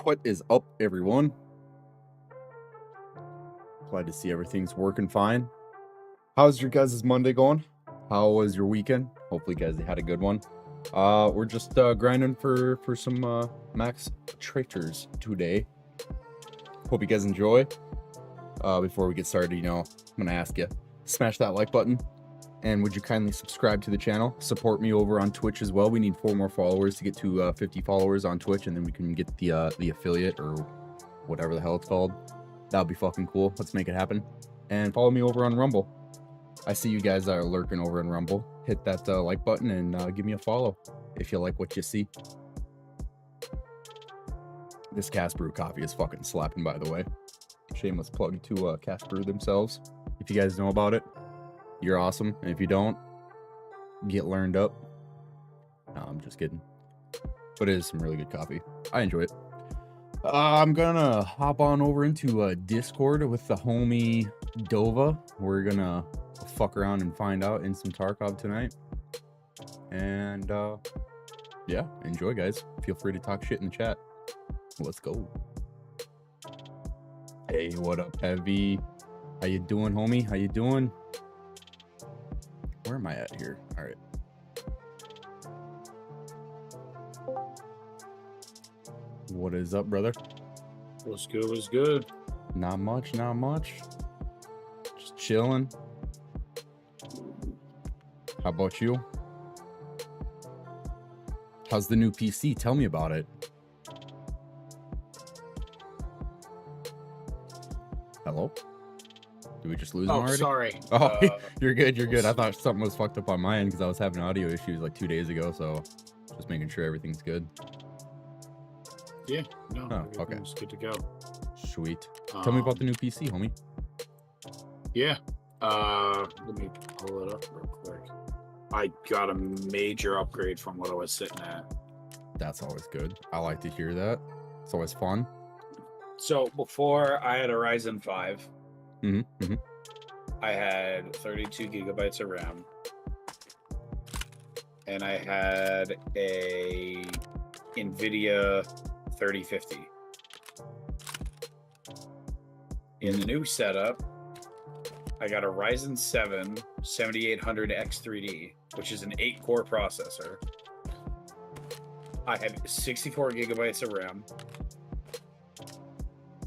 What is up, everyone? Glad to see everything's working fine. How's your guys' Monday going? How was your weekend? Hopefully, you guys had a good one. We're just grinding for some max traitors today. Hope you guys enjoy. Before we get started, I'm gonna ask you, smash that like button, and would you kindly subscribe to the channel? Support me over on Twitch as well. We need 4 more followers to get to 50 followers on Twitch, and then we can get the affiliate or whatever the hell it's called. That would be fucking cool. Let's make it happen. And follow me over on Rumble. I see you guys are lurking over in Rumble. Hit that like button and give me a follow if you like what you see. This Cast Brew coffee is fucking slapping, by the way. Shameless plug to Cast Brew themselves. If you guys know about it, you're awesome. And if you don't, get learned up. No, I'm just kidding. But it is some really good coffee. I enjoy it. I'm gonna hop on over into Discord with the homie Dova. We're gonna fuck around and find out in some Tarkov tonight. And yeah, enjoy, guys. Feel free to talk shit in the chat. Let's go. Hey, what up, Heavy? How you doing, homie? How you doing? Where am I at here? All right. What is up, brother? What's good? What's good? Not much, not much. Just chilling. How about you? How's the new PC? Tell me about it. Hello? Did we just lose him already? Sorry. Oh, you're good, you're good. I thought something was fucked up on my end because I was having audio issues like 2 days ago, so just making sure everything's good. Yeah, no, oh, okay. It's good to go. Sweet. Tell me about the new PC, homie. Yeah. Let me pull it up real quick. I got a major upgrade from what I was sitting at. That's always good. I like to hear that. It's always fun. So before I had a Ryzen 5. Mm-hmm. I had 32 gigabytes of RAM. And I had a NVIDIA 3050. In the new setup, I got a Ryzen 7 7800X3D, which is an 8-core processor. I have 64 gigabytes of RAM.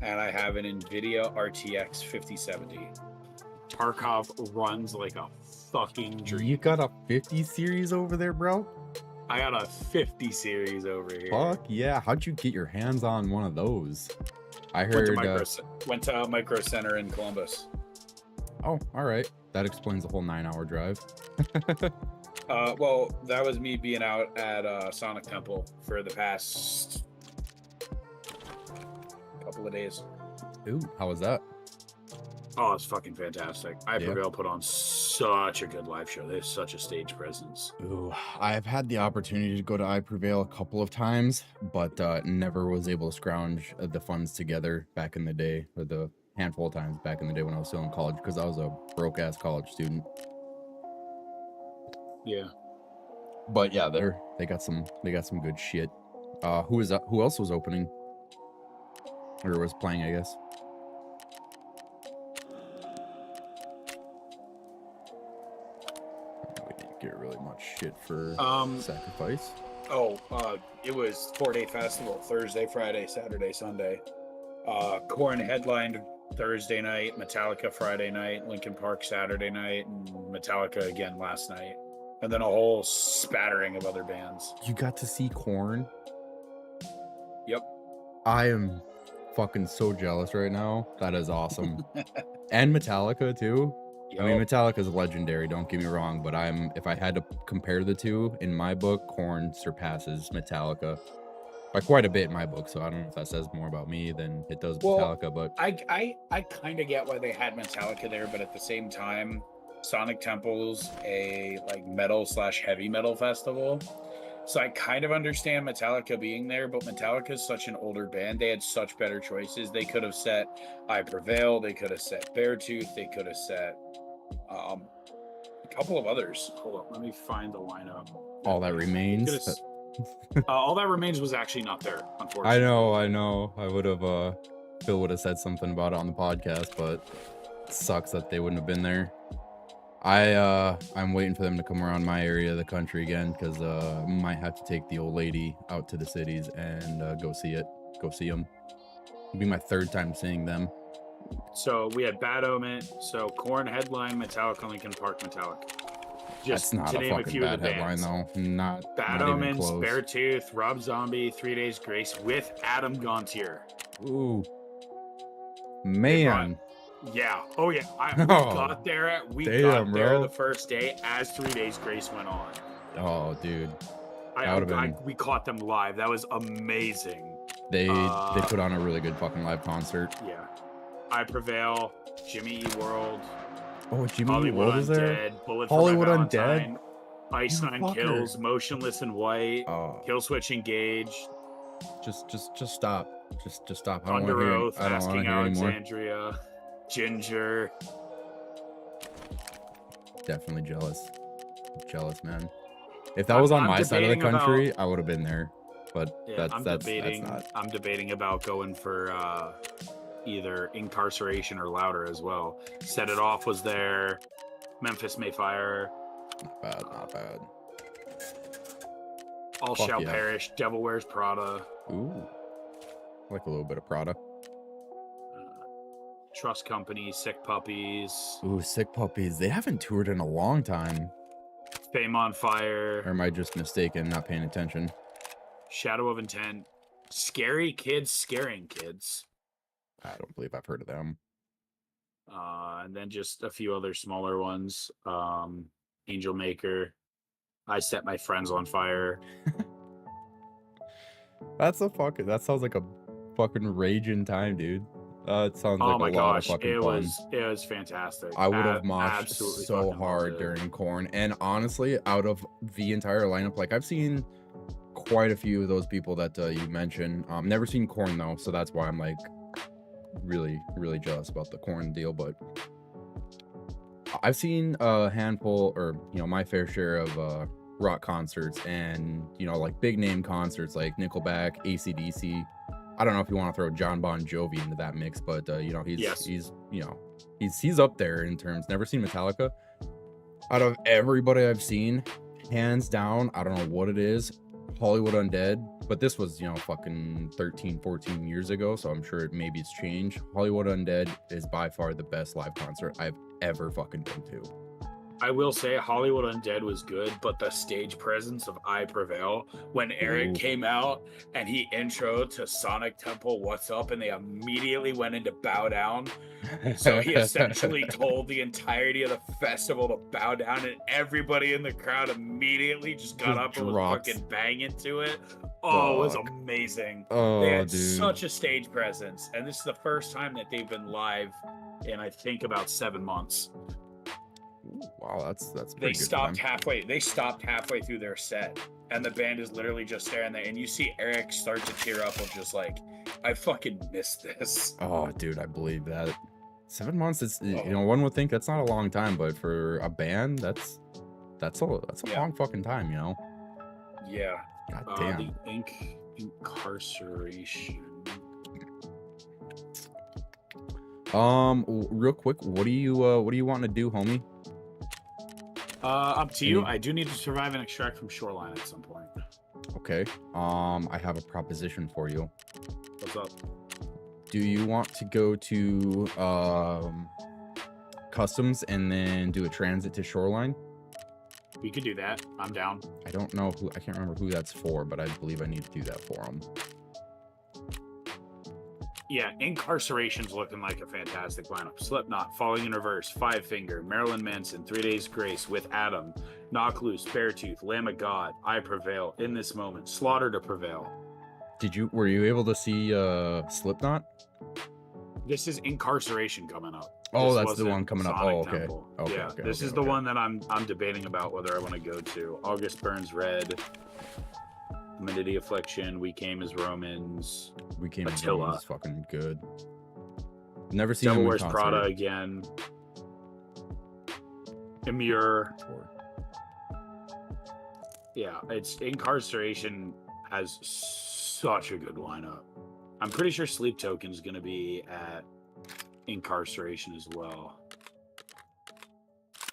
And I have an NVIDIA RTX 5070. Tarkov runs like a fucking dream. You got a 50 series over there, bro? I got a 50 series over here. Fuck yeah. How'd you get your hands on one of those? I heard... Went to Micro Center in Columbus. Oh, all right. That explains the whole 9-hour drive. Well, that was me being out at Sonic Temple for the past couple of days. Ooh, how was that? Oh, it's fucking fantastic. iPrevail put on such a good live show. There's such a stage presence. Ooh, I've had the opportunity to go to iPrevail a couple of times, but never was able to scrounge the funds together back in the day, or the handful of times back in the day when I was still in college, because I was a broke-ass college student. Yeah. But yeah, they got some good shit. Who else was opening? Or was playing, I guess. We didn't get really much shit for Sacrifice. It was 4-day festival, Thursday, Friday, Saturday, Sunday. Korn headlined Thursday night, Metallica Friday night, Linkin Park Saturday night, and Metallica again last night. And then a whole spattering of other bands. You got to see Korn? Yep. I am fucking so jealous right now. That is awesome. And Metallica too. Yep. I mean, Metallica is legendary, don't get me wrong, but if I had to compare the two, in my book, Korn surpasses Metallica by quite a bit in my book, so I don't know if that says more about me than it does Metallica. But I kind of get why they had Metallica there, but at the same time, Sonic Temple's a like metal/heavy metal festival. So I kind of understand Metallica being there, but Metallica is such an older band. They had such better choices. They could have set iPrevail. They could have set Beartooth. They could have set a couple of others. Hold on, let me find the lineup. All That Remains. All That Remains was actually not there, unfortunately. I know. I would have, Phil would have said something about it on the podcast, but it sucks that they wouldn't have been there. I'm waiting for them to come around my area of the country again, because I might have to take the old lady out to the cities and go see them. It'll be my third time seeing them. So we had Bad Omen, so Korn headline, Metallica, Linkin Park, Metallica. Just not a fucking bad headline, though. Not Bad not Omens, even close. Beartooth, Rob Zombie, 3 Days Grace with Adam Gontier. Ooh, man. Yeah. Oh yeah. We got there. We got there the first day as 3 Days Grace went on. Oh, dude. We caught them live. That was amazing. They put on a really good fucking live concert. Yeah. I Prevail, Jimmy E World. Oh, Jimmy E World is there? Bullet Hollywood Undead. Ice Nine Kills, Motionless in White, Kill Switch Engage. Just stop. Just stop. I don't Under want to hear. Oath, I don't want to hear anymore. Alexandria, Ginger. Definitely jealous, man. If that was on my side of the country, I would have been there. But yeah, that's not. I'm debating about going for either Incarceration or Louder as well. Set It Off was there. Memphis Mayfire. Not bad. All Shall Perish. Devil Wears Prada. Ooh, I like a little bit of Prada. Trust Company, Sick Puppies. Ooh, Sick Puppies. They haven't toured in a long time. Fame on Fire. Or am I just mistaken, not paying attention? Shadow of Intent. Scary Kids Scaring Kids. I don't believe I've heard of them. And then just a few other smaller ones. Angel Maker. I Set My Friends on Fire. That sounds like a fucking raging time, dude. It sounds like a lot of fucking fun. It was fantastic. I would have moshed so hard during Korn. And honestly, out of the entire lineup, like I've seen quite a few of those people that you mentioned. Never seen Korn though, so that's why I'm like really, really jealous about the Korn deal. But I've seen a handful, or my fair share of rock concerts, and like big name concerts like Nickelback, AC/DC. I don't know if you want to throw John Bon Jovi into that mix, but he's up there in terms. Never seen Metallica. Out of everybody I've seen, hands down, I don't know what it is, Hollywood Undead, but this was fucking 13, 14 years ago, so I'm sure maybe it's changed. Hollywood Undead is by far the best live concert I've ever fucking been to. I will say Hollywood Undead was good, but the stage presence of I Prevail, when Eric came out and he introed to Sonic Temple, What's Up, and they immediately went into Bow Down. So he essentially told the entirety of the festival to bow down, and everybody in the crowd immediately just got up and was fucking banging to it. Oh, it was amazing. They had such a stage presence, and this is the first time that they've been live in, I think, about 7 months. Wow, that's pretty they good. They stopped halfway through their set, and the band is literally just staring there, and you see Eric start to tear up of just like, I fucking missed this. Oh, dude, I believe that. 7 months is one would think that's not a long time, but for a band, that's a long fucking time, Yeah. God damn. The Incarceration. Real quick, what do you want to do, homie? Up to you. I do need to survive and extract from Shoreline at some point. Okay. I have a proposition for you. What's up? Do you want to go to customs and then do a transit to Shoreline? We could do that. I'm down. I don't know I can't remember who that's for, but I believe I need to do that for them. Yeah, Incarceration's looking like a fantastic lineup. Slipknot, Falling in Reverse, Five Finger, Marilyn Manson, 3 Days Grace with Adam, Knock Loose, Beartooth, Lamb of God, I Prevail, In This Moment, Slaughter to Prevail. Were you able to see Slipknot? This is Incarceration coming up. Oh, that's the one coming up. Oh, okay. Okay. This is the one that I'm debating about whether I want to go to. August Burns Red, Humanity Affliction, We Came as Romans. We Came as Romans is fucking good. Never seen Devil Wears Prada again. Immure. Yeah, it's Incarceration has such a good lineup. I'm pretty sure Sleep Token is going to be at Incarceration as well.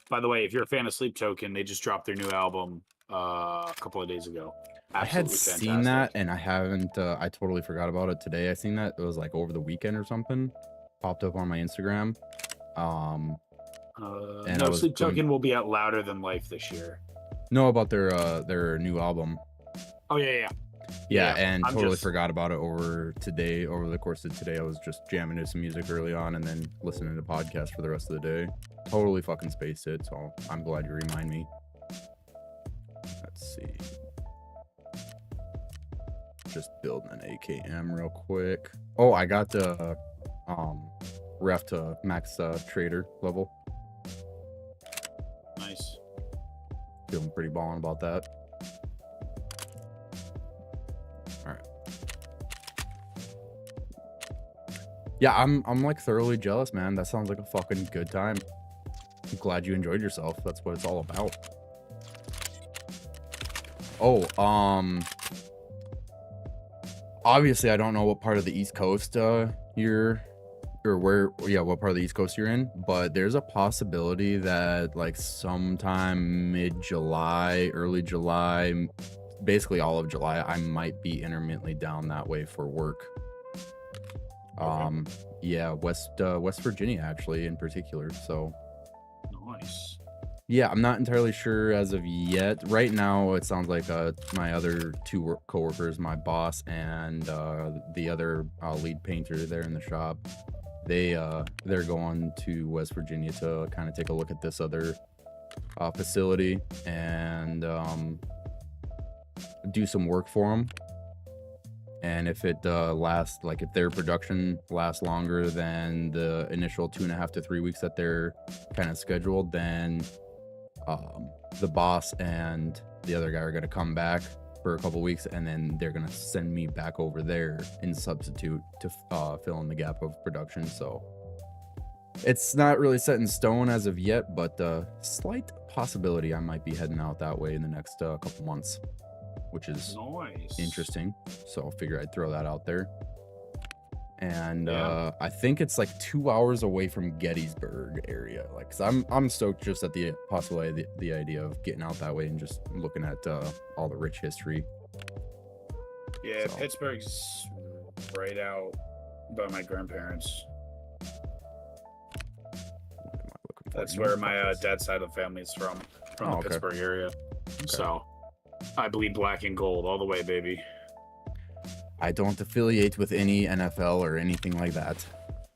By the way, if you're a fan of Sleep Token, they just dropped their new album a couple of days ago. I had Absolutely seen that, fantastic. and I haven't. I totally forgot about it today. I seen that it was like over the weekend or something. Popped up on my Instagram. And I No, was Sleep going Token will be at Louder Than Life this year. know about their new album. Oh yeah. Yeah, and I'm totally just- forgot about it over the course of today. I was just jamming to some music early on and then listening to podcasts for the rest of the day. Totally fucking spaced it, so I'm glad you remind me. Let's see. Just building an AKM real quick. Oh, I got the ref to max trader level. Nice. Feeling pretty ballin' about that. Yeah, I'm like thoroughly jealous, man. That sounds like a fucking good time. I'm glad you enjoyed yourself. That's what it's all about. Oh, obviously I don't know what part of the East Coast you're what part of the East Coast you're in, but there's a possibility that like sometime mid-July, early July, basically all of July, I might be intermittently down that way for work. Yeah, West Virginia actually in particular. So Nice. yeah, I'm not entirely sure as of yet. Right now, it sounds like my other two coworkers, my boss and the other lead painter there in the shop, they're going to West Virginia to kind of take a look at this other facility and do some work for them. And if it lasts, like if their production lasts longer than the initial 2.5 to 3 weeks that they're kind of scheduled, then the boss and the other guy are going to come back for a couple weeks, and then they're going to send me back over there in substitute to fill in the gap of production. So it's not really set in stone as of yet, but slight possibility I might be heading out that way in the next couple months, which is nice. interesting. So I figure I'd throw that out there. And Yeah. I think it's like 2 hours away from Gettysburg area. Like, cause I'm stoked just at the possibility, the idea of getting out that way and just looking at all the rich history. Yeah, So. Pittsburgh's right out by my grandparents. What am I looking for? That's You where know, my fuck this. dad's side of the family is from Oh, the okay. Pittsburgh area. So I bleed black and gold all the way, baby. I don't affiliate with any NFL or anything like that.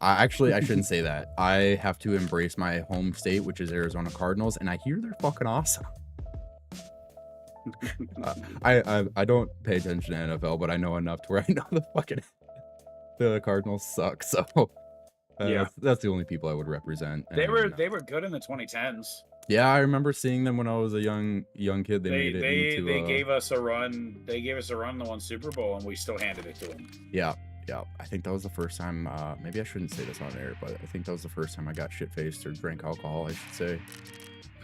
I shouldn't say that. I have to embrace my home state, which is Arizona Cardinals, and I hear they're fucking awesome. I don't pay attention to NFL, but I know enough to where I know the Cardinals suck. So Yeah. that's the only people I would represent. They And, were good in the 2010s. yeah, I remember seeing them when I was a young kid. They made it into. They gave us a run. They gave us a run. They won Super Bowl, and we still handed it to them. Yeah. I think that was the first time. Maybe I shouldn't say this on air, but I think that was the first time I got shit faced or drank alcohol, I should say.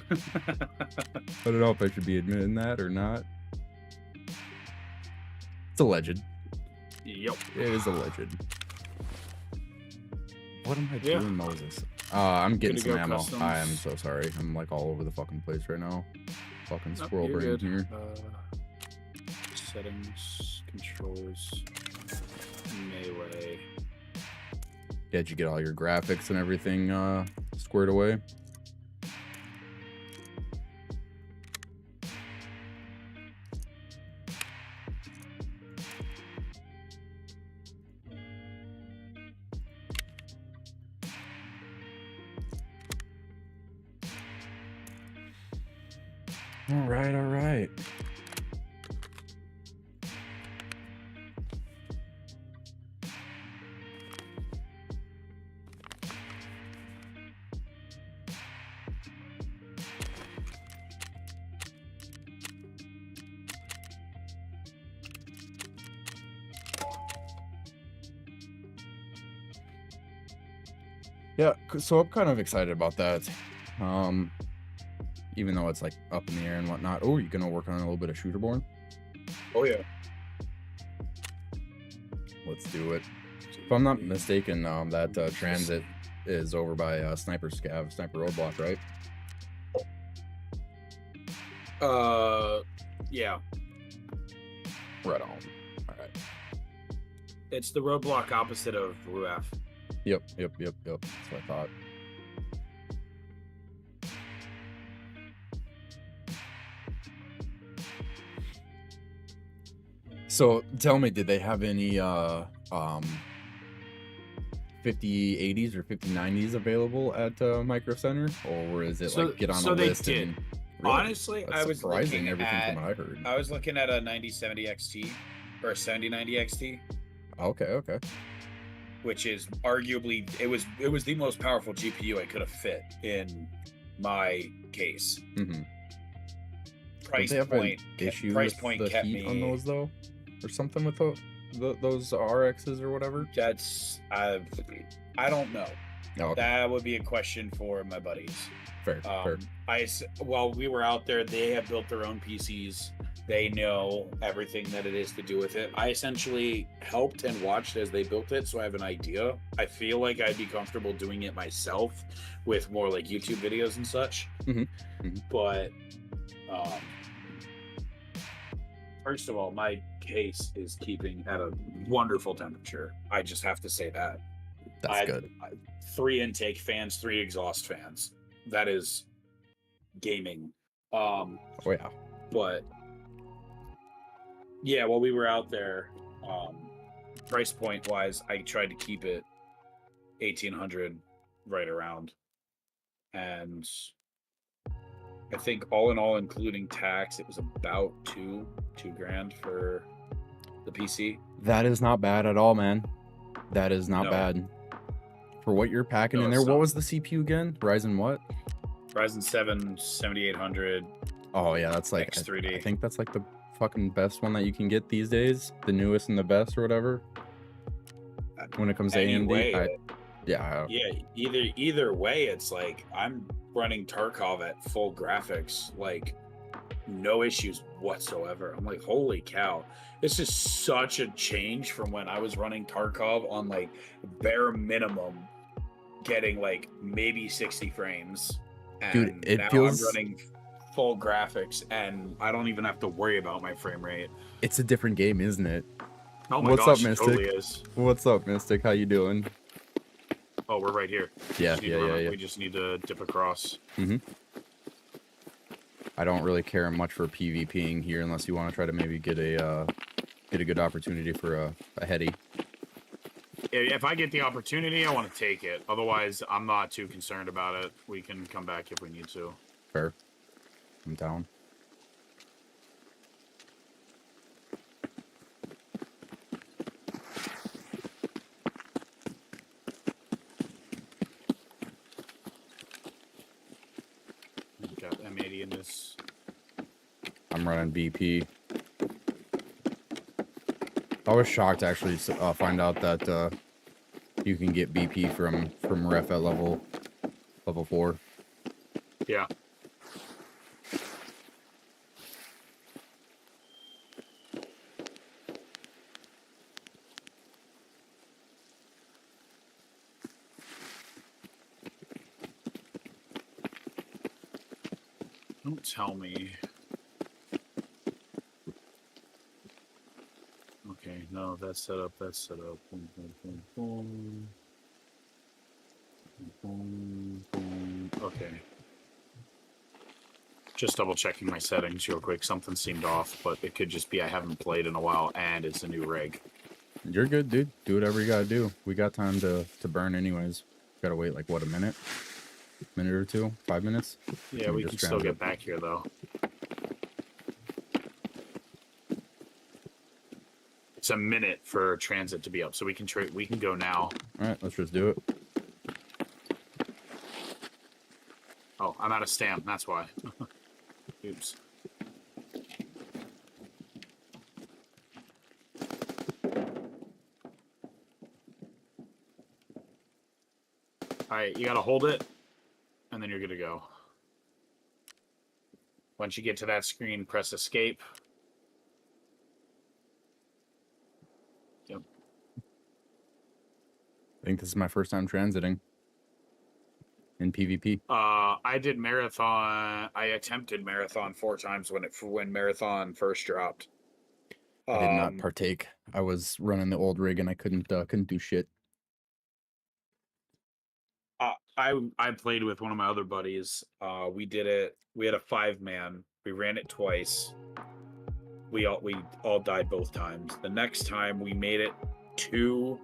I don't know if I should be admitting that or not. It's alleged. Yep. It is alleged. What am I Yeah. doing, Moses? I'm getting Gonna some go ammo. customs. I am so sorry. I'm like all over the fucking place right now. Fucking Nope, squirrel you're brain good. here. Settings, controls, melee. Yeah, did you get all your graphics and everything squared away? All right. Yeah, so I'm kind of excited about that. even though it's like up in the air and whatnot. Oh, you're gonna work on a little bit of shooterborne. Oh yeah. Let's do it. If I'm not mistaken, that transit is over by Sniper Roadblock, right? Yeah. Right on. All right. It's the roadblock opposite of Ruaf. Yep. That's what I thought. So tell me, did they have any 5080s or 5090s available at Micro Center, or is it like get on a list? They did. And really? Honestly, That's I was surprising. looking Everything at. from what I heard. I was looking at a 9070 XT or a 7090 XT. Okay. Which is arguably it was the most powerful GPU I could have fit in my case. Mm-hmm. Price point the kept heat me on those though, or something with those RXs or whatever. That's I don't know. Oh, okay. That would be a question for my buddies. Fair. While we were out there, they have built their own PCs. They know everything that it is to do with it. I essentially helped and watched as they built it, so I have an idea. I feel like I'd be comfortable doing it myself with more like YouTube videos and such. But first of all, my case is keeping at a wonderful temperature. I just have to say that. That's good. 3 intake fans, 3 exhaust fans. That is gaming. Oh yeah. But yeah, while we were out there, price point wise, I tried to keep it 1,800 right around. And I think all in all, including tax, it was about two grand for the PC. That is not bad at all, man. That is not bad. For what you're packing in there, what was the CPU again? Ryzen what? Ryzen 7 7800. Oh yeah, that's like X3D. I think that's like the fucking best one that you can get these days. The newest and the best or whatever. When it comes to AMD. Either way, it's like I'm running Tarkov at full graphics, like no issues whatsoever. I'm like, holy cow, this is such a change from when I was running Tarkov on like bare minimum, getting like maybe 60 frames. And dude, it now feels I'm running full graphics and I don't even have to worry about my frame rate. It's a different game, isn't it? Oh my What's gosh, up, Mystic? it totally is. What's up, Mystic? How you doing? Oh, we're right here. Yeah. We just need to dip across. I don't really care much for PvPing here unless you want to try to maybe get a good opportunity for a heady. If I get the opportunity, I want to take it. Otherwise, I'm not too concerned about it. We can come back if we need to. Fair. I'm down. Got M80 in this. I'm running BP. I was shocked to actually find out that you can get BP from ref at level 4. Yeah. Don't tell me. Okay, no, that's set up. Boom, boom, boom, boom. Boom, boom. Okay. Just double checking my settings real quick. Something seemed off, but it could just be I haven't played in a while and it's a new rig. You're good, dude. Do whatever you gotta do. We got time to burn anyways. Gotta wait like what, a minute or two, 5 minutes. Yeah, we can still get back here though. It's a minute for transit to be up, so we can go now. All right, let's just do it. Oh, I'm out of stamp. That's why. Oops. All right, you gotta hold it, and then you're good to go. Once you get to that screen, press escape. Yep. I think this is my first time transiting in PvP. I did marathon. I attempted marathon 4 times when marathon first dropped. I did not partake. I was running the old rig and I couldn't do shit. I played with one of my other buddies. We did it. We had a 5-man. We ran it twice. We all died both times. The next time we made it to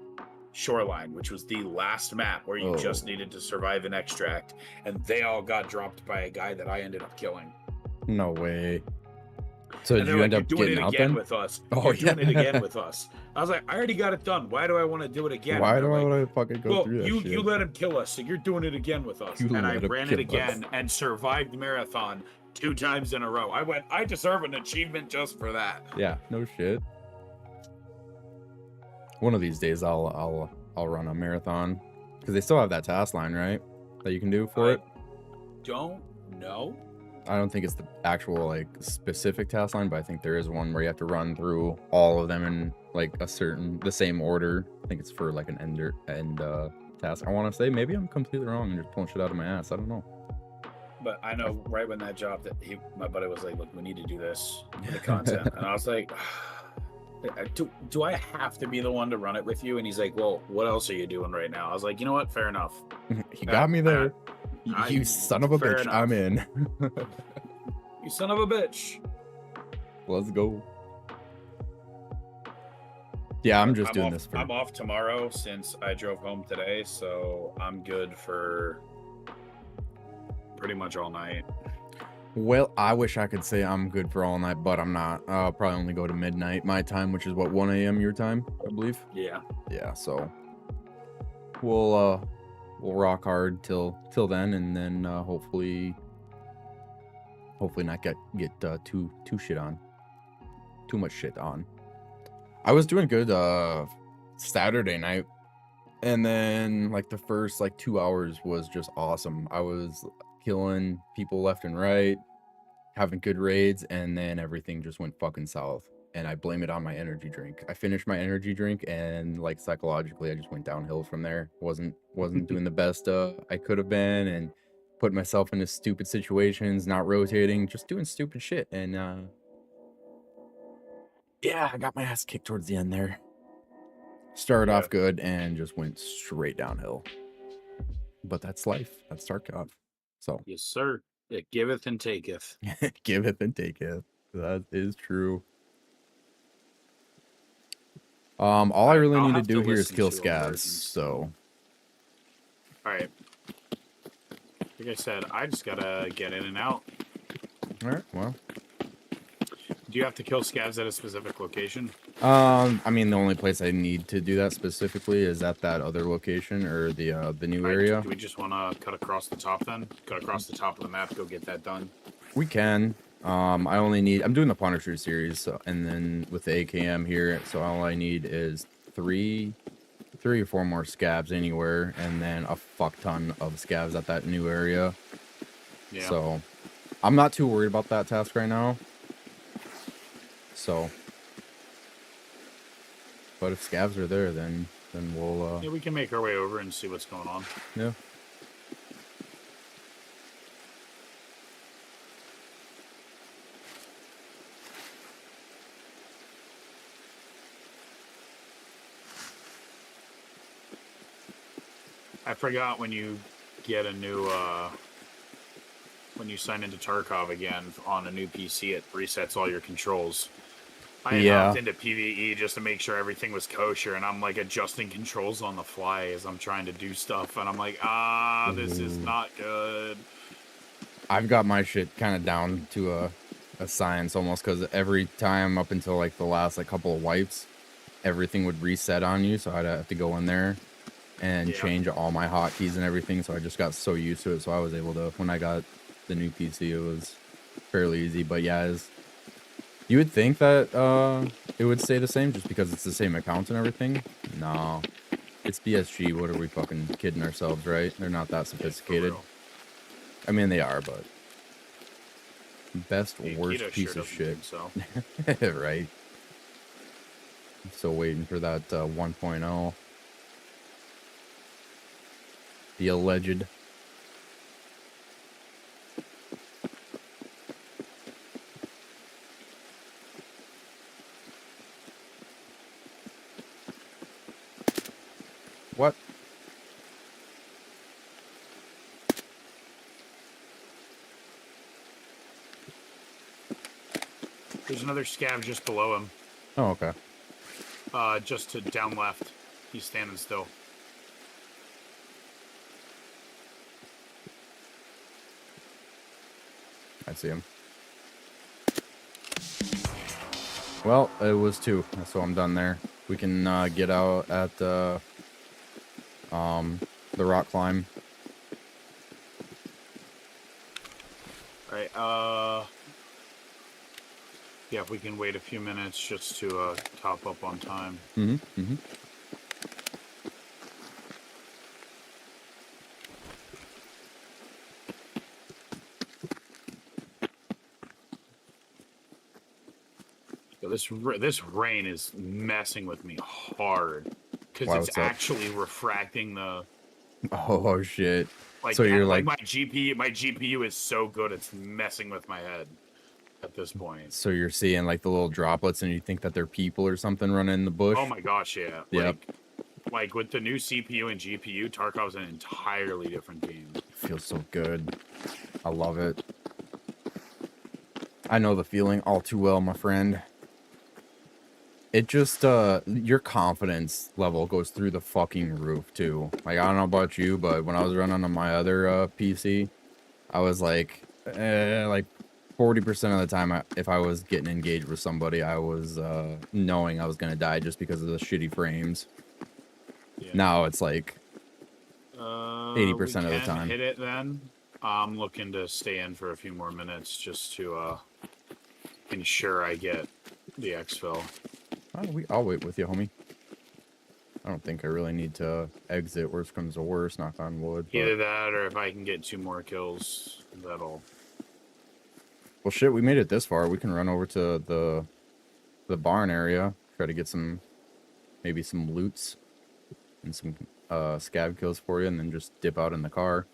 Shoreline, which was the last map where you just needed to survive an extract, and they all got dropped by a guy that I ended up killing. No way. So and did you end up doing getting it out again then? with us? Oh, You're doing it again with us. I was like, I already got it done. Why do I want to do it again? Why do I want to fucking go through that shit? You let him kill us, so you're doing it again with us. And I ran it again and survived the marathon 2 times in a row. I deserve an achievement just for that. Yeah, no shit. One of these days I'll run a marathon because they still have that task line, right? That you can do for it. Don't know. I don't think it's the actual like specific task line, but I think there is one where you have to run through all of them in like the same order. I think it's for like an end task. I want to say maybe I'm completely wrong and just pulling shit out of my ass. I don't know. But I know right when that dropped, that my buddy was like, "Look, we need to do this for the content," and I was like, "Do I have to be the one to run it with you?" And he's like, "Well, what else are you doing right now?" I was like, "You know what? Fair enough." You got me there. You son of a bitch. Enough. I'm in. You son of a bitch. Let's go. Yeah, I'm doing this. I'm off tomorrow since I drove home today, so I'm good for pretty much all night. Well, I wish I could say I'm good for all night, but I'm not. I'll probably only go to midnight my time, which is what, 1 a.m. your time, I believe. Yeah. Yeah. So we'll rock hard till then, and then hopefully not get too much shit on. I was doing good Saturday night, and then like the first like 2 hours was just awesome. I was killing people left and right, having good raids, and then everything just went fucking south. And I blame it on my energy drink. I finished my energy drink, and like psychologically, I just went downhill from there. Wasn't doing the best I could have been, and put myself into stupid situations, not rotating, just doing stupid shit. And yeah, I got my ass kicked towards the end there. Started off good and just went straight downhill. But that's life. That's TARKOV. So yes, sir. It giveth and taketh. Giveth and taketh. That is true. All I really need to do here is kill scavs. So, all right. Like I said, I just gotta get in and out. All right. Well, do you have to kill scavs at a specific location? I mean, the only place I need to do that specifically is at that other location or the new area. Do we just want to cut across the top then? Cut across the top of the map, go get that done. We can. I only need. I'm doing the Punisher series, so, and then with the AKM here, so all I need is three or four more scavs anywhere, and then a fuck ton of scavs at that new area. Yeah. So, I'm not too worried about that task right now. So, but if scavs are there, then we'll. Yeah, we can make our way over and see what's going on. Yeah. I forgot when you get a new, when you sign into TARKOV again on a new PC, it resets all your controls. I hopped into PvE just to make sure everything was kosher, and I'm like adjusting controls on the fly as I'm trying to do stuff, and I'm like, this is not good. I've got my shit kind of down to a science almost, because every time up until like the last like couple of wipes, everything would reset on you, so I'd have to go in there and change all my hotkeys and everything. So I just got so used to it, so I was able to, when I got the new PC, it was fairly easy. But yeah, you would think that it would stay the same just because it's the same account and everything. No, it's BSG. What are we fucking kidding ourselves, right? They're not that sophisticated. I mean, they are, but Best Hey, worst Keto piece sure of doesn't shit. think so. Right. I'm still waiting for that 1.0. The alleged. What? There's another scav just below him. Oh, okay. Just to down left. He's standing still. I see him. Well, it was 2, so I'm done there. We can get out at the rock climb. Alright, yeah, if we can wait a few minutes just to top up on time. Mm-hmm. Yo, this rain is messing with me hard because Why, it's what's up? actually refracting the Oh shit. like. So you're like like my GPU is so good it's messing with my head at this point. so you're seeing like the little droplets and you think that they're people or something running in the bush? Oh my gosh, yeah. Yep. Like with the new CPU and GPU, Tarkov's an entirely different game. Feels so good. I love it. I know the feeling all too well, my friend. It just your confidence level goes through the fucking roof too. Like I don't know about you, but when I was running on my other PC, I was like 40% of the time if I was getting engaged with somebody, I was knowing I was gonna die just because of the shitty frames. Yeah. Now it's like 80% of the time. Hit it then. I'm looking to stay in for a few more minutes just to ensure I get the exfil. I'll wait with you, homie. I don't think I really need to exit. Worst comes to worst, knock on wood. But... Either that, or if I can get 2 more kills, that'll. Well, shit, we made it this far. We can run over to the barn area, try to get maybe some loots and some scav kills for you, and then just dip out in the car.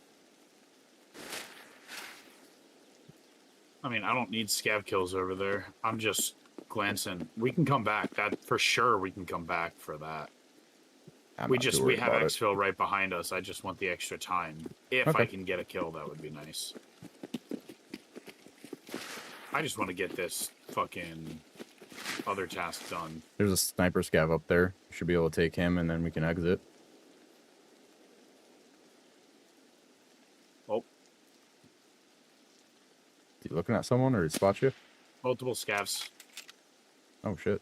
I mean, I don't need scav kills over there. I'm just glancing. We can come back. That for sure. We can come back for that. We have exfil right behind us. I just want the extra time. If I can get a kill, that would be nice. I just want to get this fucking other task done. There's a sniper scav up there. You should be able to take him, and then we can exit. Oh. Is he looking at someone, or did he spot you? Multiple scavs. Oh, shit.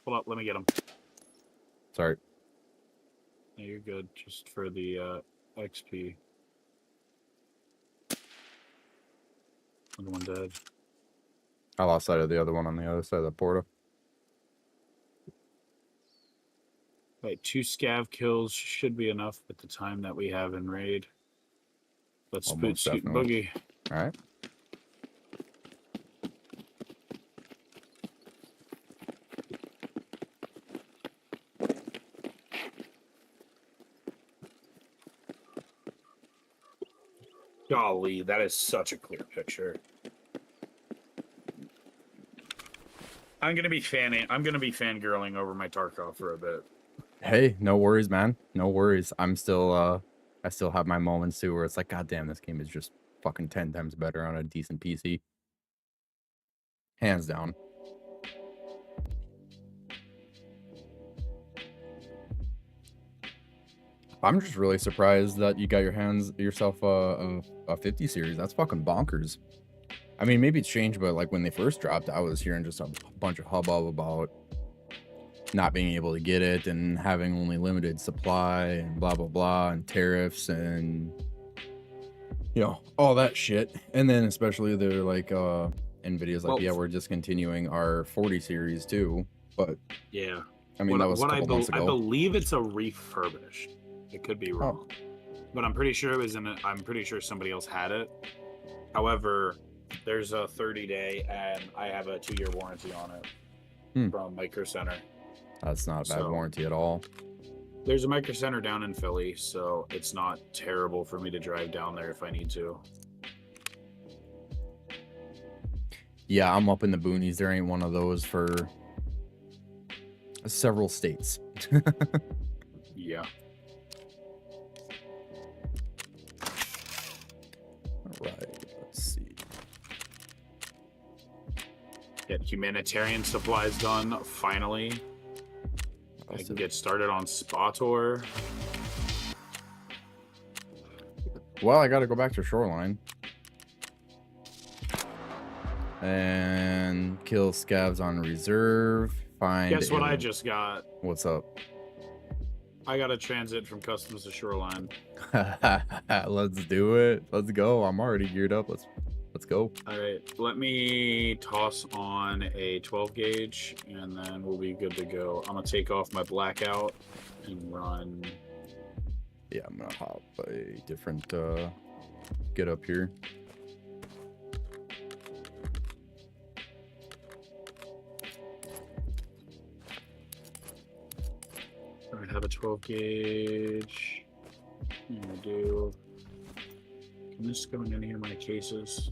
Hold up, let me get him. Sorry. No, you're good. Just for the XP. Another one dead. I lost sight of the other one on the other side of the portal. Right, 2 scav kills should be enough at the time that we have in raid. Let's boot scoot boogie. All right. Golly, that is such a clear picture. I'm gonna be fangirling over my Tarkov for a bit. Hey, no worries, man. No worries. I'm still I still have my moments too where it's like, God damn, this game is just fucking 10 times better on a decent PC. Hands down. I'm just really surprised that you got yourself a 50 series. That's fucking bonkers. I mean, maybe it's changed, but like when they first dropped, I was hearing just a bunch of hubbub about not being able to get it and having only limited supply and blah blah blah and tariffs and all that shit. And then especially they're like Nvidia's like, yeah, we're discontinuing our 40 series too. But yeah, I mean, that was a couple months ago. I believe it's a refurbished. It could be wrong. but I'm pretty sure it was I'm pretty sure somebody else had it. However, there's a 30-day and I have a 2-year warranty on it from Micro Center. That's not a bad warranty at all. There's a Micro Center down in Philly, so it's not terrible for me to drive down there if I need to. Yeah, I'm up in the boonies. There ain't one of those for several states. Yeah. All right, let's see. Get humanitarian supplies done, finally. I can get started on Spa Tour. Well, I got to go back to Shoreline. And kill scavs on reserve. Find. Guess what I just got? What's up? I got a transit from Customs to Shoreline. Let's do it. Let's go. I'm already geared up. Let's go. All right, let me toss on a 12 gauge and then we'll be good to go. I'm gonna take off my blackout and run. Yeah, I'm gonna hop a different get up here. I have a 12 gauge. I'm gonna do. Can this go in any of my cases?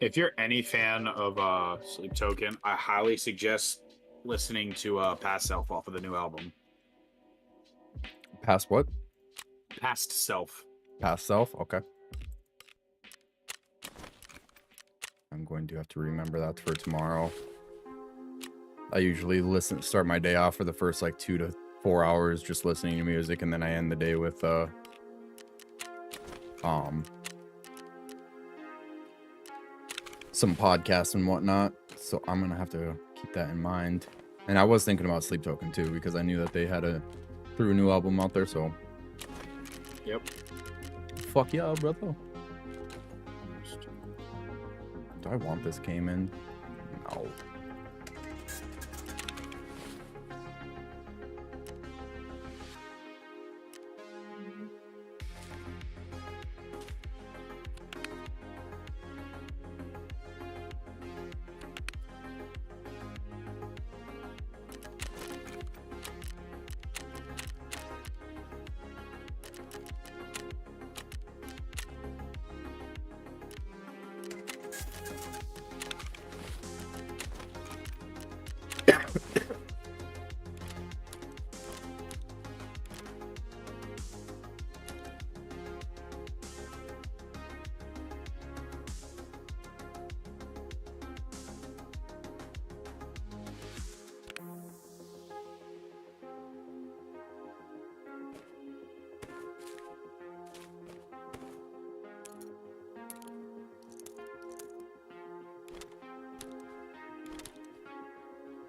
If you're any fan of Sleep Token, I highly suggest listening to Past Self off of the new album. Past what? Past Self. Past self? Okay. I'm going to have to remember that for tomorrow. I usually start my day off for the first like 2 to 4 hours just listening to music, and then I end the day with some podcasts and whatnot. So I'm gonna have to keep that in mind. And I was thinking about Sleep Token too, because I knew that they had threw a new album out there. So yep. Fuck yeah, brother. Do I want this game in? No.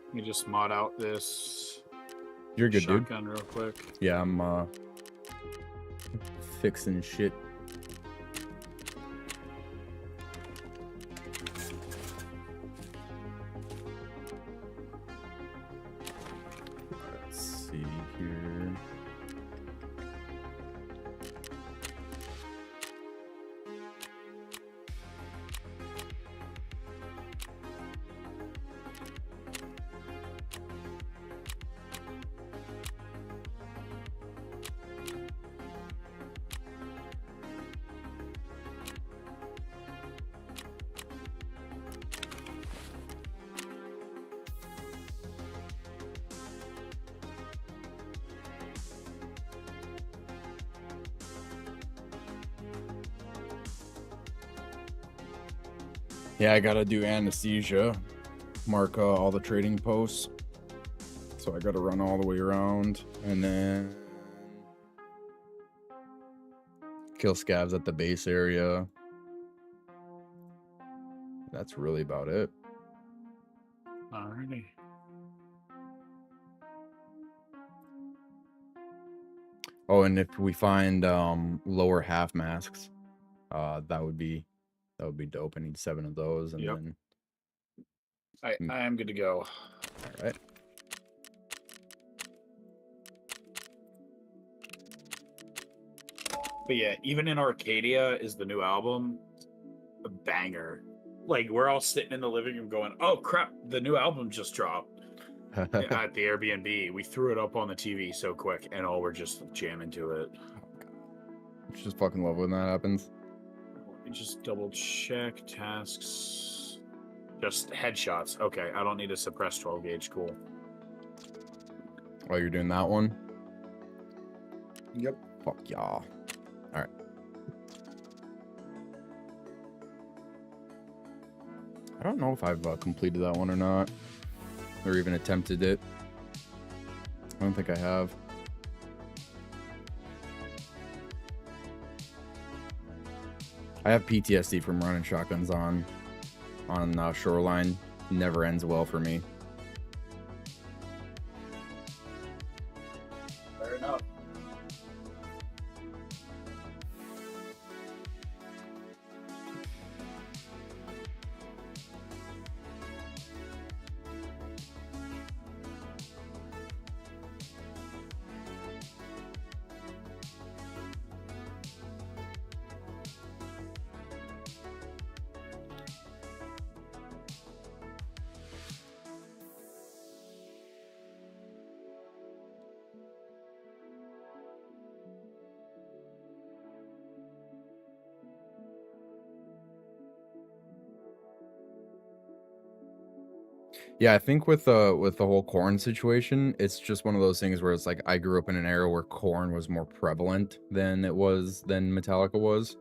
Let me just mod out this. You're good, dude. Shotgun real quick. Yeah, I'm fixing shit. Let's see here. Yeah, I gotta do anesthesia, mark all the trading posts. So I gotta run all the way around and then kill scavs at the base area. That's really about it. Alrighty. Oh, and if we find lower half masks, That would be dope. I need 7 of those, and Yep. then I am good to go. all right. But yeah, even in Arcadia is the new album a banger. Like we're all sitting in the living room going, "Oh crap, the new album just dropped." At the Airbnb, we threw it up on the TV so quick, and all we're just jamming to it. Just fucking love when that happens. Let me just double check tasks. Just headshots. Okay, I don't need a suppressed 12 gauge. Cool. Oh, you're doing that one? Yep. Fuck y'all. All right. I don't know if I've completed that one or not, or even attempted it. I don't think I have. I have PTSD from running shotguns on Shoreline. Never ends well for me. Fair enough. Yeah, I think with the whole corn situation, it's just one of those things where it's like I grew up in an era where corn was more prevalent than Metallica was.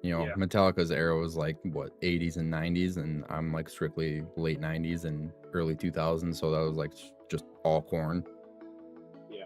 You know, Yeah. Metallica's era was like what 80s and 90s, and I'm like strictly late 90s and early 2000s, so that was like just all corn. Yeah.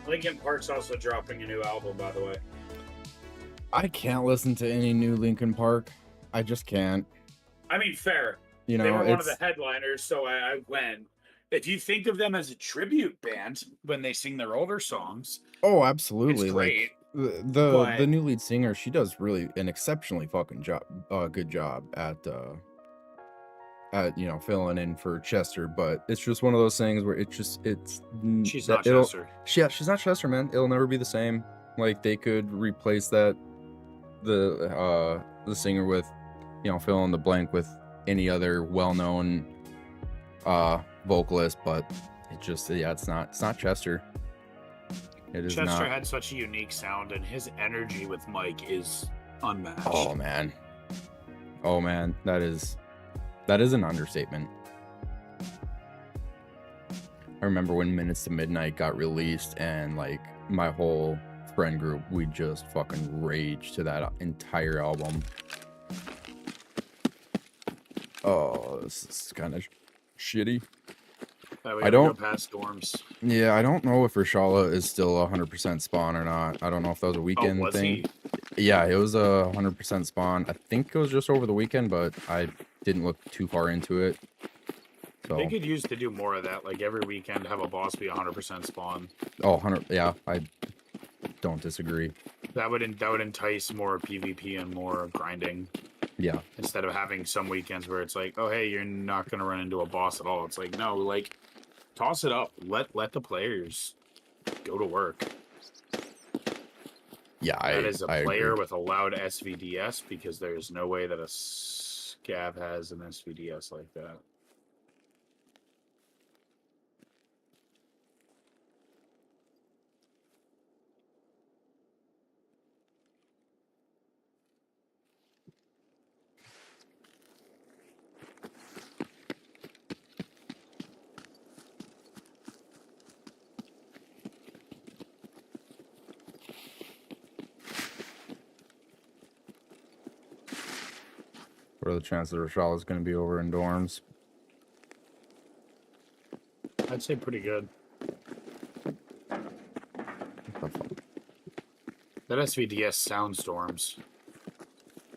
Linkin Park's also dropping a new album, by the way. I can't listen to any new Linkin Park. I just can't. I mean, fair. You know, they were one of it's the headliners, so I went. If you think of them as a tribute band when they sing their older songs, oh, absolutely. it's great. Like but the new lead singer, she does really an exceptionally fucking good job at you know, filling in for Chester, but it's just one of those things where she's not Chester. She's not Chester, man. It'll never be the same. Like they could replace the singer with, you know, fill in the blank with any other well-known vocalist, but it just it's not Chester. It is Chester not. had such a unique sound, and his energy with Mike is unmatched. Oh man, that is an understatement. I remember when Minutes to Midnight got released, and like my whole friend group, we just fucking raged to that entire album. Oh, this is kind of shitty. I don't go past Storms. Yeah, I don't know if Rashala is still 100% spawn or not. I don't know if that was a weekend thing. Yeah, it was 100% spawn. I think it was just over the weekend, but I didn't look too far into it. So they could use to do more of that, like every weekend have a boss be 100% spawn. Oh, 100. Yeah, I don't disagree. That would entice more PvP and more grinding. Yeah. Instead of having some weekends where it's like, oh hey, you're not gonna run into a boss at all. It's like, no, like toss it up. Let the players go to work. Yeah, that is a player agree. with a loud SVDS, because there's no way that a scav has an SVDS like that. What are the chances Rochelle is going to be over in dorms? I'd say pretty good. What the fuck? That SVDS sound storms.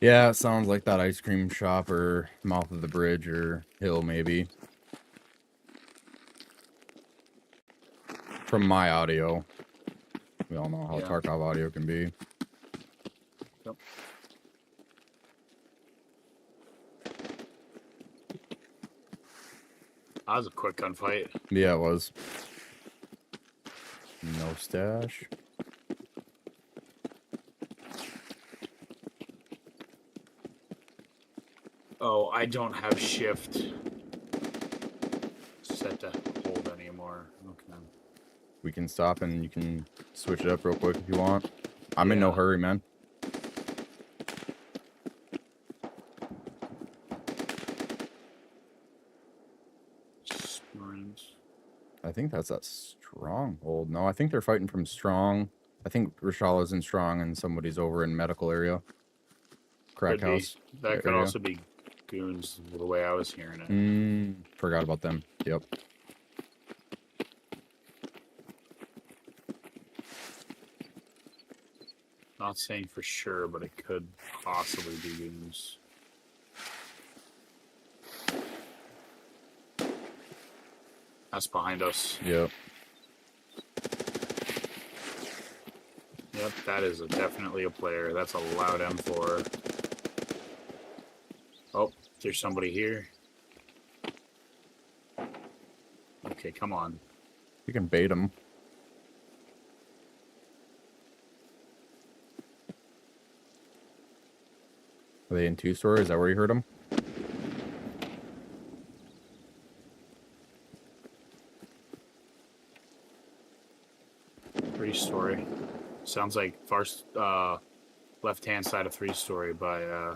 Yeah, it sounds like that ice cream shop or mouth of the bridge or hill, maybe. From my audio. We all know how Yeah. TARKOV audio can be. Yep. That was a quick gunfight. Yeah, it was. No stash. Oh, I don't have shift set to hold anymore. Okay. We can stop and you can switch it up real quick if you want. I'm in no Yeah. hurry, man. Sprint. I think that's that stronghold. No, I think they're fighting from strong. I think Rochelle is in strong and somebody's over in medical area. Crack Could be. house. That could area. also be goons, the way I was hearing it. Forgot about them. Yep. Not saying for sure, but it could possibly be goons. That's behind us. Yep. Yep, that is definitely a player. That's a loud M4. Oh, there's somebody here. Okay, come on. You can bait them. Are they in 2-story? Is that where you heard them? Three-story. Sounds like far left-hand side of 3-story by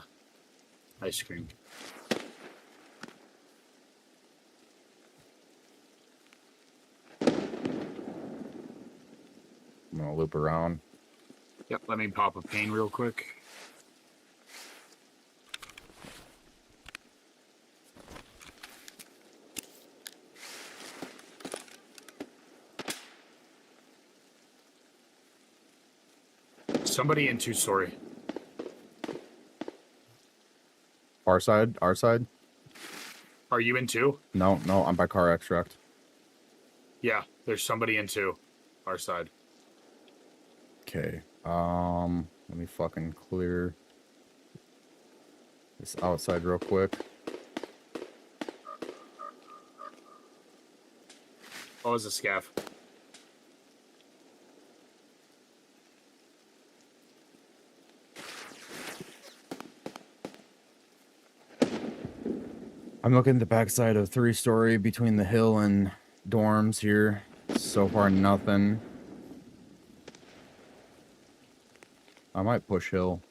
ice cream. I'm gonna loop around. Yep, let me pop a pane real quick. Somebody in 2-story. Our side? Our side? Are you in 2? No, no, I'm by car extract. Yeah, there's somebody in 2. Our side. Okay. Let me fucking clear this outside real quick. Oh, it's a scav. I'm looking at the backside of 3-story between the hill and dorms here. So far, nothing. I might push hill.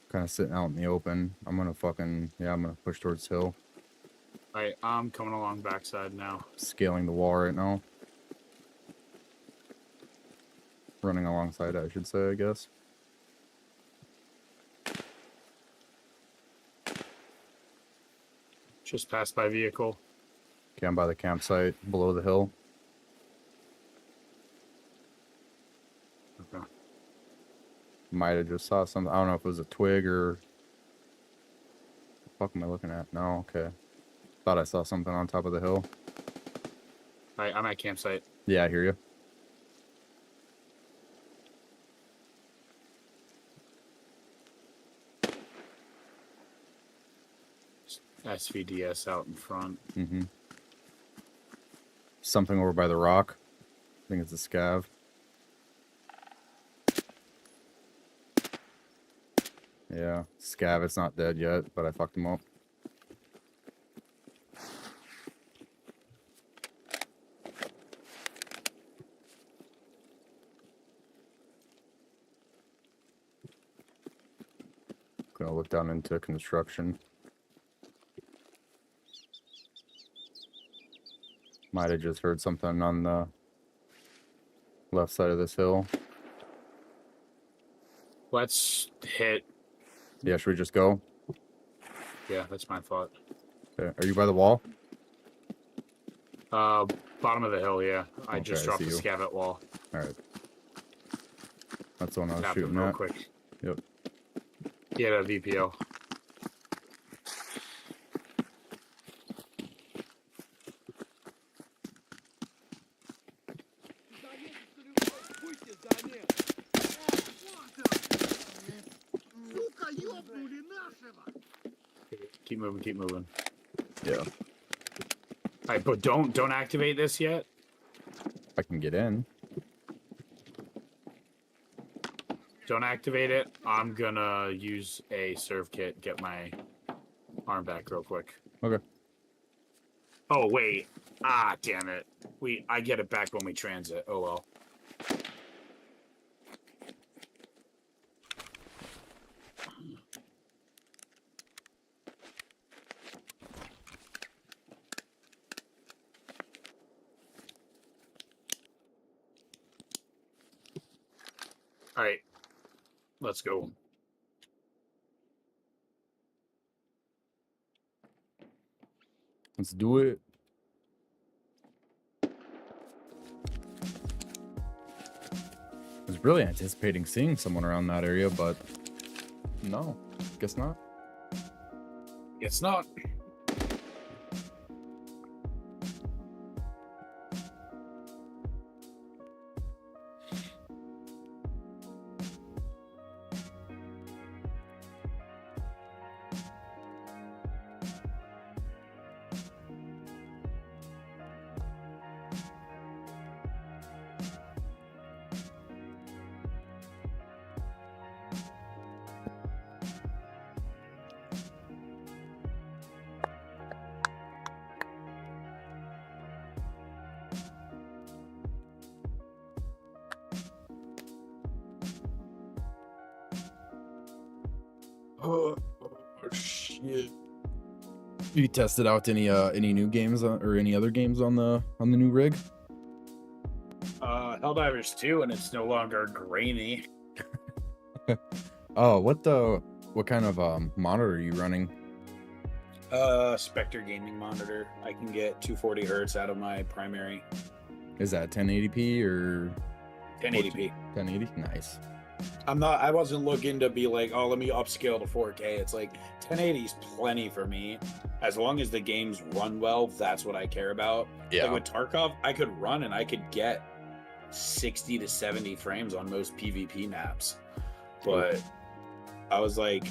Kind of sitting out in the open. I'm gonna fucking, yeah, I'm gonna push towards hill. Alright, I'm coming along backside now. Scaling the wall right now. Running alongside it, I should say, I guess. Just passed by vehicle. Okay, I'm by the campsite below the hill. Okay. Might have just saw something. I don't know if it was a twig or... What the fuck am I looking at? No, okay. Thought I saw something on top of the hill. Alright, I'm at campsite. Yeah, I hear you. SVDS out in front. Mm-hmm. Something over by the rock. I think it's a scav. Yeah, scav, it's not dead yet, but I fucked him up. Gonna look down into construction. Might have just heard something on the left side of this hill. Let's hit. Yeah, should we just go? Yeah, that's my thought. Okay. Are you by the wall? Bottom of the hill, yeah. I Okay, just I dropped see the you. scavet wall. All right. That's the one I was Tapped him shooting real at. quick. Yep. He had a VPO. Keep moving, keep moving. Yeah. All right, but don't activate this yet. I can get in. Don't activate it. I'm gonna use a serve kit, get my arm back real quick. Okay. Oh wait. Ah, damn it. I get it back when we transit. Oh well. All right. Let's go. Let's do it. I was really anticipating seeing someone around that area, but no, guess not. It's not. Oh, shit. You tested out any new games or any other games on the new rig? Helldivers 2, and it's no longer grainy. Oh, what kind of monitor are you running? Spectre gaming monitor. I can get 240 hertz out of my primary. Is that 1080p or 1080p. 1080? Nice. I wasn't looking to be like, oh, let me upscale to 4K. It's like 1080 is plenty for me. As long as the games run well, that's what I care about. Yeah. Like with Tarkov, I could run and I could get 60 to 70 frames on most PvP maps. But I was like,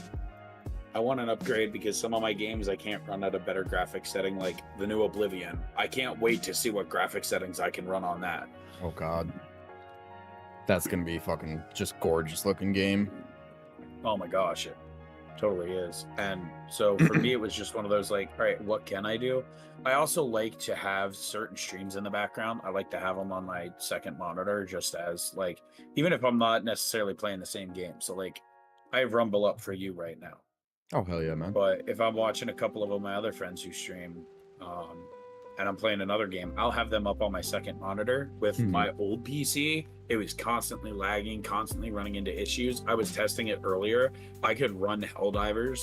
I want an upgrade because some of my games I can't run at a better graphics setting, like the new Oblivion. I can't wait to see what graphic settings I can run on that. Oh god. That's gonna be fucking just gorgeous looking game. Oh my gosh, it totally is. And so for me, it was just one of those like, all right, what can I do? I also like to have certain streams in the background. I like to have them on my second monitor just as like, even if I'm not necessarily playing the same game. So like, I have Rumble up for you right now. Oh hell yeah, man. But if I'm watching a couple of my other friends who stream, and I'm playing another game, I'll have them up on my second monitor. With my old PC, it was constantly lagging, constantly running into issues. I was testing it earlier. I could run Helldivers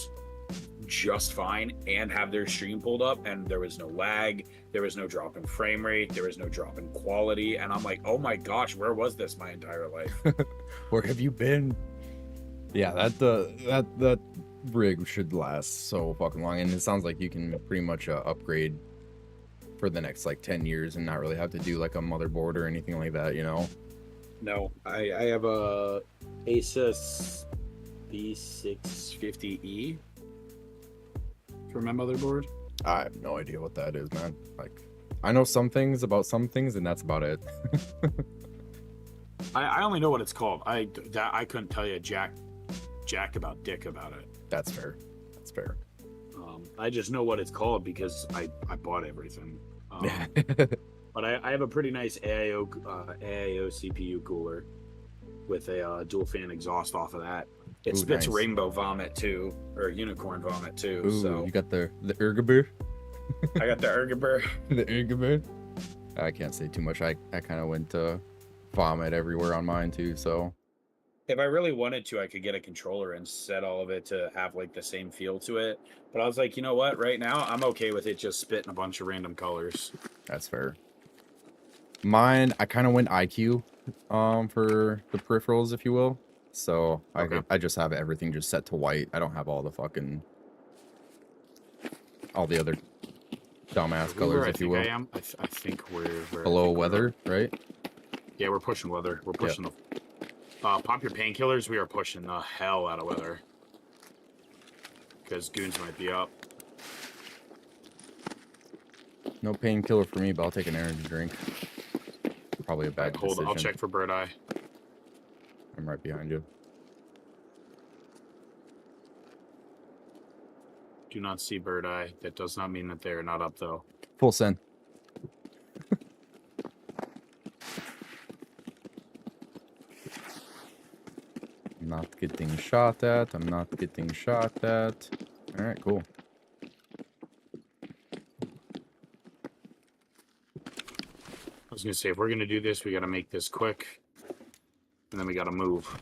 just fine and have their stream pulled up, and there was no lag, there was no drop in frame rate, there was no drop in quality. And I'm like, oh my gosh, where was this my entire life? Where have you been? Yeah, that rig should last so fucking long, and it sounds like you can pretty much upgrade for the next like 10 years and not really have to do like a motherboard or anything like that, you know? No, I have a Asus B650E for my motherboard. I have no idea what that is, man. Like, I know some things about some things, and that's about it. I only know what it's called. I couldn't tell you jack about dick about it. That's fair. That's fair. I just know what it's called because I bought everything. But I have a pretty nice AIO CPU cooler with a dual fan exhaust off of that. It spits nice. rainbow vomit too, or unicorn vomit too. Ooh, so you got the Ergaber? I got the Ergaber. The Ergaber? I can't say too much. I kind of went vomit everywhere on mine too, so If I really wanted to, I could get a controller and set all of it to have like the same feel to it. But I was like, you know what? Right now, I'm okay with it just spitting a bunch of random colors. That's fair. Mine, I kind of went IQ for the peripherals, if you will. So Okay. I just have everything just set to white. I don't have all the fucking all the other dumbass colors, I if you think I will. am. I think we're where I Below think we are. weather, right? Yeah, we're pushing weather. We're Yeah. pushing the pop your painkillers. We are pushing the hell out of weather because goons might be up. No painkiller for me, but I'll take an energy drink. Probably a bad decision. I'll check for bird eye. I'm right behind you. Do not see bird eye. That does not mean that they are not up though. Full send. I'm not getting shot at. I'm not getting shot at. All right, cool. I was gonna say, if we're gonna do this, we gotta make this quick, and then we gotta move.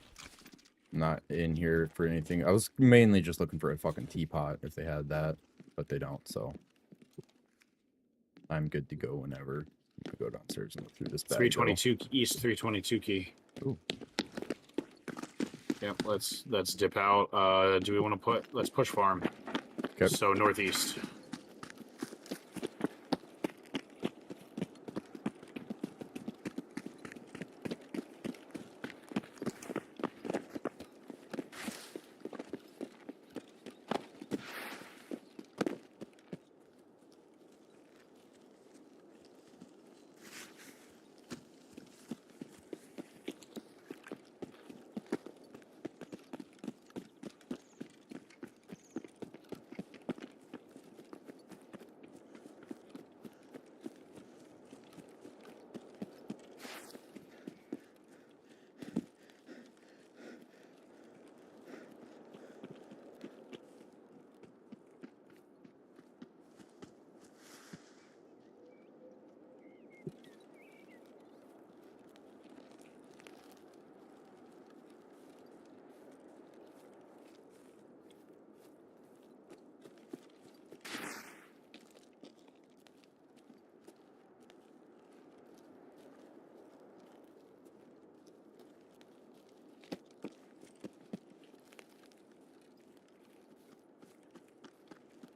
I'm not in here for anything. I was mainly just looking for a fucking teapot if they had that, but they don't, so I'm good to go whenever. I'm gonna go downstairs and look through this bag. 322 east, 322 key. Ooh. Yep, let's dip out. Do we want to put? Let's push farm. Okay. So northeast.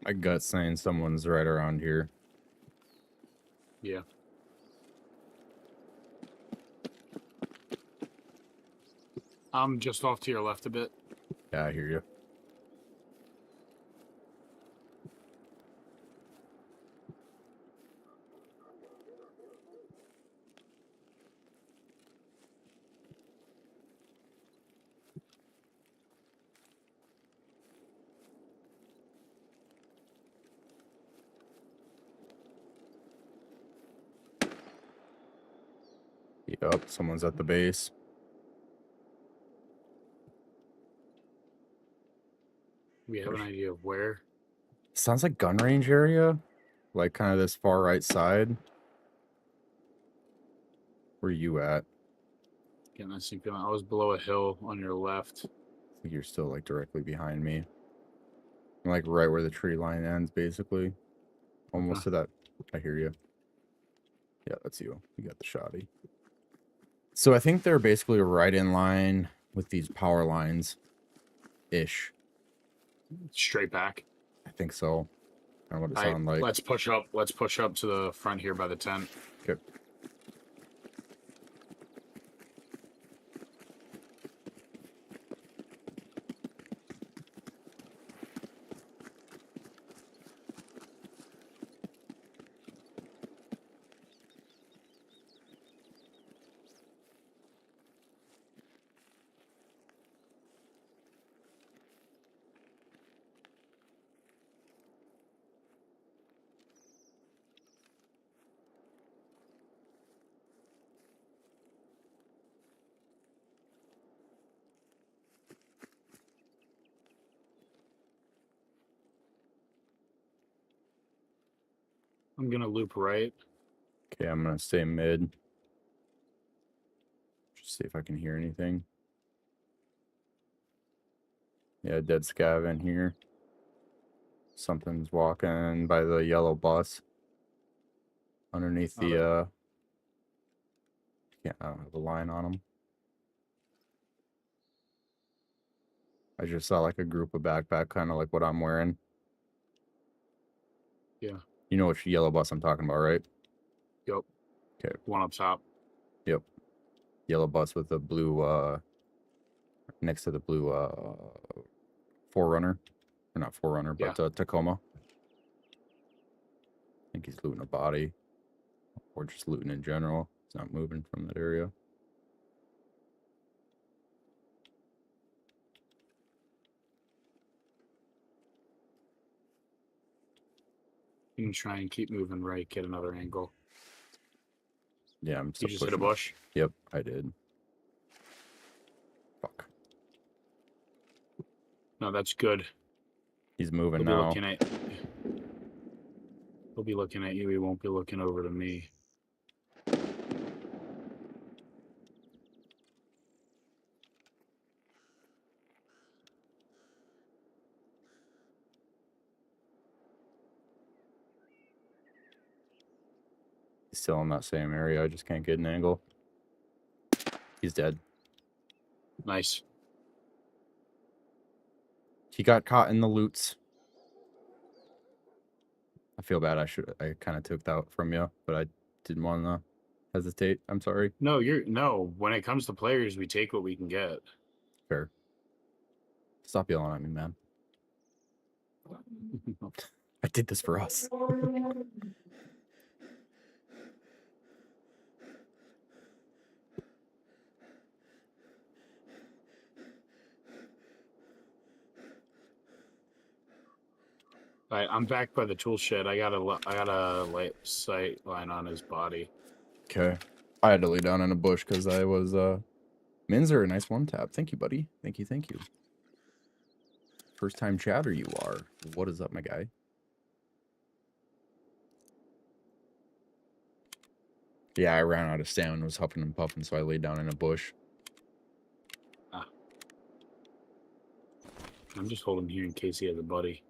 My gut's saying someone's right around here. Yeah. I'm just off to your left a bit. Yeah, I hear you. Yep, someone's at the base. We have an idea of where. Sounds like gun range area. Like kind of this far right side. Where you at? Getting that same feeling. I was below a hill on your left. I think you're still like directly behind me. I'm like right where the tree line ends, basically. Almost to that. I hear you. Yeah, that's you. You got the shoddy. So I think they're basically right in line with these power lines. Ish. Straight back. I think so. I don't know what it sounds like. Let's push up. Let's push up to the front here by the tent. Okay. I'm gonna loop right. Okay, I'm gonna stay mid. Just see if I can hear anything. Yeah, dead scav in here. Something's walking by the yellow bus. Underneath Oh, the, yeah, I don't have a line on them. I just saw like a group of backpack, kind of like what I'm wearing. Yeah. You know which yellow bus I'm talking about, right? Yep. Okay. One up top. Yep. Yellow bus with the blue, next to the blue, Forerunner. Or not Forerunner, Yeah. but Tacoma. I think he's looting a body. Or just looting in general. He's not moving from that area. You can try and keep moving right, get another angle. Yeah, I'm You still just hit a pushing. bush? Yep, I did. Fuck. No, that's good. He's moving He'll be now. looking at He'll be looking at you, he won't be looking over to me. He's still in that same area. I just can't get an angle. He's dead. Nice. He got caught in the loots. I feel bad. I kind of took that from you, but I didn't want to hesitate. I'm sorry. No, when it comes to players, we take what we can get. Fair. Stop yelling at me, man. I did this for us. Alright, I'm back by the tool shed. I got a light sight line on his body. Okay. I had to lay down in a bush because I was, Minzer, a nice one tap. Thank you, buddy. Thank you, thank you. First time chatter you are. What is up, my guy? Yeah, I ran out of stamina, was huffing and puffing, so I laid down in a bush. I'm just holding here in case he has a buddy.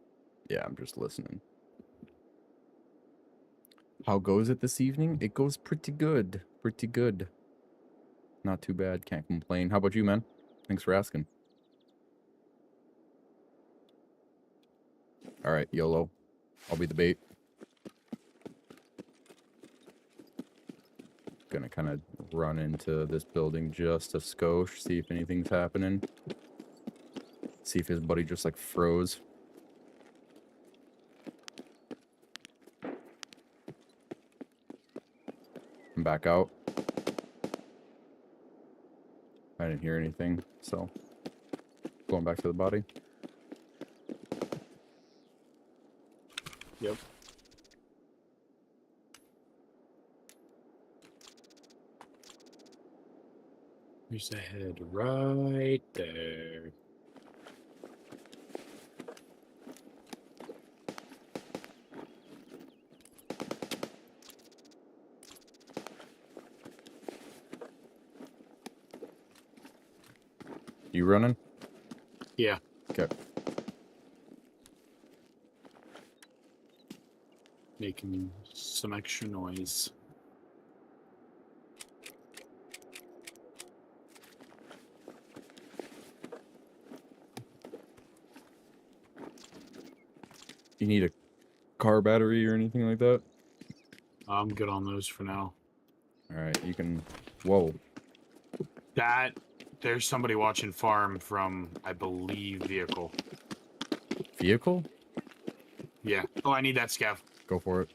Yeah, I'm just listening. How goes it this evening? It goes pretty good. Pretty good. Not too bad. Can't complain. How about you, man? Thanks for asking. All right, YOLO. I'll be the bait. Gonna kind of run into this building just a skosh, see if anything's happening. See if his buddy just like froze. I'm back out. I didn't hear anything, so going back to the body. Yep. There's the head right there. You running? Yeah. Okay. Making some extra noise. You need a car battery or anything like that? I'm good on those for now. All right, you can. Whoa. There's somebody watching farm from, I believe, vehicle. Vehicle? Yeah. Oh, I need that scav. Go for it.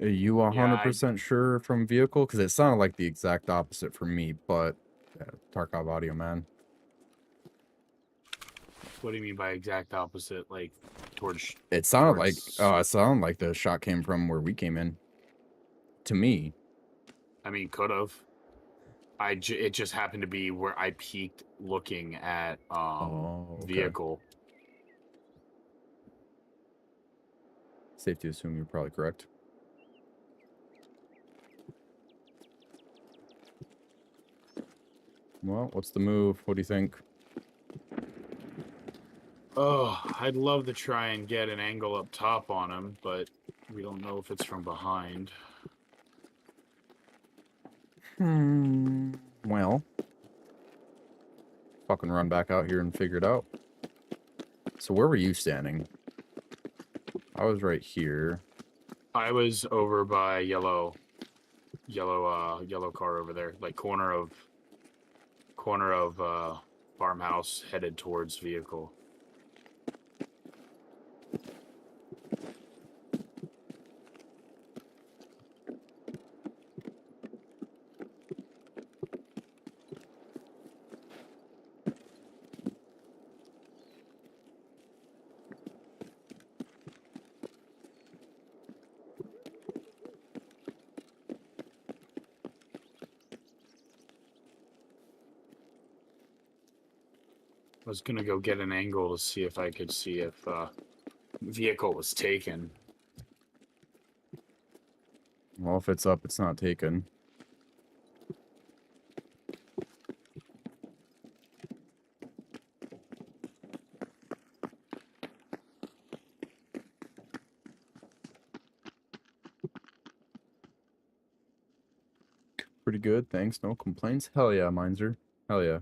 Are you 100% sure from vehicle? Because it sounded like the exact opposite for me, but yeah, Tarkov audio, man. What do you mean by exact opposite? Like towards? It sounded towards... like it sounded like the shot came from where we came in. To me. I mean, could have. It just happened to be where I peeked looking at Oh, okay. vehicle. Safe to assume you're probably correct. Well, what's the move? What do you think? Oh, I'd love to try and get an angle up top on him, but we don't know if it's from behind. Well, fucking run back out here and figure it out. So where were you standing? I was right here. I was over by yellow car over there, like corner of farmhouse headed towards vehicle. I was gonna go get an angle to see if I could see if vehicle was taken. Well, if it's up, it's not taken. Pretty good, thanks. No complaints. Hell yeah, Mineser. Hell yeah.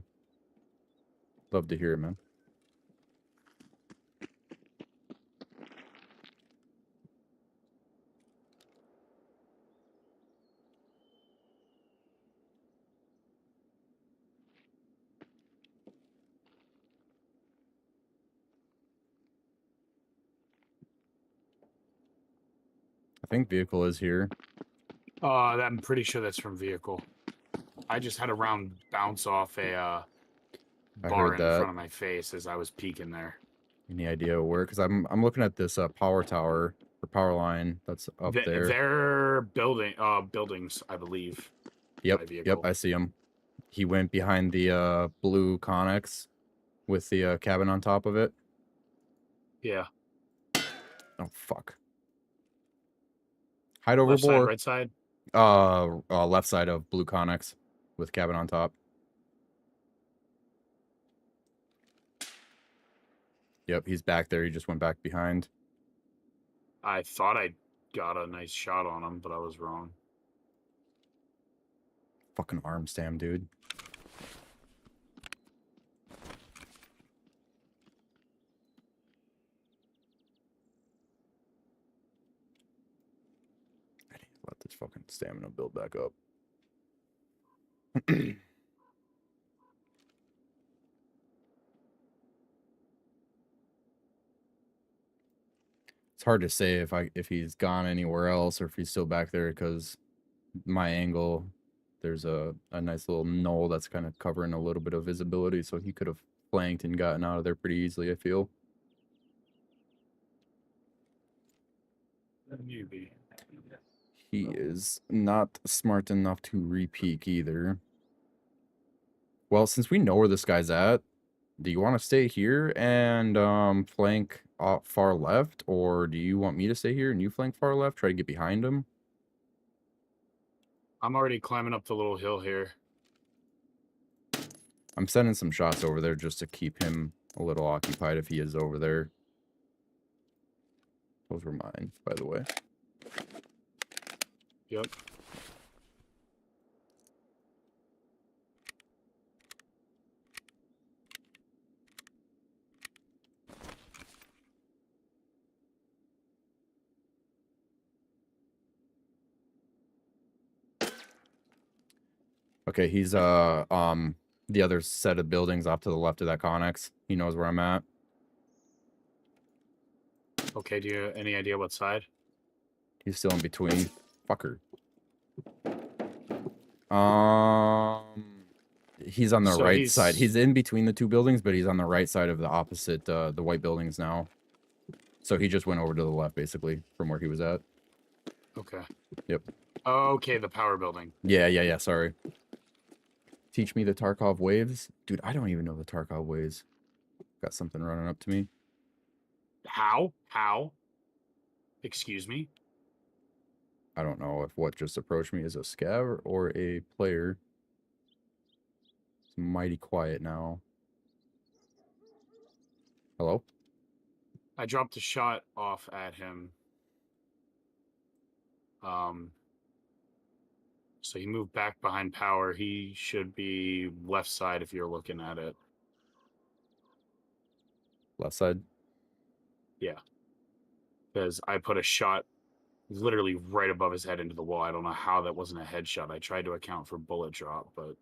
Love to hear it, man. I think vehicle is here. I'm pretty sure that's from vehicle. I just had a round bounce off a bar in front of my face as I was peeking there. Any idea where? Because I'm looking at this power tower or power line that's up there. They're buildings, I believe. Yep, I see him. He went behind the blue Connex with the cabin on top of it. Yeah. Oh fuck. Hide over Left board. side, right side? Left side of blue Connex with cabin on top. Yep, he's back there. He just went back behind. I thought I got a nice shot on him, but I was wrong. Fucking arm stam, dude. I need to let this fucking stamina build back up. It's hard to say if he's gone anywhere else or if he's still back there because my angle, there's a nice little knoll that's kind of covering a little bit of visibility, so he could have flanked and gotten out of there pretty easily, I feel. Maybe. He is not smart enough to re-peek either. Well, since we know where this guy's at, do you want to stay here and flank far left, or do you want me to stay here and you flank far left, try to get behind him? I'm already climbing up the little hill here. I'm sending some shots over there just to keep him a little occupied if he is over there. Those were mine, by the way. Yep. Okay, he's the other set of buildings off to the left of that Connex. He knows where I'm at. Okay, do you any idea what side? He's still in between. Fucker. He's on the right side. He's in between the two buildings, but he's on the right side of the opposite, the white buildings now. So he just went over to the left, basically, from where he was at. Okay. Yep. Okay, the power building. Yeah, sorry. Teach me the Tarkov waves. Dude, I don't even know the Tarkov waves. Got something running up to me. How? Excuse me? I don't know if what just approached me is a scav or a player. It's mighty quiet now. Hello? I dropped a shot off at him. So he moved back behind power. He should be left side if you're looking at it. Left side? Yeah. Because I put a shot literally right above his head into the wall. I don't know how that wasn't a headshot. I tried to account for bullet drop, but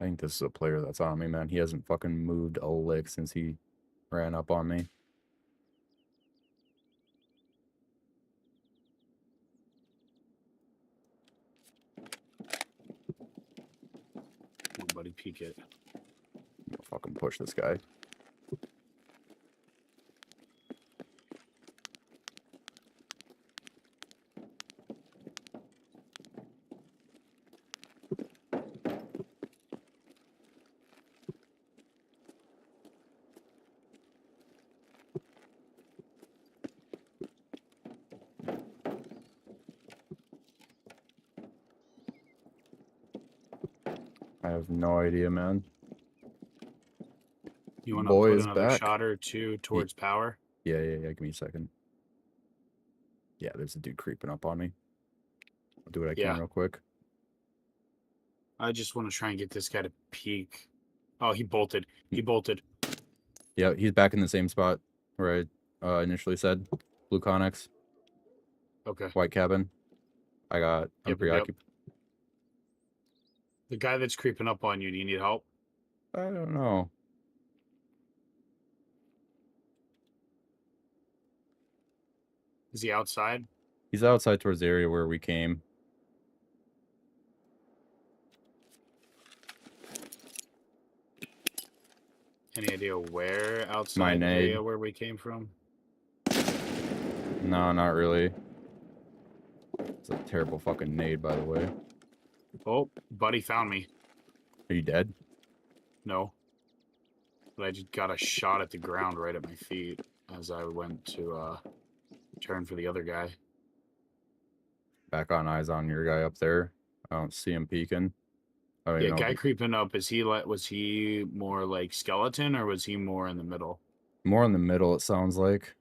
I think this is a player that's on me, man. He hasn't fucking moved a lick since he ran up on me. nobody peek it. I'll fucking push this guy. I have no idea, man. You want to Boy put is another back. shot or two towards power? Yeah. Give me a second. Yeah, there's a dude creeping up on me. I'll do what I can real quick. I just want to try and get this guy to peek. Oh, he bolted. He bolted. Yeah, he's back in the same spot where I initially said. Blue Connex. Okay. White cabin. I'm preoccupied. The guy that's creeping up on you, do you need help? I don't know. Is he outside? He's outside towards the area where we came. Any idea where My outside the nade. area where we came from? No, not really. It's a terrible fucking nade, by the way. Oh, buddy found me. Are you dead? No. But I just got a shot at the ground right at my feet as I went to turn for the other guy. Back on eyes on your guy up there. I don't see him peeking. Oh, Yeah, guy creeping up. Was he more like skeleton or was he more in the middle? More in the middle, it sounds like.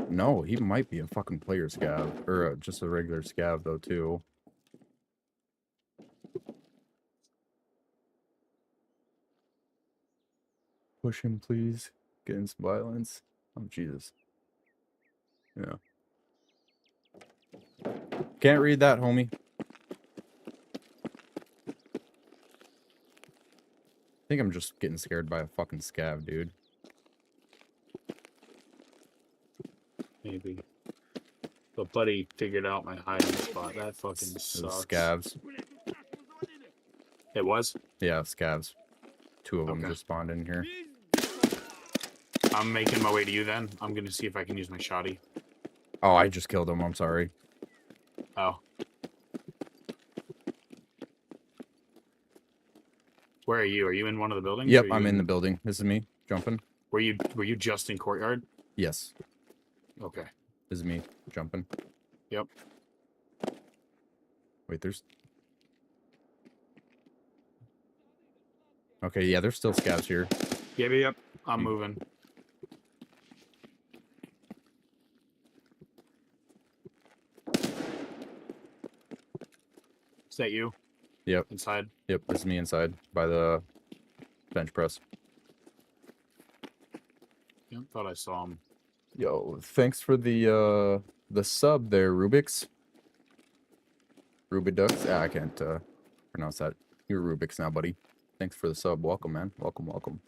No, he might be a fucking player scav. Or just a regular scav, though, too. Push him, please. Get in some violence. Oh, Jesus. Yeah. Can't read that, homie. I think I'm just getting scared by a fucking scav, dude. Maybe. But buddy figured out my hiding spot. That fucking sucks. Scavs. It was? Yeah, scavs. Two of them just spawned in here. I'm making my way to you then. I'm gonna see if I can use my shotty. Oh, I just killed him. I'm sorry. Oh. Where are you? Are you in one of the buildings? Yep, I'm in the building. This is me jumping. Were you just in courtyard? Yes. Okay. This is me jumping. Yep. Wait, there's... Okay, yeah, there's still scavs here. Yep. I'm moving. Is that you? Yep. Inside? Yep, this is me inside by the bench press. Yep, thought I saw him. Yo, thanks for the sub there, Rubik's. Rubidux? I can't pronounce that. You're Rubik's now, buddy. Thanks for the sub. Welcome, man. Welcome.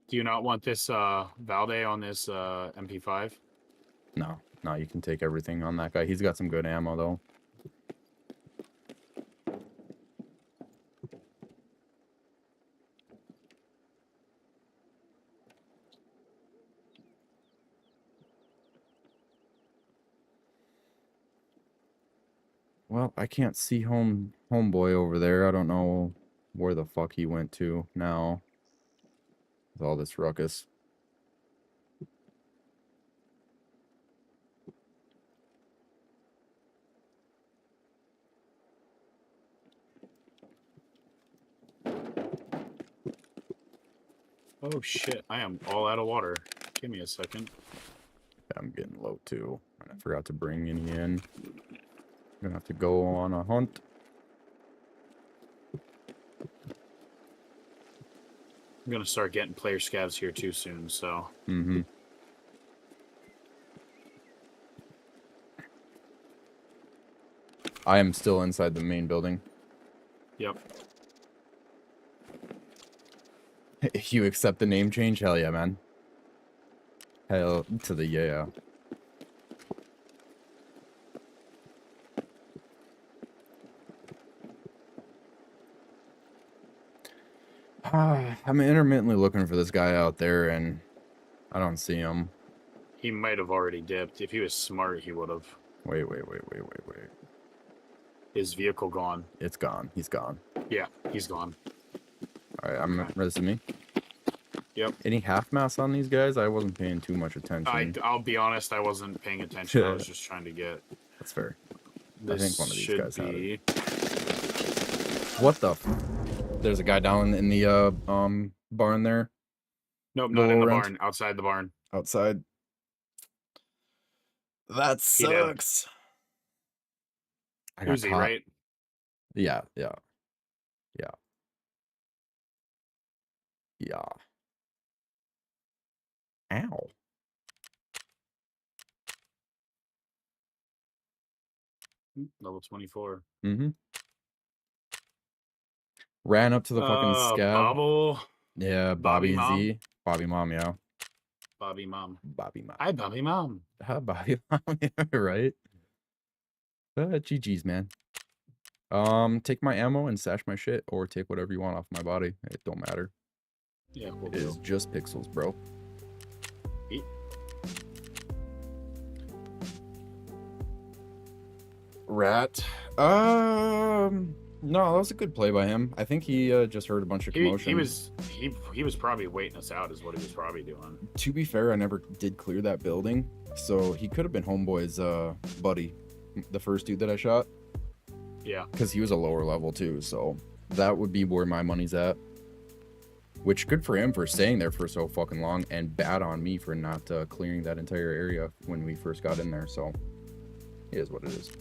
Do you not want this Valde on this MP5? No, you can take everything on that guy. He's got some good ammo, though. Well, I can't see homeboy over there. I don't know where the fuck he went to now with all this ruckus. Oh shit, I am all out of water. Give me a second. I'm getting low too. And I forgot to bring any in. I'm gonna have to go on a hunt. I'm gonna start getting player scavs here too soon, so. Mm-hmm. I am still inside the main building. Yep. If you accept the name change, hell yeah, man. Hell to the yeah. I'm intermittently looking for this guy out there, and I don't see him. He might have already dipped. If he was smart, he would have. Wait. His vehicle gone. It's gone. He's gone. Yeah, he's gone. All right, this is me. Yep. Any half mass on these guys? I wasn't paying too much attention. I'll be honest, I wasn't paying attention. I was just trying to get. That's fair. This I think one of these should guys had be. it. What the? There's a guy down in the barn there. Nope, not in the Laurent. barn. Outside the barn. Outside. That sucks. Who's he, right? Yeah. Ow. Level 24. Mm-hmm. Ran up to the fucking scab. Bobble. Yeah, Bobby Z. Mom. Bobby Mom, yeah. Bobby Mom. Bobby Mom. Hi, Bobby Mom. Hi, Bobby Mom, right? GG's, man. Take my ammo and stash my shit, or take whatever you want off my body. It don't matter. Yeah, cool. It is just pixels, bro. Eat. Rat. No, that was a good play by him. I think he just heard a bunch of commotion. He was probably waiting us out, is what he was probably doing. To be fair, I never did clear that building, so he could have been Homeboy's buddy, the first dude that I shot. Yeah. Because he was a lower level too, so that would be where my money's at. Which, good for him for staying there for so fucking long, and bad on me for not clearing that entire area when we first got in there, so it is what it is.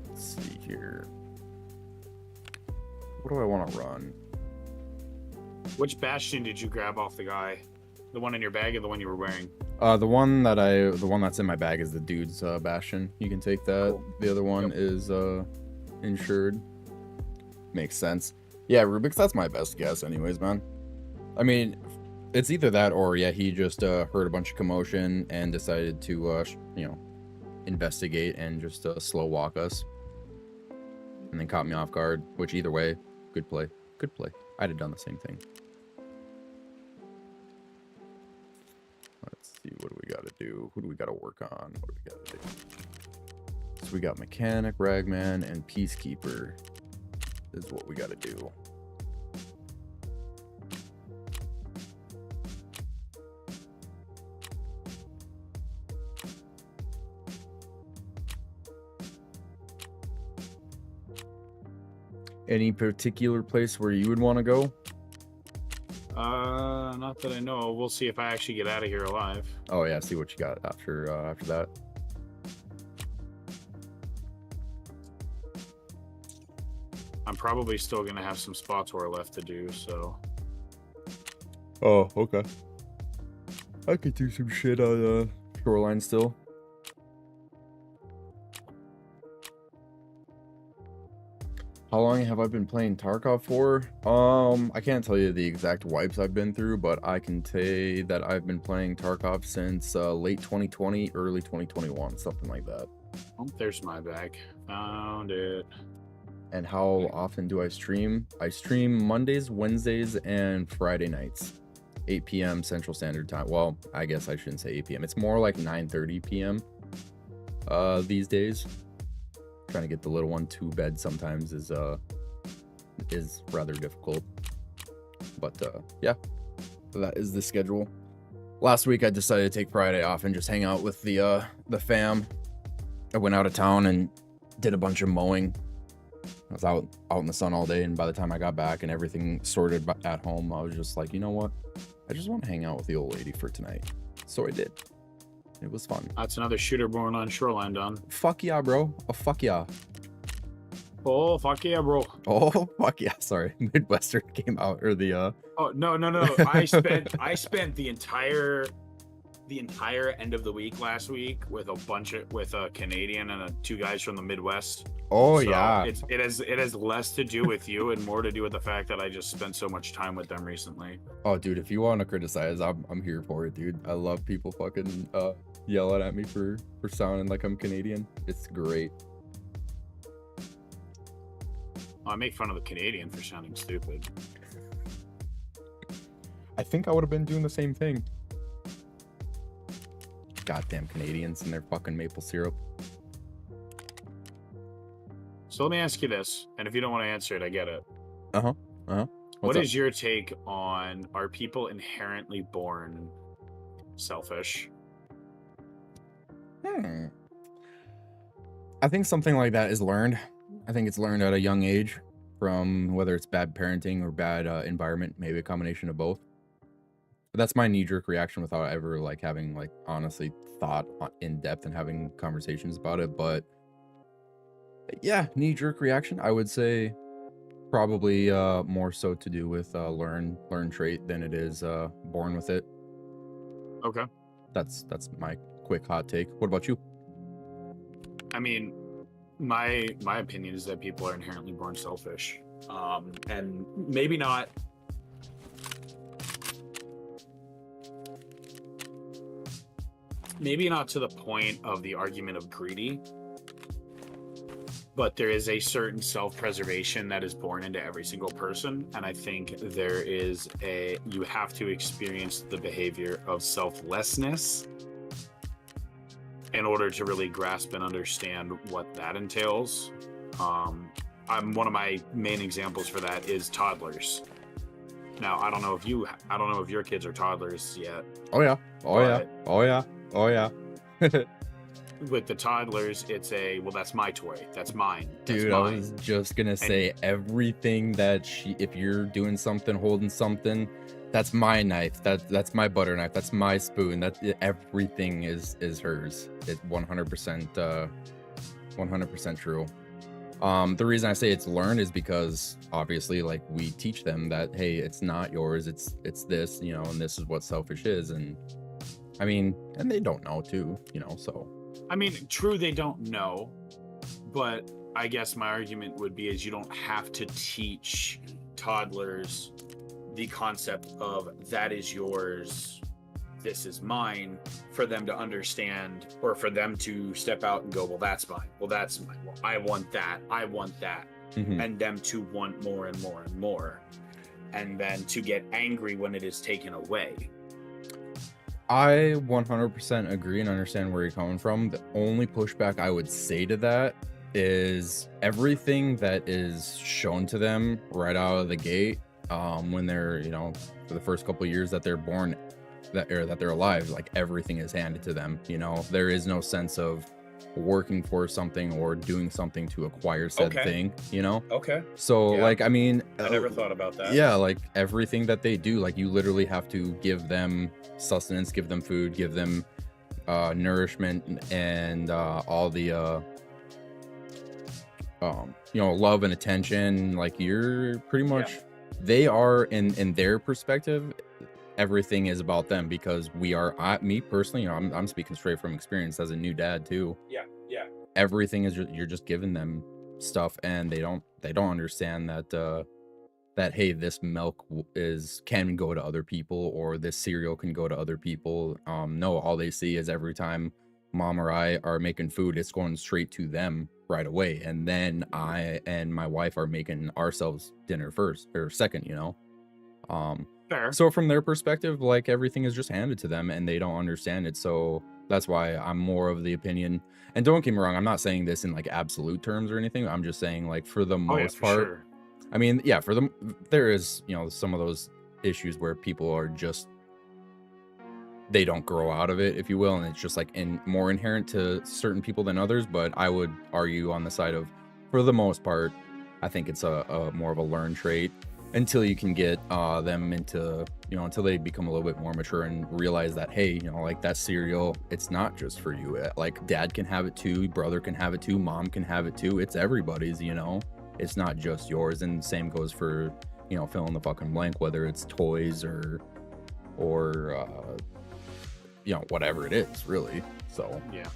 Let's see here. What do I want to run? Which bastion did you grab off the guy? The one in your bag or the one you were wearing? The one that's in my bag is the dude's bastion. You can take that. Cool. The other one is insured. Makes sense. Yeah, Rubik's, that's my best guess anyways, man. I mean, it's either that or yeah, he just heard a bunch of commotion and decided to investigate and just slow walk us. And then caught me off guard, which either way, good play. Good play. I'd have done the same thing. Let's see, what do we got to do? Who do we got to work on? What do we got to do? So we got Mechanic, Ragman, and Peacekeeper is what we got to do. Any particular place where you would want to go? Not that I know. We'll see if I actually get out of here alive. Oh yeah, see what you got after that. I'm probably still gonna have some spot tour left to do, so. Oh, okay. I could do some shit on Shoreline still. How long have I been playing Tarkov for? I can't tell you the exact wipes I've been through, but I can say that I've been playing Tarkov since late 2020, early 2021, something like that. Oh, there's my bag. Found it. And how often do I stream? I stream Mondays, Wednesdays, and Friday nights, 8 p.m. Central Standard Time. Well, I guess I shouldn't say 8 p.m. It's more like 9:30 p.m. These days. Trying to get the little one to bed sometimes is rather difficult. But yeah, that is the schedule. Last week I decided to take Friday off and just hang out with the fam. I went out of town and did a bunch of mowing. I was out in the sun all day, and by the time I got back and everything sorted at home, I was just like, you know what? I just want to hang out with the old lady for tonight. So I did. It was fun. That's another shooter born on Shoreline done. Fuck yeah, bro. Oh, fuck yeah. Oh, fuck yeah, bro. Oh, fuck yeah. Sorry. Midwestern came out, or the Oh, no. I spent the entire end of the week last week with a Canadian and two guys from the Midwest. Oh, So yeah. it has less to do with you and more to do with the fact that I just spent so much time with them recently. Oh, dude, if you want to criticize, I'm here for it, dude. I love people fucking yelling at me for sounding like I'm Canadian. It's great. I make fun of the Canadian for sounding stupid. I think I would have been doing the same thing. Goddamn Canadians and their fucking maple syrup. So let me ask you this, and if you don't want to answer it, I get it. What What is your take on, are people inherently born selfish? I think something like that is learned. I think it's learned at a young age, from whether it's bad parenting or bad environment, maybe a combination of both. But that's my knee-jerk reaction without ever like having like honestly thought in depth and having conversations about it. But yeah, knee-jerk reaction. I would say probably more so to do with learn trait than it is born with it. Okay. That's my quick hot take. What about you? I mean, my opinion is that people are inherently born selfish, and maybe not to the point of the argument of greedy, but there is a certain self-preservation that is born into every single person, and I think you have to experience the behavior of selflessness in order to really grasp and understand what that entails. One of my main examples for that is toddlers. Now, I don't know if your kids are toddlers yet. Oh yeah. With the toddlers, it's well, that's my toy. That's mine. That's Dude, mine. I was just gonna say everything that if you're doing something, holding something, that's my knife. That's my butter knife. That's my spoon. Everything is hers. It's 100%, 100% true. The reason I say it's learned is because obviously, like, we teach them that, hey, it's not yours. It's this, and this is what selfish is. And I mean, and they don't know too, so. I mean, true, they don't know, but I guess my argument would be is you don't have to teach toddlers the concept of that is yours, this is mine, for them to understand, or for them to step out and go, well, that's mine. Well, that's mine. Well, I want that. Mhm. And them to want more and more and more, and then to get angry when it is taken away. I 100% agree and understand where you're coming from. The only pushback I would say to that is everything that is shown to them right out of the gate, when they're, for the first couple of years that they're born, that they're alive, like everything is handed to them. There is no sense of working for something or doing something to acquire said thing. Okay. So Yeah. like, I mean, I never thought about that. yeah, like everything that they do, like you literally have to give them sustenance, give them food, give them nourishment, and all the love and attention. Like you're pretty much, they are in their perspective, everything is about them, because me personally, I'm speaking straight from experience as a new dad too. Yeah. Everything is you're just giving them stuff, and they don't understand that hey, this milk can go to other people, or this cereal can go to other people. No, all they see is every time mom or I are making food, it's going straight to them right away. And then I and my wife are making ourselves dinner first or second, you know? Fair. So from their perspective, like everything is just handed to them and they don't understand it. So that's why I'm more of the opinion. And don't get me wrong, I'm not saying this in like absolute terms or anything. I'm just saying like for the Oh yeah, most for part, sure. I mean, yeah, for them, there is, you know, some of those issues where people are just, they don't grow out of it, if you will. And it's just like more inherent to certain people than others. But I would argue on the side of, for the most part, I think it's a more of a learned trait until you can get them into, you know, until they become a little bit more mature and realize that, hey, you know, like that cereal, it's not just for you. Like dad can have it too, brother can have it too, mom can have it too. It's everybody's, you know, it's not just yours. And same goes for, you know, fill in the fucking blank, whether it's toys or you know, whatever it is, really. So Yeah.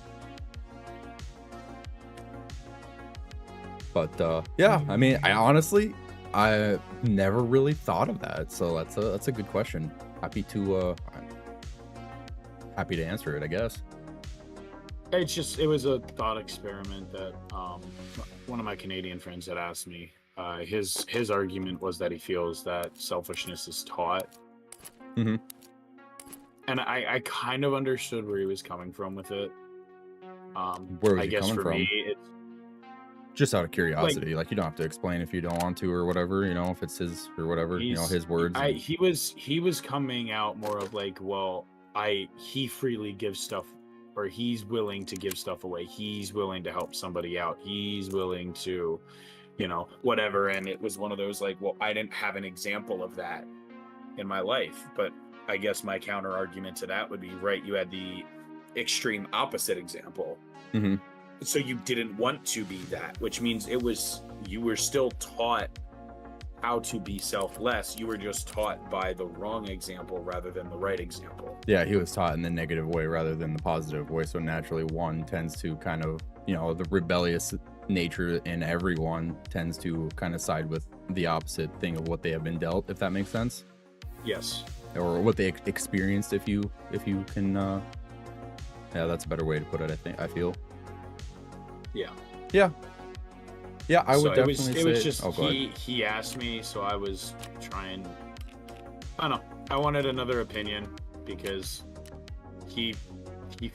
but yeah, I mean, I never really thought of that, so that's a good question. Happy to answer it, I guess. It was a thought experiment that one of my Canadian friends had asked me. His argument was that he feels that selfishness is taught. Mm-hmm. And I kind of understood where he was coming from with it. Where was I he guess coming for from? me, it's Just out of curiosity, like you don't have to explain if you don't want to or whatever, you know, if it's his or whatever, you know, his words. He was coming out more of like, well, he freely gives stuff, or he's willing to give stuff away. He's willing to help somebody out. He's willing to, you know, whatever. And it was one of those like, well, I didn't have an example of that in my life. But I guess my counter argument to that would be, right, you had the extreme opposite example. Mm-hmm. So you didn't want to be that, which means you were still taught how to be selfless. You were just taught by the wrong example rather than the right example. Yeah, he was taught in the negative way rather than the positive way. So naturally, one tends to kind of, you know, the rebellious nature in everyone tends to kind of side with the opposite thing of what they have been dealt, if that makes sense. Yes. Or what they experienced, if you can. Yeah, that's a better way to put it. I feel. Yeah. Yeah. Yeah, I would definitely say. It was just he asked me, so I was trying. I don't know. I wanted another opinion because he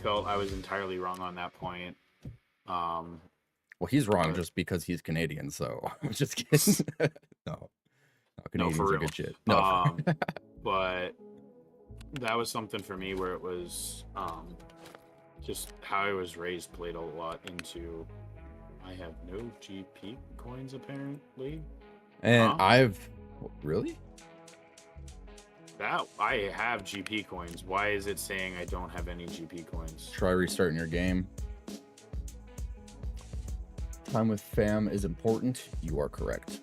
felt I was entirely wrong on that point. Well, he's wrong just because he's Canadian, so I'm just kidding. No, Canadians for are real. good shit. No, but that was something for me where it was just how I was raised played a lot into. I have no GP coins apparently, and really. That I have GP coins. Why is it saying I don't have any GP coins? Try restarting your game. Time with fam is important. You are correct.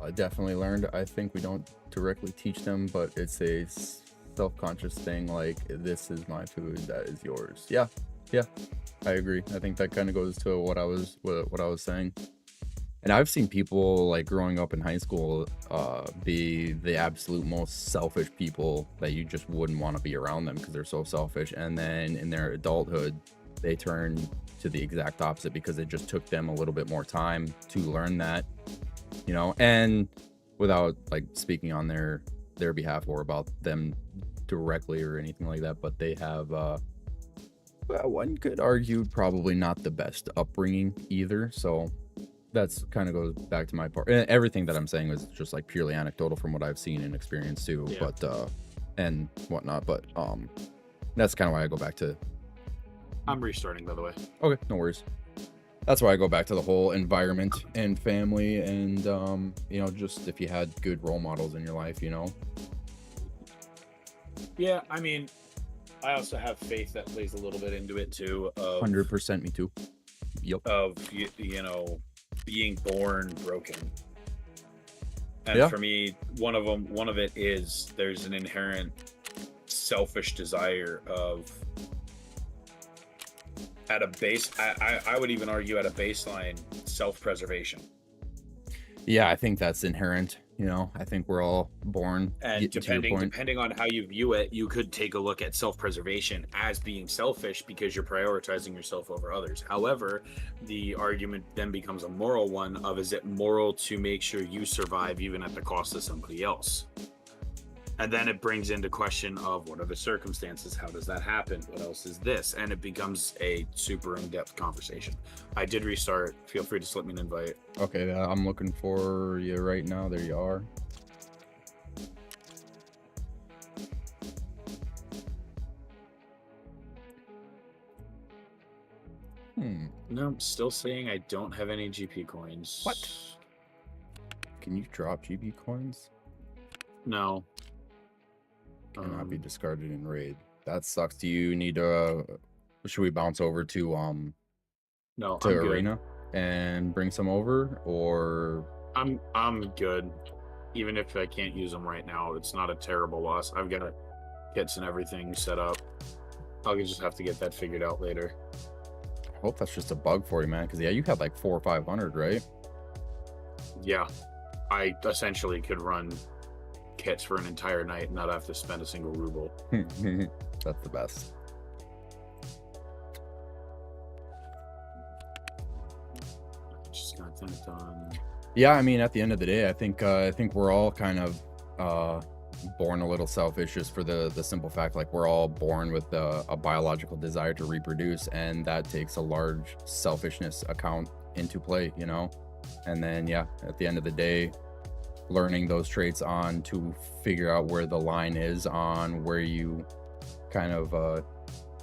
I definitely learned. I think we don't directly teach them, but it's a self-conscious thing. Like, this is my food, that is yours. Yeah, I agree. I think that kind of goes to what I was saying. And I've seen people like growing up in high school be the absolute most selfish people that you just wouldn't want to be around them because they're so selfish. And then in their adulthood, they turn to the exact opposite because it just took them a little bit more time to learn that, you know, and without like speaking on their behalf or about them directly or anything like that, but they have well, one could argue probably not the best upbringing either. So that's kind of goes back to my part. Everything that I'm saying is just like purely anecdotal from what I've seen and experienced too, Yeah. but and whatnot. But that's kind of why I go back to. I'm restarting, by the way. Okay, no worries. That's why I go back to the whole environment and family and you know, just if you had good role models in your life, you know. Yeah, I mean, I also have faith that plays a little bit into it too. 100%, me too. Yep. Of you know, being born broken. And Yeah. for me, one of it is there's an inherent selfish desire of at a base. I would even argue at a baseline self-preservation. Yeah, I think that's inherent You know, I think we're all born And getting to your point. depending on how you view it, you could take a look at self-preservation as being selfish because you're prioritizing yourself over others. However, the argument then becomes a moral one of, is it moral to make sure you survive even at the cost of somebody else? And then it brings into question of, what are the circumstances? How does that happen? What else is this? And it becomes a super in-depth conversation. I did restart. Feel free to slip me an invite. Okay, I'm looking for you right now. There you are. No, I'm still saying I don't have any GP coins. What? Can you drop GB coins? No. Cannot be discarded in raid. That sucks. Do you need to? Should we bounce over to No, to I'm arena and bring some over, or? I'm good. Even if I can't use them right now, it's not a terrible loss. I've got kits and everything set up. I'll just have to get that figured out later. I hope that's just a bug for you, man. Because yeah, you had like 400 or 500, right? Yeah, I essentially could run kits for an entire night and not have to spend a single ruble. That's the best. Just got that done. Yeah, I mean, at the end of the day, I think we're all kind of born a little selfish, just for the simple fact, like, we're all born with a biological desire to reproduce, and that takes a large selfishness account into play, you know. And then yeah, at the end of the day, learning those traits on to figure out where the line is on where you kind of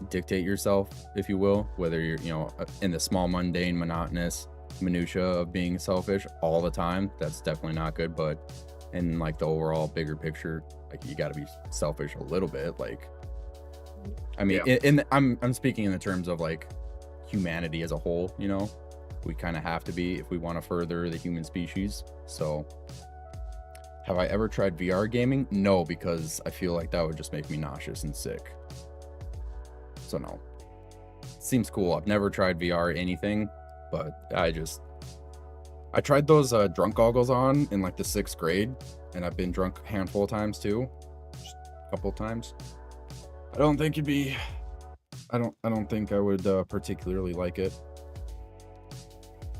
dictate yourself, if you will, whether you're, you know, in the small, mundane, monotonous minutia of being selfish all the time. That's definitely not good. But in like the overall bigger picture, like, you got to be selfish a little bit. Like, I mean, Yeah. I'm speaking in the terms of like humanity as a whole, you know. We kind of have to be if we want to further the human species. So have I ever tried VR gaming? No, because I feel like that would just make me nauseous and sick. So no. Seems cool. I've never tried VR anything, but I tried those drunk goggles on in like the 6th grade, and I've been drunk a handful of times too. Just a couple of times. I don't think I don't think I would particularly like it.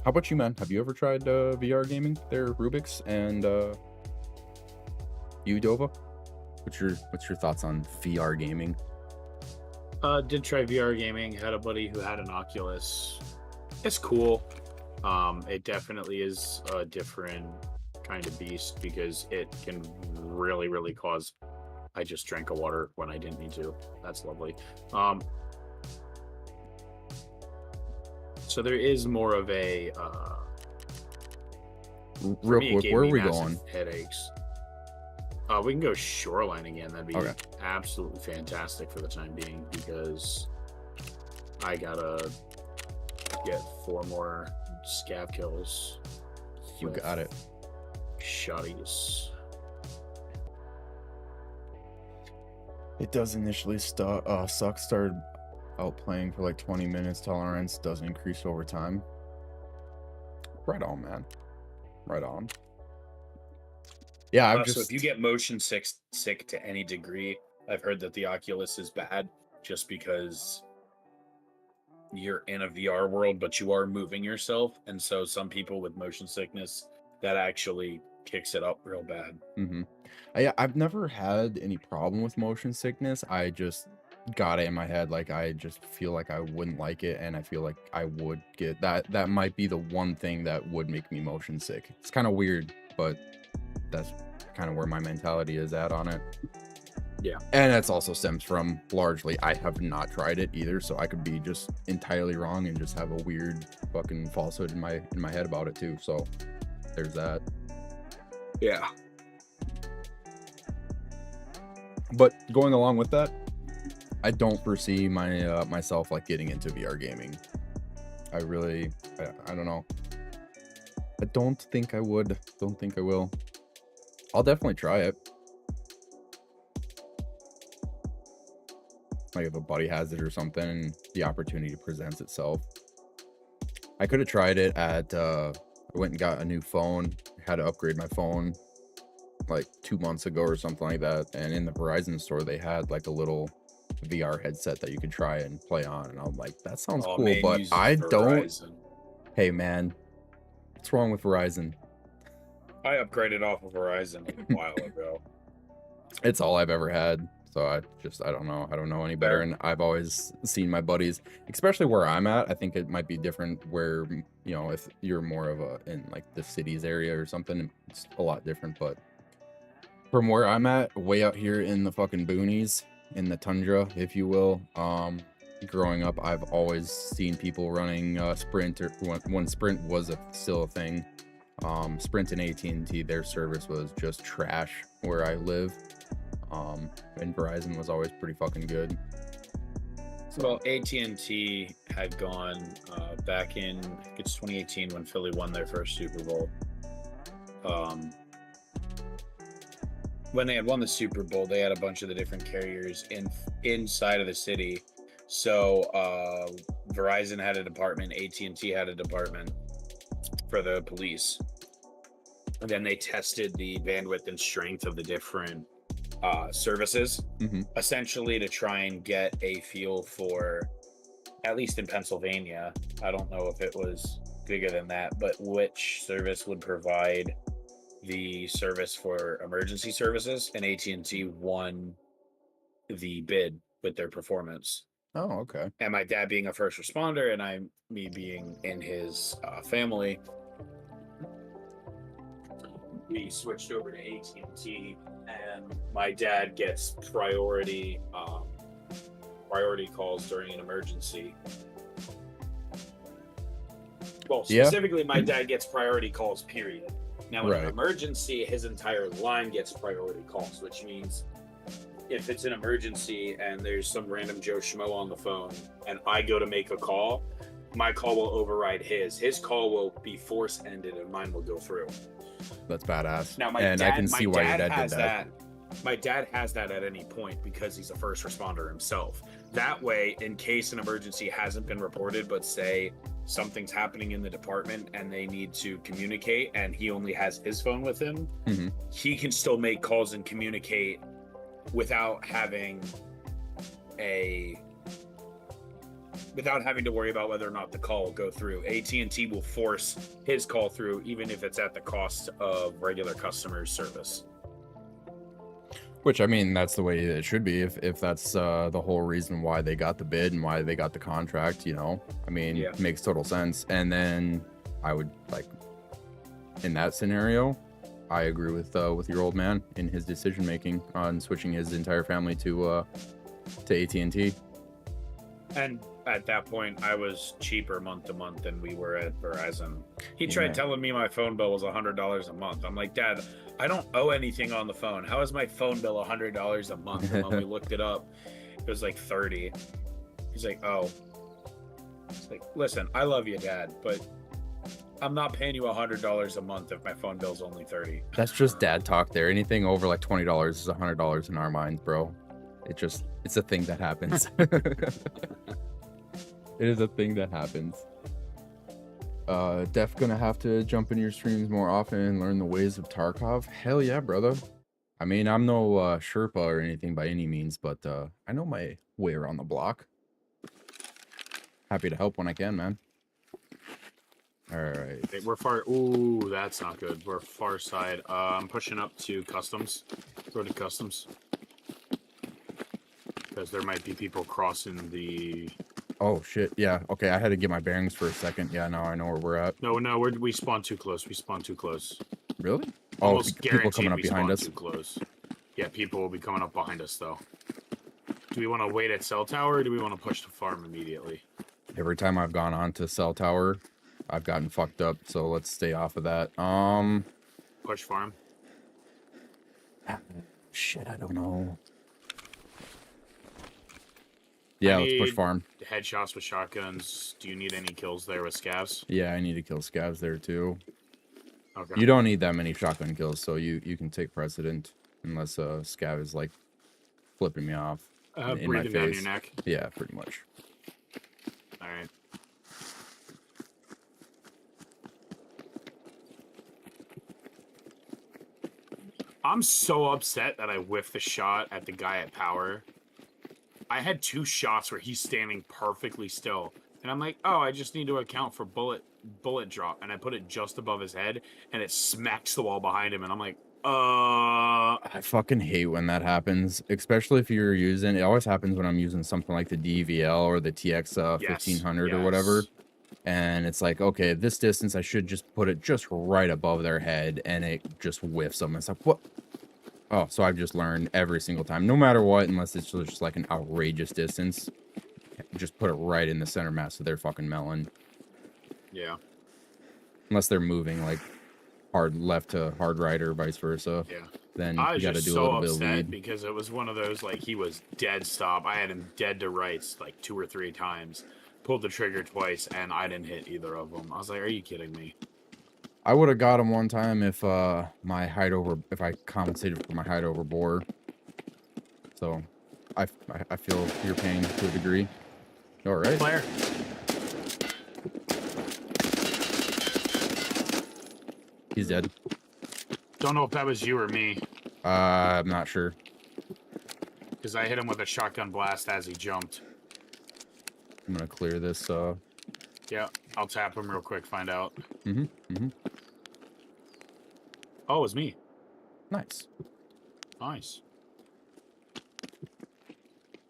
How about you, man? Have you ever tried VR gaming there, Rubik's, and you, Dova? What's your thoughts on VR gaming? Did try VR gaming. Had a buddy who had an Oculus. It's cool. It definitely is a different kind of beast because it can really, really cause. I just drank a water when I didn't need to. That's lovely. So there is more of a Real quick, where are we going? Headaches. We can go shoreline again. That'd be Okay. absolutely fantastic for the time being, because I gotta get 4 more scav kills. You got it. Shotties. It does initially suck. Started out playing for like 20 minutes. Tolerance does increase over time. Right on, man. Right on. Yeah, So if you get motion sick to any degree, I've heard that the Oculus is bad just because you're in a VR world, but you are moving yourself. And so some people with motion sickness, that actually kicks it up real bad. I've never had any problem with motion sickness. I just got it in my head. Like, I just feel like I wouldn't like it, and I feel like I would get that. That might be the one thing that would make me motion sick. It's kind of weird, but that's kind of where my mentality is at on it. Yeah. And that's also stems from largely I have not tried it either, so I could be just entirely wrong and just have a weird fucking falsehood in my head about it too. So there's that. Yeah. But going along with that, I don't foresee myself like getting into VR gaming. I don't know. I don't think I would. Don't think I will. I'll definitely try it. Like if a buddy has it or something, and the opportunity presents itself. I could have tried it at I went and got a new phone, had to upgrade my phone like 2 months ago or something like that, and in the Verizon store they had like a little VR headset that you could try and play on, and I'm like, that sounds Oh, cool, man but uses I don't. Verizon. Hey man, what's wrong with Verizon? I upgraded off of Verizon a while ago. It's all I've ever had, so I don't know any better. Fair. And I've always seen my buddies, especially where I'm at. I think it might be different where, you know, if you're more of a in like the cities area or something, it's a lot different. But from where I'm at, way out here in the fucking boonies, in the tundra, if you will, growing up, I've always seen people running Sprint, or when Sprint was still a thing. Sprint and AT&T, their service was just trash where I live. And Verizon was always pretty fucking good. Well, AT&T had gone back in, I think it's 2018 when Philly won their first Super Bowl. When they had won the Super Bowl, they had a bunch of the different carriers inside of the city. So Verizon had a department, AT&T had a department for the police. And then they tested the bandwidth and strength of the different services, essentially to try and get a feel for, at least in Pennsylvania, I don't know if it was bigger than that, but which service would provide the service for emergency services, and AT&T won the bid with their performance. Oh, okay. And my dad being a first responder, and me being in his family, we switched over to AT&T, and my dad gets priority calls during an emergency. Well, specifically, my dad gets priority calls, period. Now, in an emergency, his entire line gets priority calls, which means if it's an emergency and there's some random Joe Schmo on the phone and I go to make a call, my call will override his. His call will be force ended and mine will go through. That's badass. Now, I can see why your dad did that. My dad has that at any point because he's a first responder himself. That way, in case an emergency hasn't been reported, but say something's happening in the department and they need to communicate and he only has his phone with him, he can still make calls and communicate without having to worry about whether or not the call will go through. AT&T will force his call through even if it's at the cost of regular customer service. Which, I mean, that's the way it should be if that's the whole reason why they got the bid and why they got the contract, you know? I mean, it makes total sense. And then I would, like, in that scenario, I agree with your old man in his decision-making on switching his entire family to AT&T. And at that point, I was cheaper month to month than we were at Verizon. He tried telling me my phone bill was $100 a month. I'm like, Dad, I don't owe anything on the phone. How is my phone bill $100 a month? And when we looked it up, it was like $30. He's like, oh. It's like, listen, I love you, Dad, but I'm not paying you $100 a month if my phone bill's only $30. That's just dad talk there. Anything over like $20 is $100 in our minds, bro. It's a thing that happens. It is a thing that happens. Def gonna have to jump in your streams more often and learn the ways of Tarkov. Hell yeah, brother. I mean, I'm no Sherpa or anything by any means, but I know my way around the block. Happy to help when I can, man. All right. We're far. Ooh, that's not good. We're far side. I'm pushing up to customs. Go to customs. Because there might be people crossing the... Oh, shit. Yeah. Okay, I had to get my bearings for a second. Yeah, now I know where we're at. No, we spawned too close. We spawned too close. Really? Almost people coming up behind us? Too close. Yeah, people will be coming up behind us, though. Do we want to wait at cell tower, or do we want to push the farm immediately? Every time I've gone on to cell tower, I've gotten fucked up, so let's stay off of that. Push farm? Shit, I don't know. Yeah, let's push farm. Headshots with shotguns. Do you need any kills there with scavs? Yeah, I need to kill scavs there too. Okay. You don't need that many shotgun kills, so you can take precedent unless scav is like flipping me off in my face. Breathing down your neck? Yeah, pretty much. All right. I'm so upset that I whiffed the shot at the guy at power. I had 2 shots where he's standing perfectly still. And I'm like, oh, I just need to account for bullet drop. And I put it just above his head, and it smacks the wall behind him. And I'm like, I fucking hate when that happens, especially if you're using, it always happens when I'm using something like the DVL or the TX 1500 or whatever. And it's like, okay, this distance, I should just put it just right above their head, and it just whiffs them. It's like, what? Oh, so I've just learned every single time, no matter what, unless it's just like an outrageous distance, just put it right in the center mass of their fucking melon. Yeah. Unless they're moving like hard left to hard right or vice versa. Yeah. Then I was you got to just do a so little bit of upset lead. because it was one of those, like, he was dead stop. I had him dead to rights like 2 or 3 times. Pulled the trigger twice, and I didn't hit either of them. I was like, are you kidding me? I would have got him one time if my height over, if I compensated for my height over bore. So I feel your pain to a degree. All right. Claire. He's dead. Don't know if that was you or me. I'm not sure. Because I hit him with a shotgun blast as he jumped. I'm gonna clear this. Yeah, I'll tap him real quick, find out. Mm-hmm. Oh, it was me. Nice. Nice.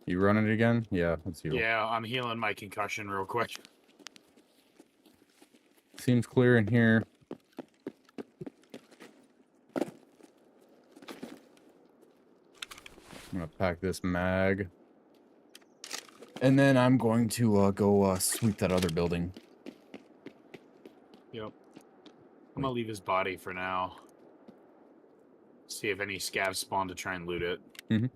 You running it again? Yeah, let's heal. Yeah, I'm healing my concussion real quick. Seems clear in here. I'm gonna pack this mag. And then I'm going to go sweep that other building. Yep. I'm gonna leave his body for now. See if any scavs spawn to try and loot it. Mm-hmm.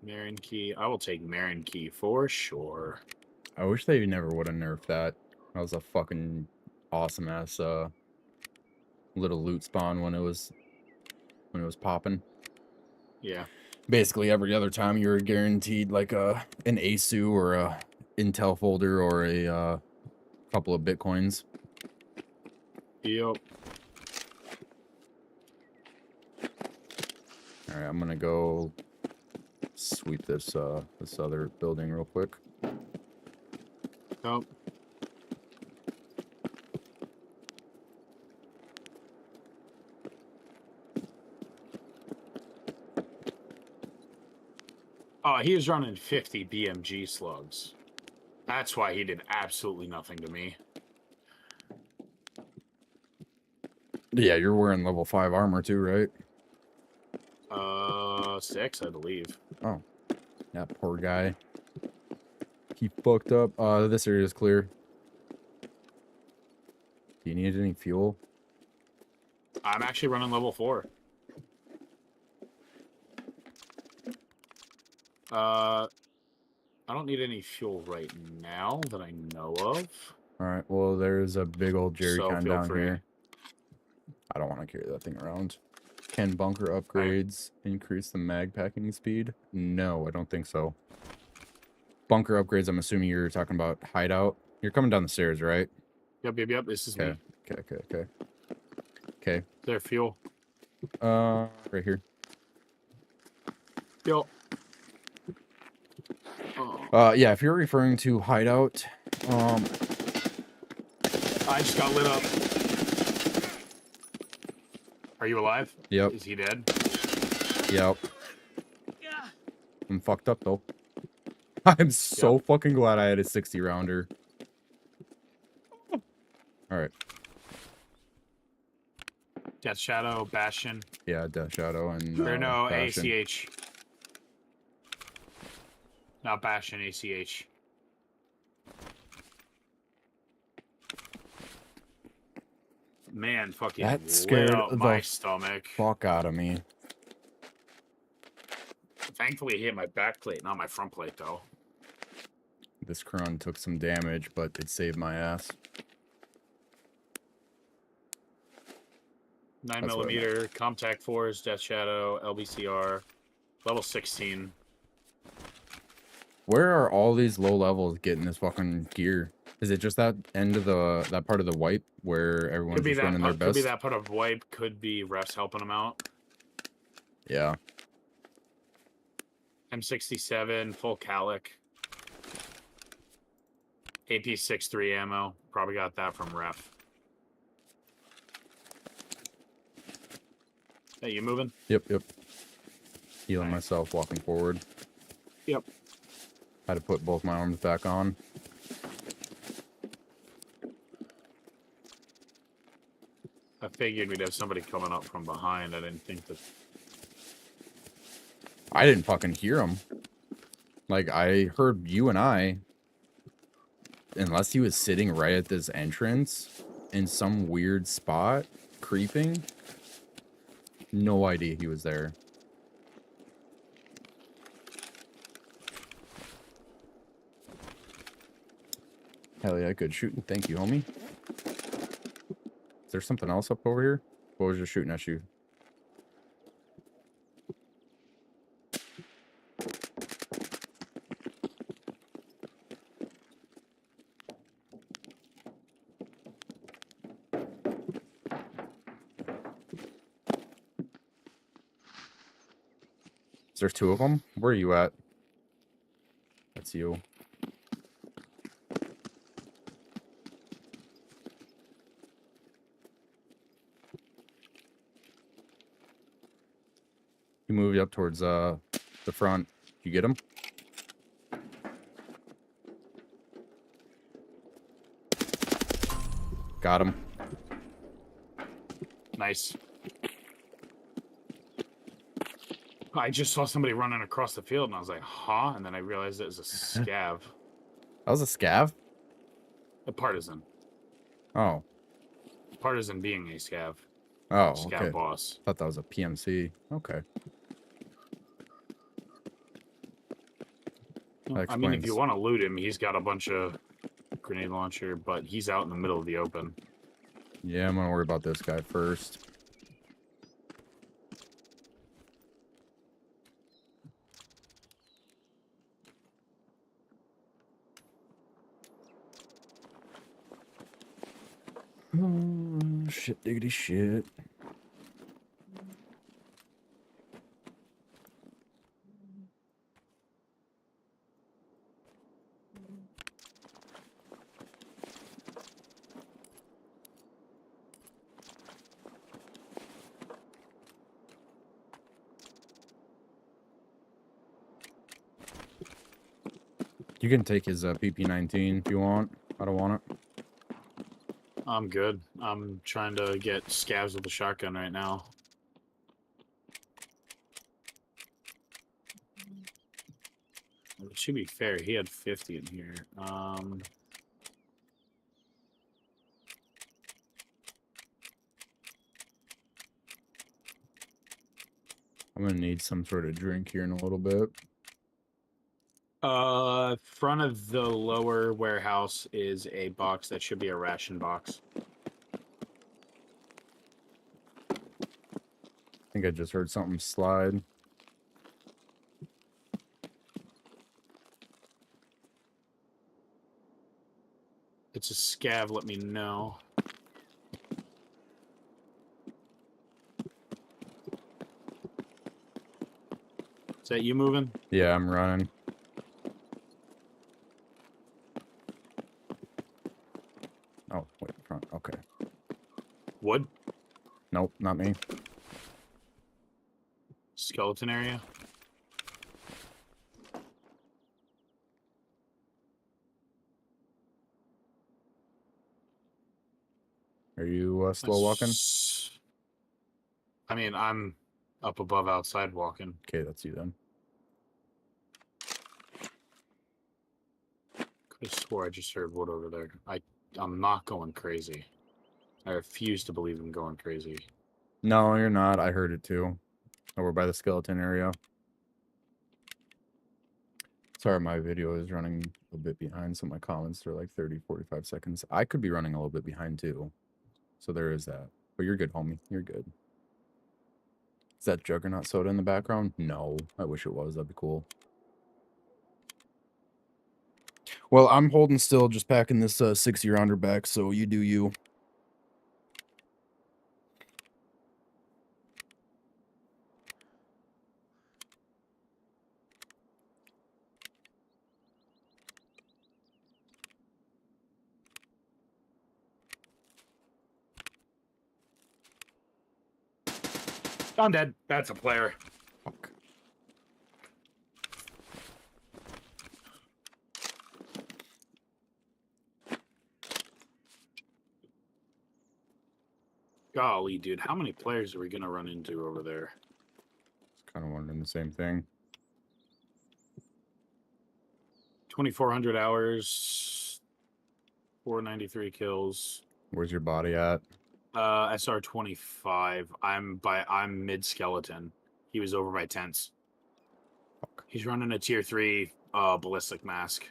Marin Key. I will take Marin Key for sure. I wish they never would have nerfed that. That was a fucking awesome ass little loot spawn when it was popping. Yeah. Basically every other time you were guaranteed like an ASU or a Intel folder or a couple of Bitcoins. Yep. All right, I'm gonna go sweep this this other building real quick. Oh. Oh, he was running 50 BMG slugs. That's why he did absolutely nothing to me. Yeah, you're wearing level 5 armor too, right? 6, I believe. Oh, that poor guy. He fucked up. This area is clear. Do you need any fuel? I'm actually running level 4. I don't need any fuel right now that I know of. Alright, well, there's a big old jerry can down free. here. I don't want to carry that thing around. Can bunker upgrades increase the mag packing speed? No, I don't think so. Bunker upgrades, I'm assuming you're talking about hideout. You're coming down the stairs, right? Yep. This is me. Okay. There, fuel. Right here. Yo. Yeah, if you're referring to hideout, I just got lit up. Are you alive? Yep. Is he dead? Yep. I'm fucked up though. I'm so fucking glad I had a 60 rounder. Alright. Death Shadow, Bastion. Yeah, Death Shadow and Or no, Bastion. ACH. Not Bastion, ACH. Man, fucking That lit scared up the my stomach. Fuck out of me. Thankfully, it hit my back plate, not my front plate, though. This Kron took some damage, but it saved my ass. 9mm, Comtac 4s, Death Shadow, LBCR, level 16. Where are all these low levels getting this fucking gear? Is it just that end of that part of the wipe where everyone's just running their best? Could be that part of wipe. Could be refs helping them out. Yeah. M67, full calic. AP63 ammo. Probably got that from ref. Hey, you moving? Yep. Healing myself, walking forward. Yep. Had to put both my arms back on. I figured we'd have somebody coming up from behind. I didn't think that... I didn't fucking hear him. Like, I heard you and I, unless he was sitting right at this entrance in some weird spot, creeping, no idea he was there. Hell yeah, good shooting. Thank you, homie. Is there something else up over here? What was just shooting at you? Is there two of them? Where are you at? That's you. You moved up towards the front. You get him? Got him. Nice. I just saw somebody running across the field, and I was like, huh? And then I realized it was a scav. That was a scav? A partisan. Oh. Partisan being a scav. Oh, Scav okay. boss. Thought that was a PMC. Okay. I mean, if you want to loot him, he's got a bunch of grenade launcher, but he's out in the middle of the open. Yeah, I'm gonna worry about this guy first. Shit diggity shit. You can take his PP-19 if you want. I don't want it. I'm good. I'm trying to get scavs with the shotgun right now. To be fair, he had 50 in here. I'm gonna need some sort of drink here in a little bit. Front of the lower warehouse is a box that should be a ration box. I think I just heard something slide. It's a scav, let me know. Is that you moving? Yeah, I'm running. Oh, wait, front. Okay. Wood? Nope, not me. Skeleton area? Are you slow walking? I mean, I'm up above outside walking. Okay, that's you then. Could have swore I just heard wood over there. I'm not going crazy. I refuse to believe I'm going crazy. No, you're not. I heard it too. Over by the skeleton area. Sorry, my video is running a bit behind, so my comments are like 30, 45 seconds. I could be running a little bit behind too. So there is that. But you're good, homie. You're good. Is that Juggernaut soda in the background? No. I wish it was. That'd be cool. Well, I'm holding still, just packing this 60-rounder back, so you do you. I'm dead. That's a player. Fuck. Golly, dude, how many players are we gonna run into over there? Kind of wondering the same thing. 2,400 hours, 493 kills. Where's your body at? SR 25. I'm mid skeleton. He was over by tents. Fuck. He's running a tier 3 ballistic mask.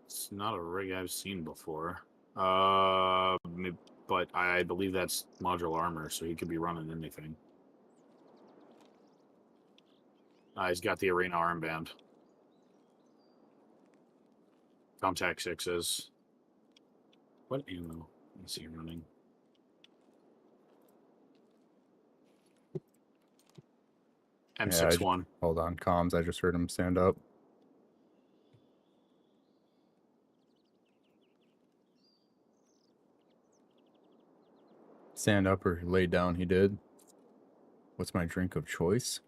It's not a rig I've seen before. But I believe that's modular armor, so he could be running anything. He's got the arena armband. Contact 6s. What ammo is he running? M61. Hold on, comms. I just heard him stand up. Stand up or lay down, he did. What's my drink of choice?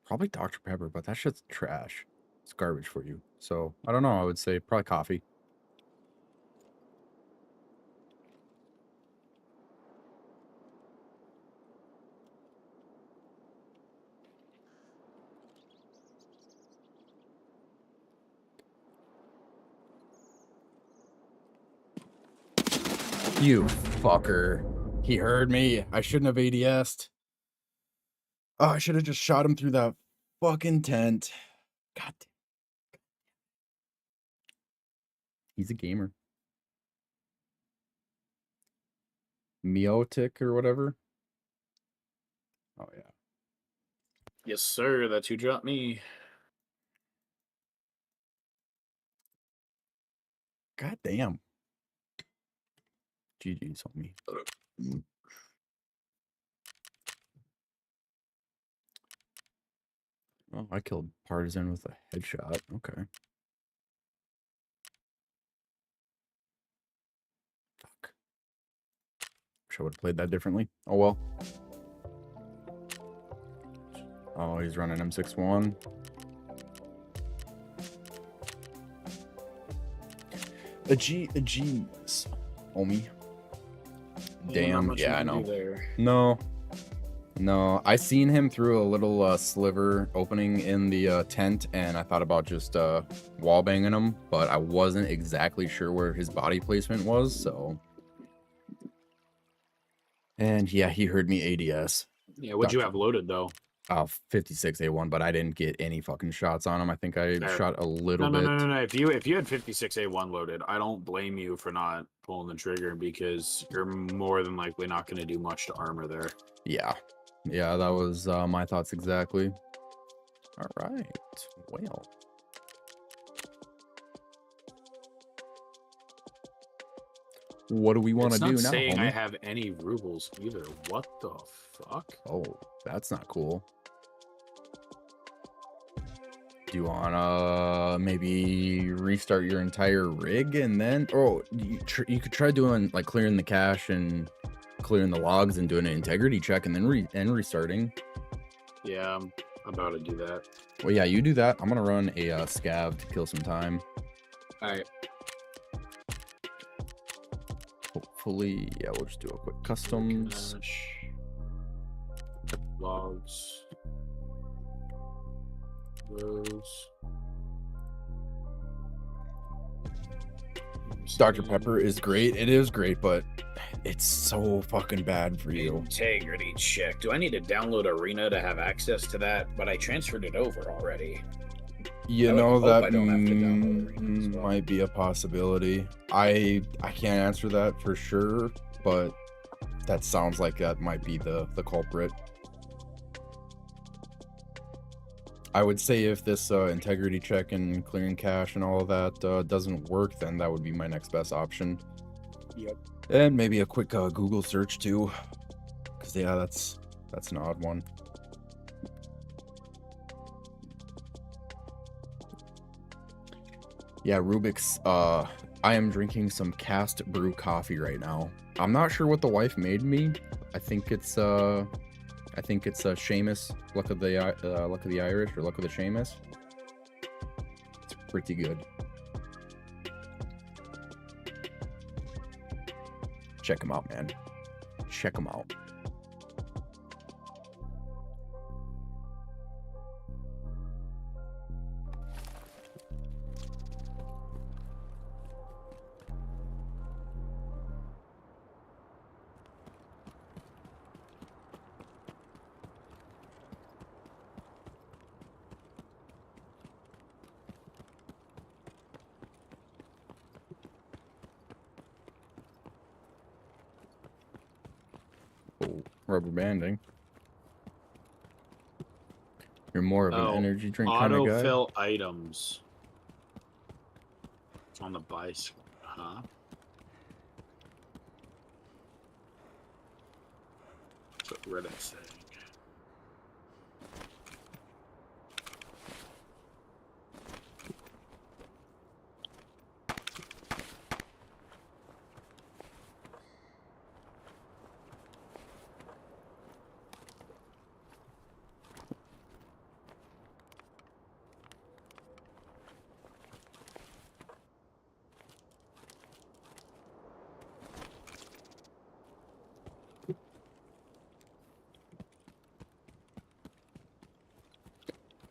Probably Dr. Pepper, but that shit's trash. It's garbage for you. So, I don't know. I would say probably coffee. You fucker. He heard me. I shouldn't have ADS'd. Oh, I should have just shot him through that fucking tent. God damn. He's a gamer. Meotic or whatever. Oh, yeah. Yes, sir. That's who dropped me. God damn. GG's on me. Oh, I killed Partisan with a headshot. Okay. Fuck. Wish I would have played that differently. Oh, well. Oh, he's running M61. A G's, homie. Damn, yeah, I know. No, I seen him through a little sliver opening in the tent, and I thought about just wall banging him, but I wasn't exactly sure where his body placement was, so. And yeah, he heard me ADS. Yeah, what'd you have loaded though? 56A1, but I didn't get any fucking shots on him. I think I shot a little bit. No. If you had 56A1 loaded, I don't blame you for not pulling the trigger because you're more than likely not going to do much to armor there. Yeah, that was my thoughts exactly. All right, well. What do we want to do now, saying homie? I have any rubles either. What the fuck? Oh, that's not cool. Do you want to maybe restart your entire rig and then... Oh, you could try doing, like, clearing the cache and clearing the logs and doing an integrity check and then restarting. Yeah, I'm about to do that. Well, yeah, you do that. I'm going to run a scav to kill some time. All right. Hopefully, yeah, we'll just do a quick customs. Logs. Those. Dr. Pepper is great. It is great, but it's so fucking bad for you. Integrity check. Do I need to download Arena to have access to that? But I transferred it over already. You know, that might be a possibility. I can't answer that for sure, but that sounds like that might be the culprit. I would say if this integrity check and clearing cache and all of that doesn't work, then that would be my next best option. Yep. And maybe a quick Google search too, because yeah, that's an odd one. Yeah, Rubik's. I am drinking some cast brew coffee right now. I'm not sure what the wife made me. I think it's Seamus, luck of the Irish, or luck of the Seamus. It's pretty good. Check them out, man. Check them out. Oh, rubber banding. You're more of an energy drink kind of guy. Autofill items. It's on the bicycle, huh? That's what Reddit's saying.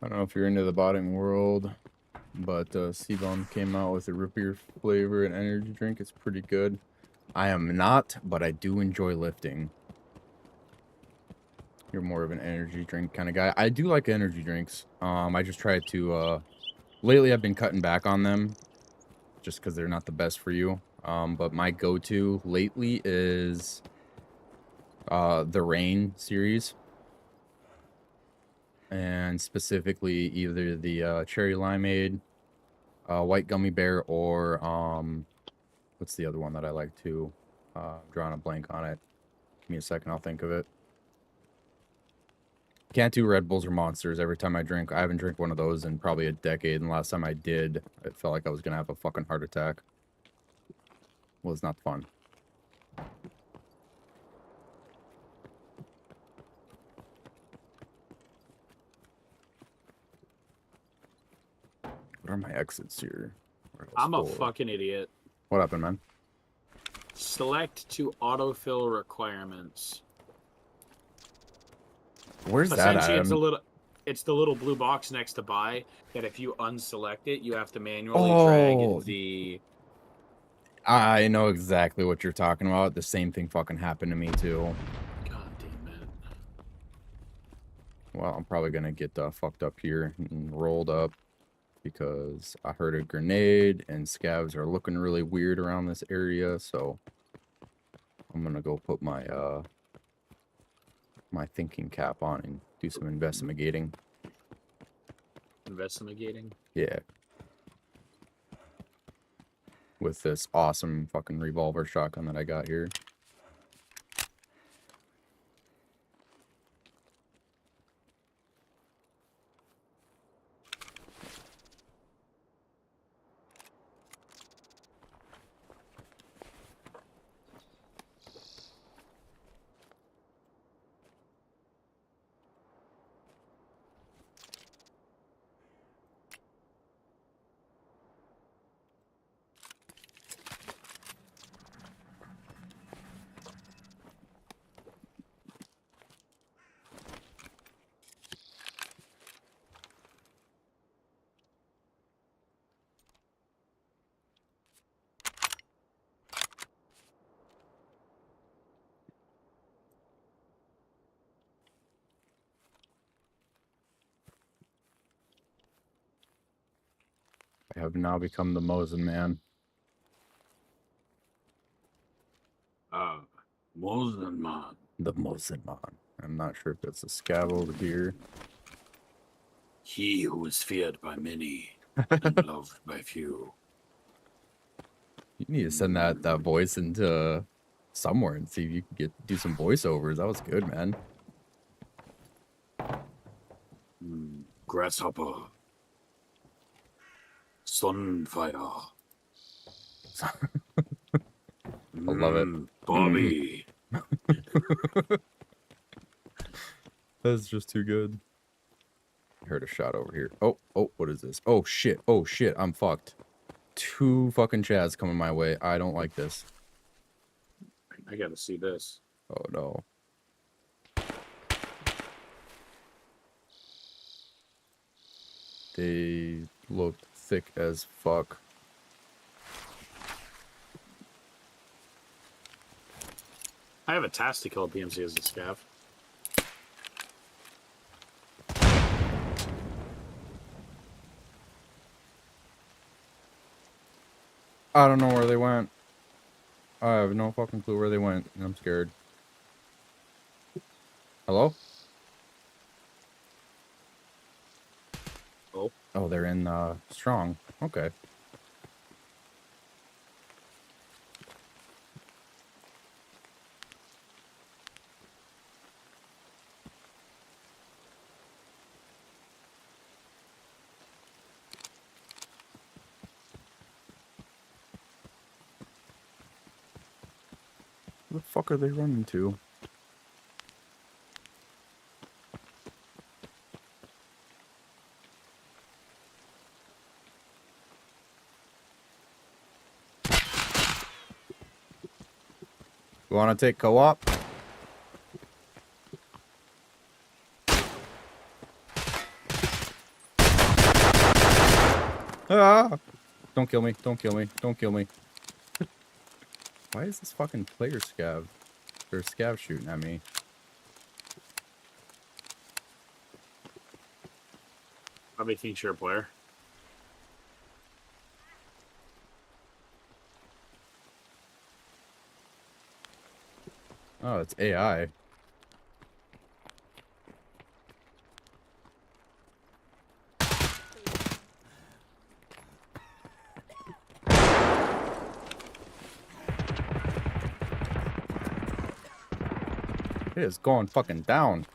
I don't know if you're into the botting world, but C-Bomb came out with a root beer flavor and energy drink. It's pretty good. I am not, but I do enjoy lifting. You're more of an energy drink kind of guy. I do like energy drinks. I just try to, lately I've been cutting back on them just because they're not the best for you. But my go-to lately is the Rain series. And specifically either the cherry limeade, white gummy bear, or what's the other one that I like too? I'm drawing a blank on it. Give me a second, I'll think of it. Can't do Red Bulls or Monsters every time I drink. I haven't drank one of those in probably a decade, and last time I did, it felt like I was gonna have a fucking heart attack. Was not fun. What are my exits here? I'm a fucking idiot. What happened, man? Select to autofill requirements. Where's that Essentially, at? it's the little blue box next to buy that if you unselect it, you have to manually drag the... I know exactly what you're talking about. The same thing fucking happened to me too. God damn it. Well, I'm probably gonna get fucked up here and rolled up because I heard a grenade and scavs are looking really weird around this area, so I'm gonna go put my my thinking cap on and do some investigating. Investigating? Yeah. With this awesome fucking revolver shotgun that I got here. I have now become the Mosin man. Mosin man. The Mosin man. I'm not sure if it's a scav over here. He who is feared by many and loved by few. You need to send that voice into somewhere and see if you can do some voiceovers. That was good, man. Grasshopper. Sunfire. I love it. Bobby. That's just too good. I heard a shot over here. Oh, what is this? Oh shit, I'm fucked. 2 fucking chads coming my way. I don't like this. I gotta see this. Oh no. They look thick as fuck. I have a task to kill a PMC as a scav. I don't know where they went. I have no fucking clue where they went, and I'm scared. Hello? Oh. Oh, they're in strong. Okay. Where the fuck are they running to? You want to take co-op? Ah! Don't kill me. Don't kill me. Don't kill me. Why is this fucking player scav? Or scav shooting at me? Probably think you're a player. Oh, it's AI. It is going fucking down.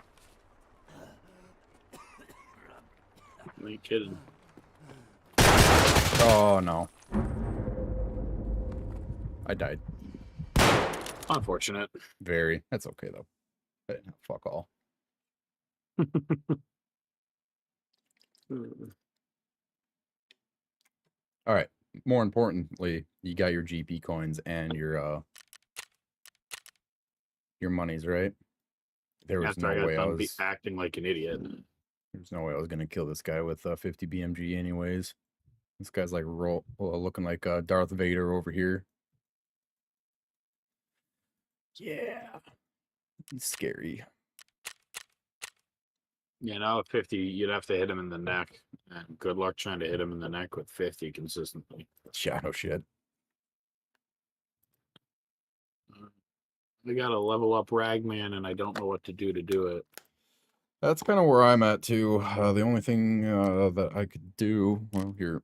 I ain't kidding. Oh no. I died. Unfortunate. Very. That's okay though. But fuck all. All right. More importantly, you got your GP coins and your monies, right? There was After I no got way I done was. acting like an idiot. There's no way I was gonna kill this guy with 50 BMG, anyways. This guy's like looking like Darth Vader over here. Yeah, he's scary. You know, at 50, you'd have to hit him in the neck. And good luck trying to hit him in the neck with 50 consistently. Yeah, no shit. I got a level up Ragman, and I don't know what to do it. That's kind of where I'm at too. The only thing that I could do, well, here.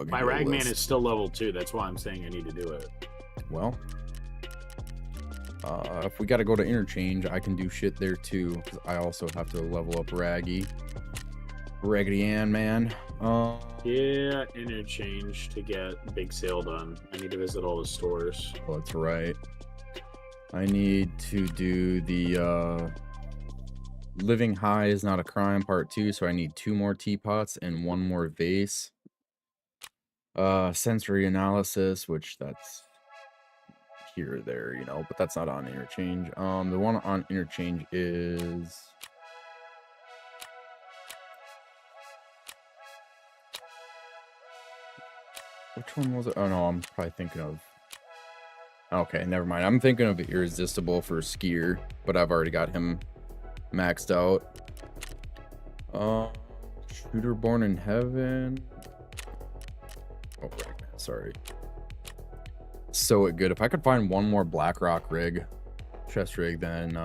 My Ragman is still level 2. That's why I'm saying I need to do it. Well, if we got to go to interchange, I can do shit there too. Because I also have to level up Raggedy Ann, man. Yeah, interchange to get big sale done. I need to visit all the stores. Well, that's right. I need to do the Living High is Not a Crime Part 2, so I need 2 more teapots and 1 more vase. Sensory Analysis, which that's here or there, you know, but that's not on interchange. The one on interchange is which one was it? Oh no, I'm probably thinking of. Okay, never mind. I'm thinking of Irresistible for Skier, but I've already got him maxed out. Shooter Born in Heaven. Oh, Ragman, sorry. So good. If I could find 1 more Blackrock rig, chest rig, then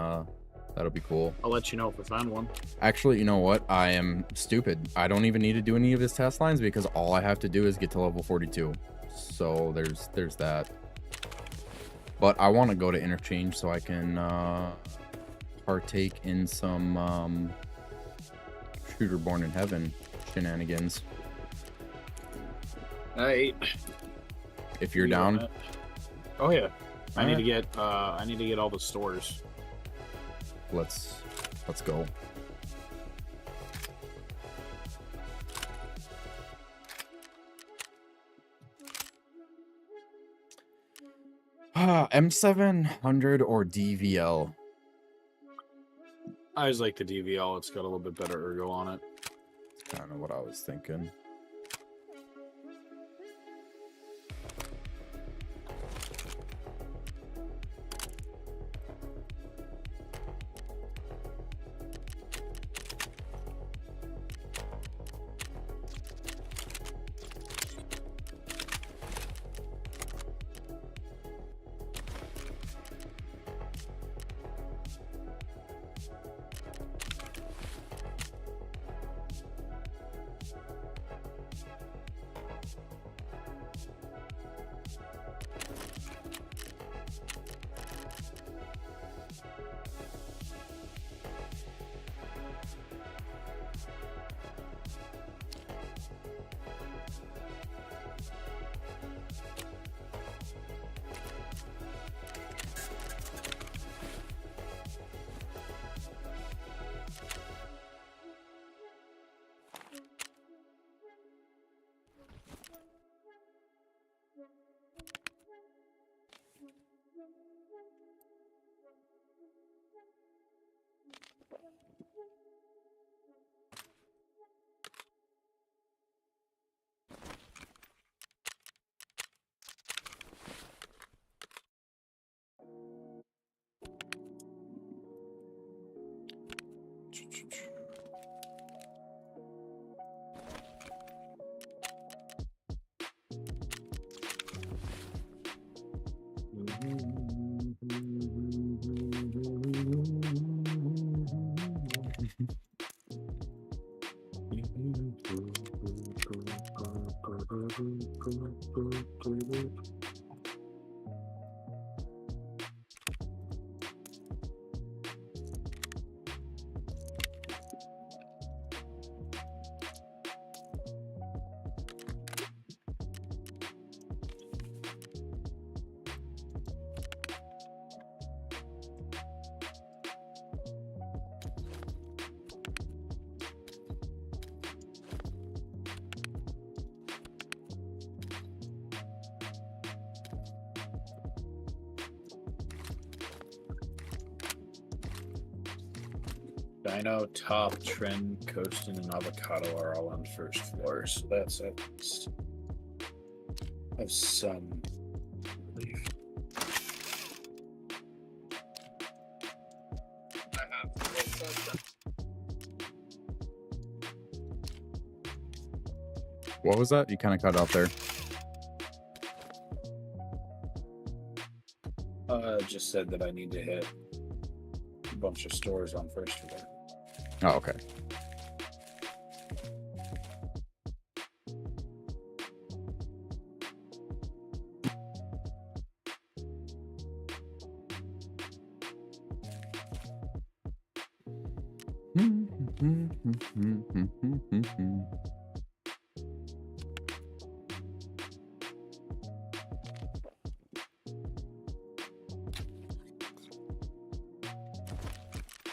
That'll be cool. I'll let you know if I find one. Actually, you know what? I am stupid. I don't even need to do any of his test lines because all I have to do is get to level 42. So there's that. But I want to go to interchange so I can partake in some Shooter Born in Heaven shenanigans. Hey, If you're down. Oh yeah. I need Alright. to get all the stores. Let's go. M700 or DVL? I always like the DVL. It's got a little bit better ergo on it. That's kind of what I was thinking. Dino, Top, Trend, Coastin, and Avocado are all on first floor, so that's of some relief. What was that? You kind of cut out there. Just said that I need to hit a bunch of stores on first floor. Oh, okay.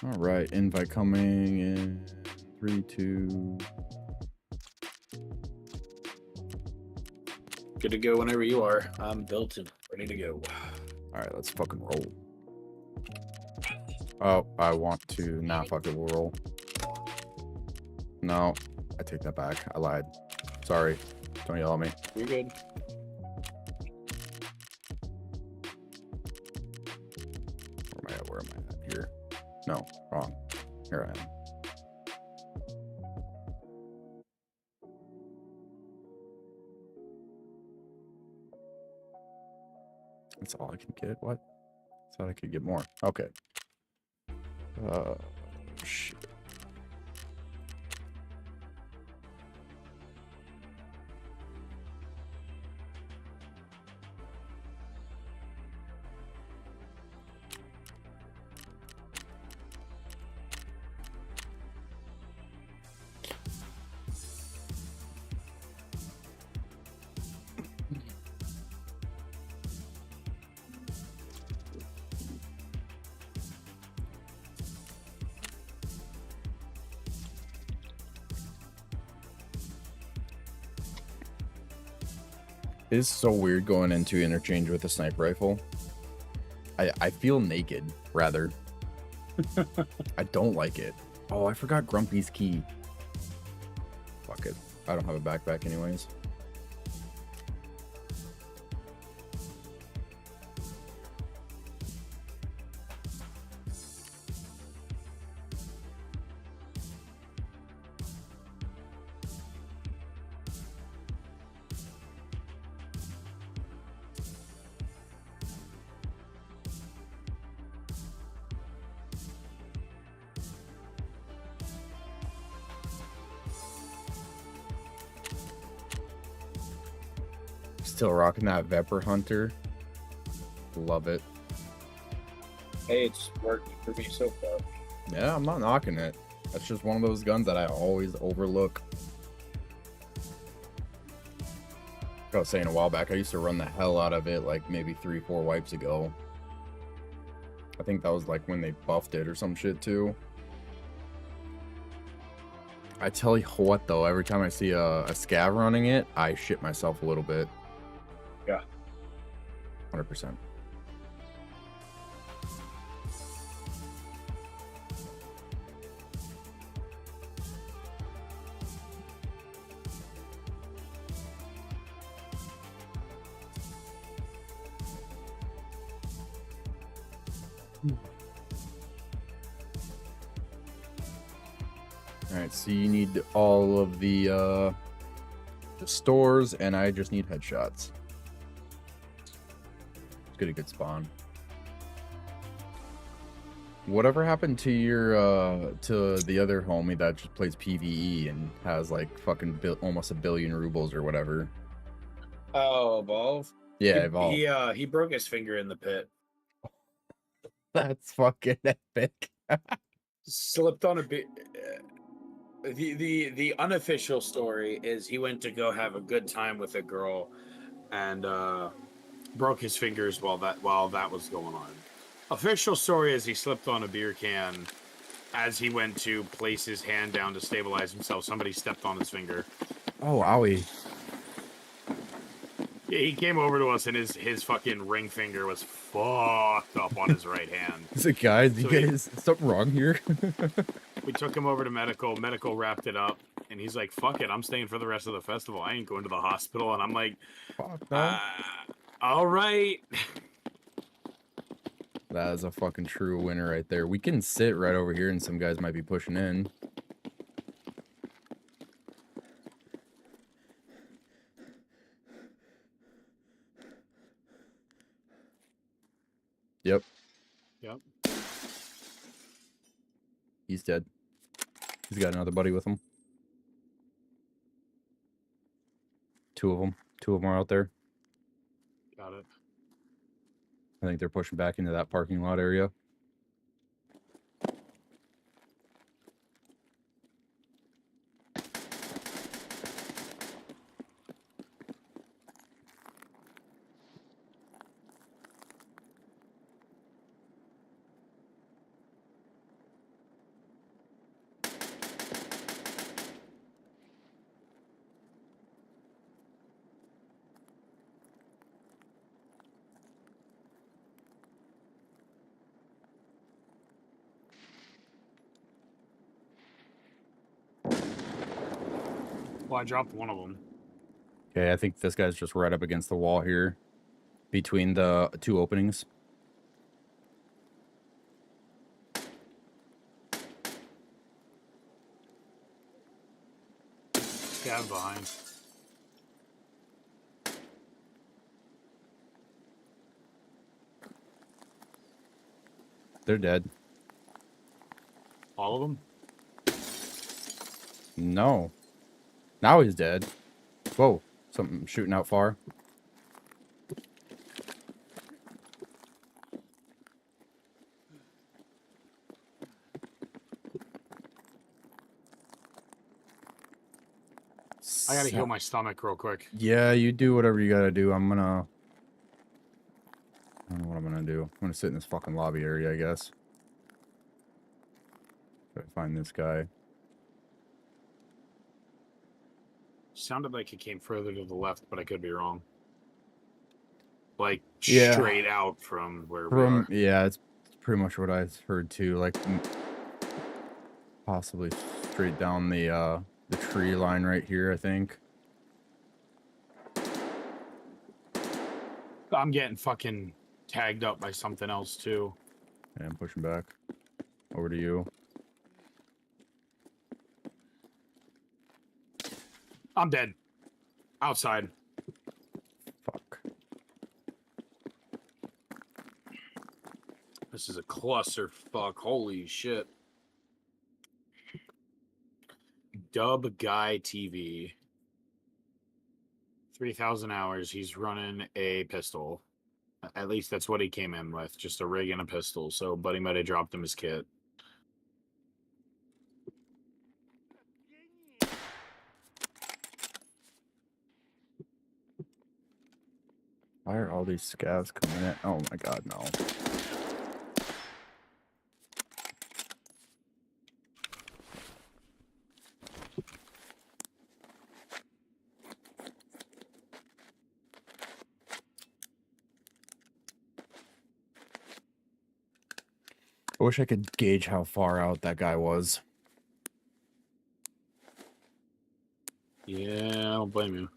All right, invite coming in 3, 2. Good to go whenever you are. I'm built and ready to go. All right, let's fucking roll. Oh, I want to. Nah, fuck it, we'll roll. No, I take that back. I lied. Sorry. Don't yell at me. You're good. Where am I at? Where am I at? Here. No, wrong. Here I am. That's all I can get? What? I thought I could get more. Okay. Shit. It's so weird going into interchange with a sniper rifle. I feel naked, rather. I don't like it. Oh, I forgot Grumpy's key. Fuck it. I don't have a backpack anyways. Still rocking that Vepr Hunter. Love it. Hey, it's working for me so far. Yeah, I'm not knocking it. That's just one of those guns that I always overlook. Like I was saying a while back, I used to run the hell out of it like maybe 3-4 wipes ago. I think that was like when they buffed it or some shit too. I tell you what though, every time I see a scav running it, I shit myself a little bit. Yeah. 100%. Alright, so you need all of the stores, and I just need headshots. Let's get a good spawn. Whatever happened to your to the other homie that just plays PvE and has like fucking almost 1 billion rubles or whatever? Oh, Evolve? Yeah, Evolve. He broke his finger in the pit. That's fucking epic. Slipped on a bit. The unofficial story is he went to go have a good time with a girl and broke his fingers while that was going on. Official story is he slipped on a beer can as he went to place his hand down to stabilize himself. Somebody stepped on his finger. Oh, owie. Yeah, he came over to us and his fucking ring finger was fucked up on his right hand. He's like, guys, So you guys, something wrong here? We took him over to medical. Medical wrapped it up, and he's like, "Fuck it, I'm staying for the rest of the festival. I ain't going to the hospital." And I'm like, Fuck no. "All right." That is a fucking true winner right there. We can sit right over here, and some guys might be pushing in. Yep. Yep. He's dead. He's got another buddy with him. Two of them. Two of them are out there. Got it. I think they're pushing back into that parking lot area. Well, I dropped one of them. Okay, I think this guy's just right up against the wall here. Between the two openings. Yeah, I'm behind. They're dead. All of them? No. Now he's dead. Whoa. Something shooting out far. I gotta heal my stomach real quick. Yeah, you do whatever you gotta do. I don't know what I'm gonna do. I'm gonna sit in this fucking lobby area, I guess. Try to find this guy. Sounded like it came further to the left, but I could be wrong. Like Yeah. straight out from where we are. Yeah, it's pretty much what I heard too. Like possibly straight down the tree line right here, I think. I'm getting fucking tagged up by something else too. And I'm pushing back. Over to you. I'm dead. Outside. Fuck. This is a clusterfuck. Holy shit. Dub Guy TV. 3,000 hours. He's running a pistol. At least that's what he came in with. Just a rig and a pistol. So Buddy might have dropped him his kit. Why are all these scavs coming in? Oh my god, no. I wish I could gauge how far out that guy was. Yeah, I don't blame you.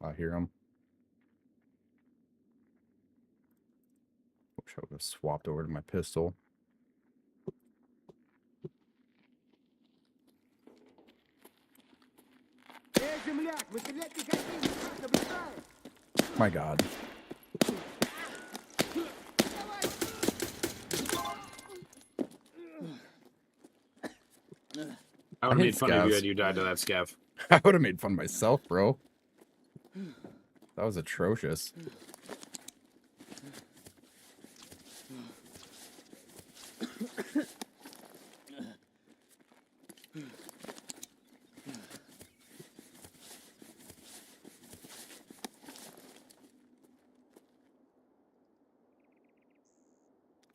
I hear him. Wish I would have swapped over to my pistol. My god. I would have hate made fun of you scavs. had you died to that scav. I would have made fun of myself, bro. That was atrocious.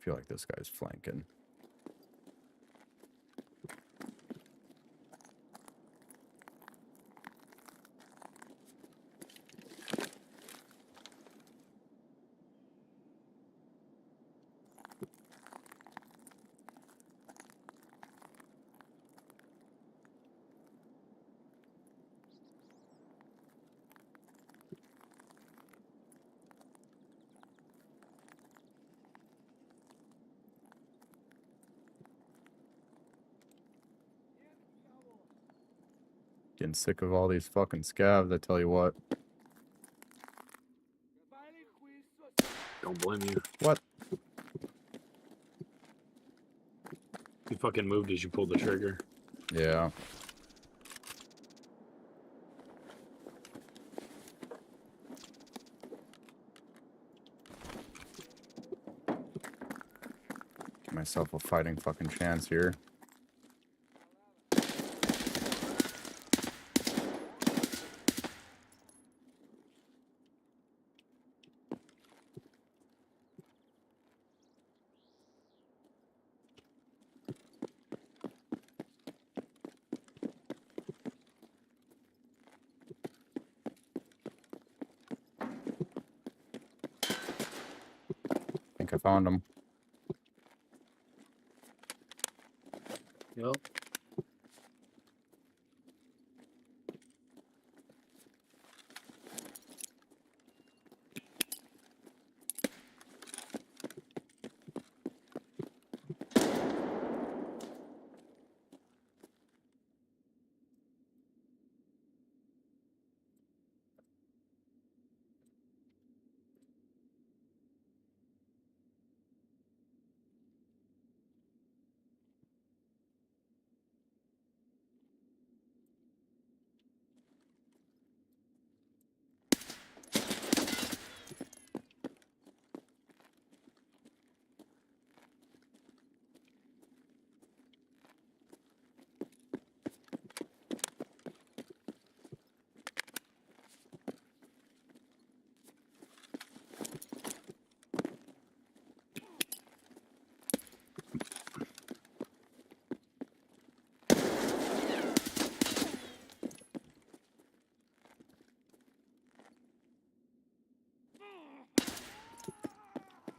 I feel like this guy's flanking. Getting sick of all these fucking scavs, I tell you what. Don't blame you. What? You fucking moved as you pulled the trigger. Yeah. Give myself a fighting fucking chance here. I think I found him. Yep.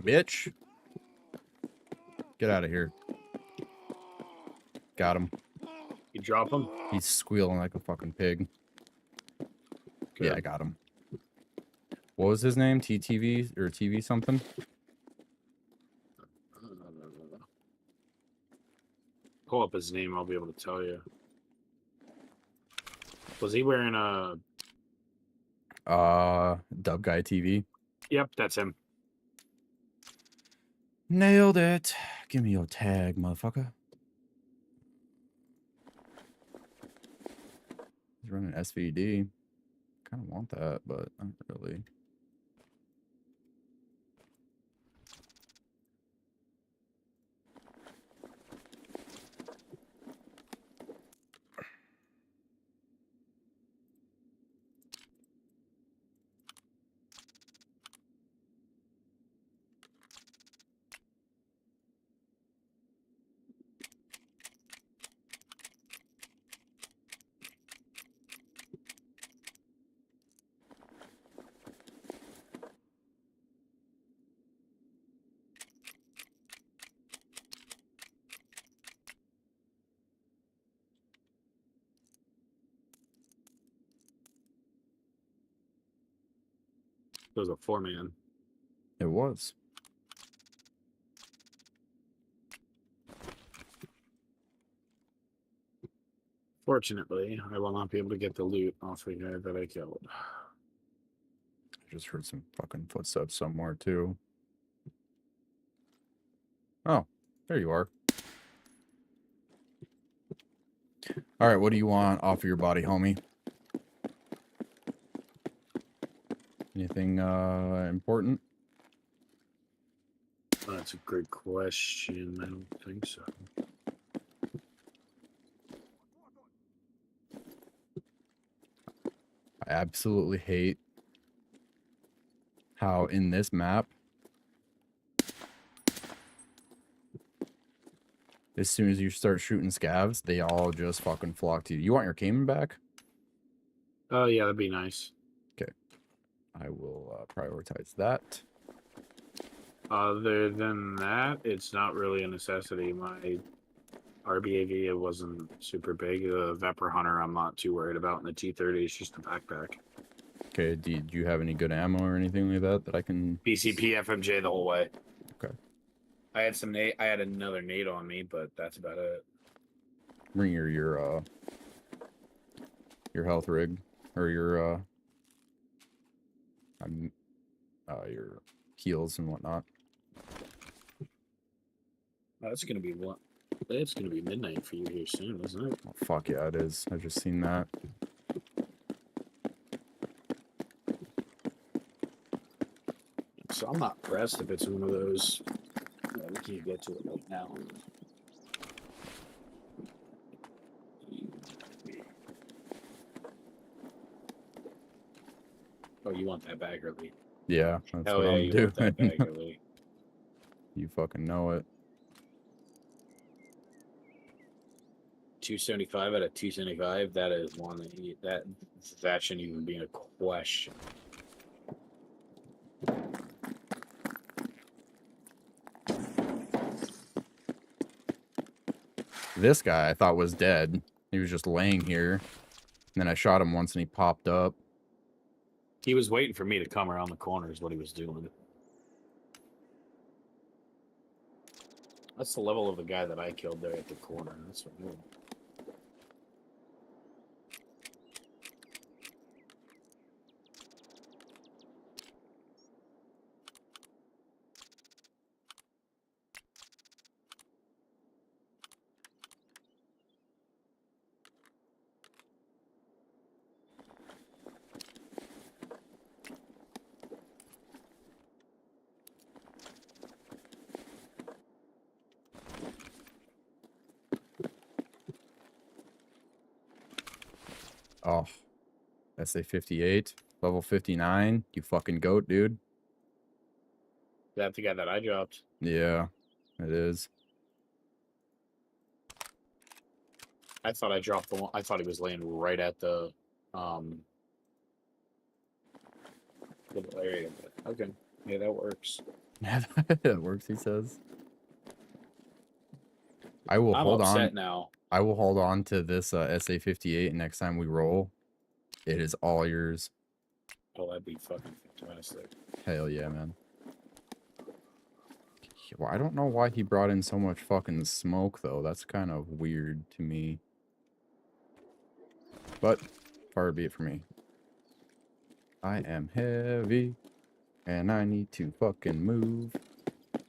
bitch. Get out of here. Got him. You drop him? He's squealing like a fucking pig. Good. Yeah, I got him. What was his name? TTV or TV something? Pull up his name, I'll be able to tell you. Was he wearing a... Dub Guy TV. Yep, that's him. Nailed it. Give me your tag, motherfucker. He's running SVD. Kind of want that, but not really. It was a 4-man. It was. Fortunately, I will not be able to get the loot off the guy that I killed. I just heard some fucking footsteps somewhere, too. Oh, there you are. All right, what do you want off of your body, homie? Anything important? That's a great question. I don't think so. I absolutely hate how in this map, as soon as you start shooting scavs, they all just fucking flock to you. You want your Cayman back? Oh, yeah, that'd be nice. I will prioritize that. Other than that, it's not really a necessity. My RBAV, it wasn't super big. The Vapor Hunter, I'm not too worried about. And the T30 is just a backpack. Okay, do you have any good ammo or anything like that that I can... BCP FMJ the whole way. Okay. I had some nade. I had another nade on me, but that's about it. Bring your health rig or your heals and whatnot. Oh, it's gonna be what? It's gonna be midnight for you here soon, isn't it? Oh, fuck yeah, it is. I just seen that. So I'm not pressed if it's one of those. Yeah, we can't get to it right now. Oh, you want that bag early? Yeah, that's Hell what yeah, I'm you doing. want that bag early. You fucking know it. 275 out of 275. That is one that shouldn't even be a question. This guy I thought was dead. He was just laying here. And then I shot him once and he popped up. He was waiting for me to come around the corner is what he was doing. That's the level of the guy that I killed there at the corner. That's what I mean. Oh, SA 58, level 59. You fucking goat, dude. That's the guy that I dropped. Yeah, it is. I thought I dropped the one. I thought he was laying right at the little area. But okay, yeah, that works. It works, he says. I will I'm hold upset on. now. I will hold on to this SA-58 next time we roll. It is all yours. Oh, that'd be fucking fantastic. Hell yeah, man. Well, I don't know why he brought in so much fucking smoke, though. That's kind of weird to me. But, far be it for me. I am heavy, and I need to fucking move.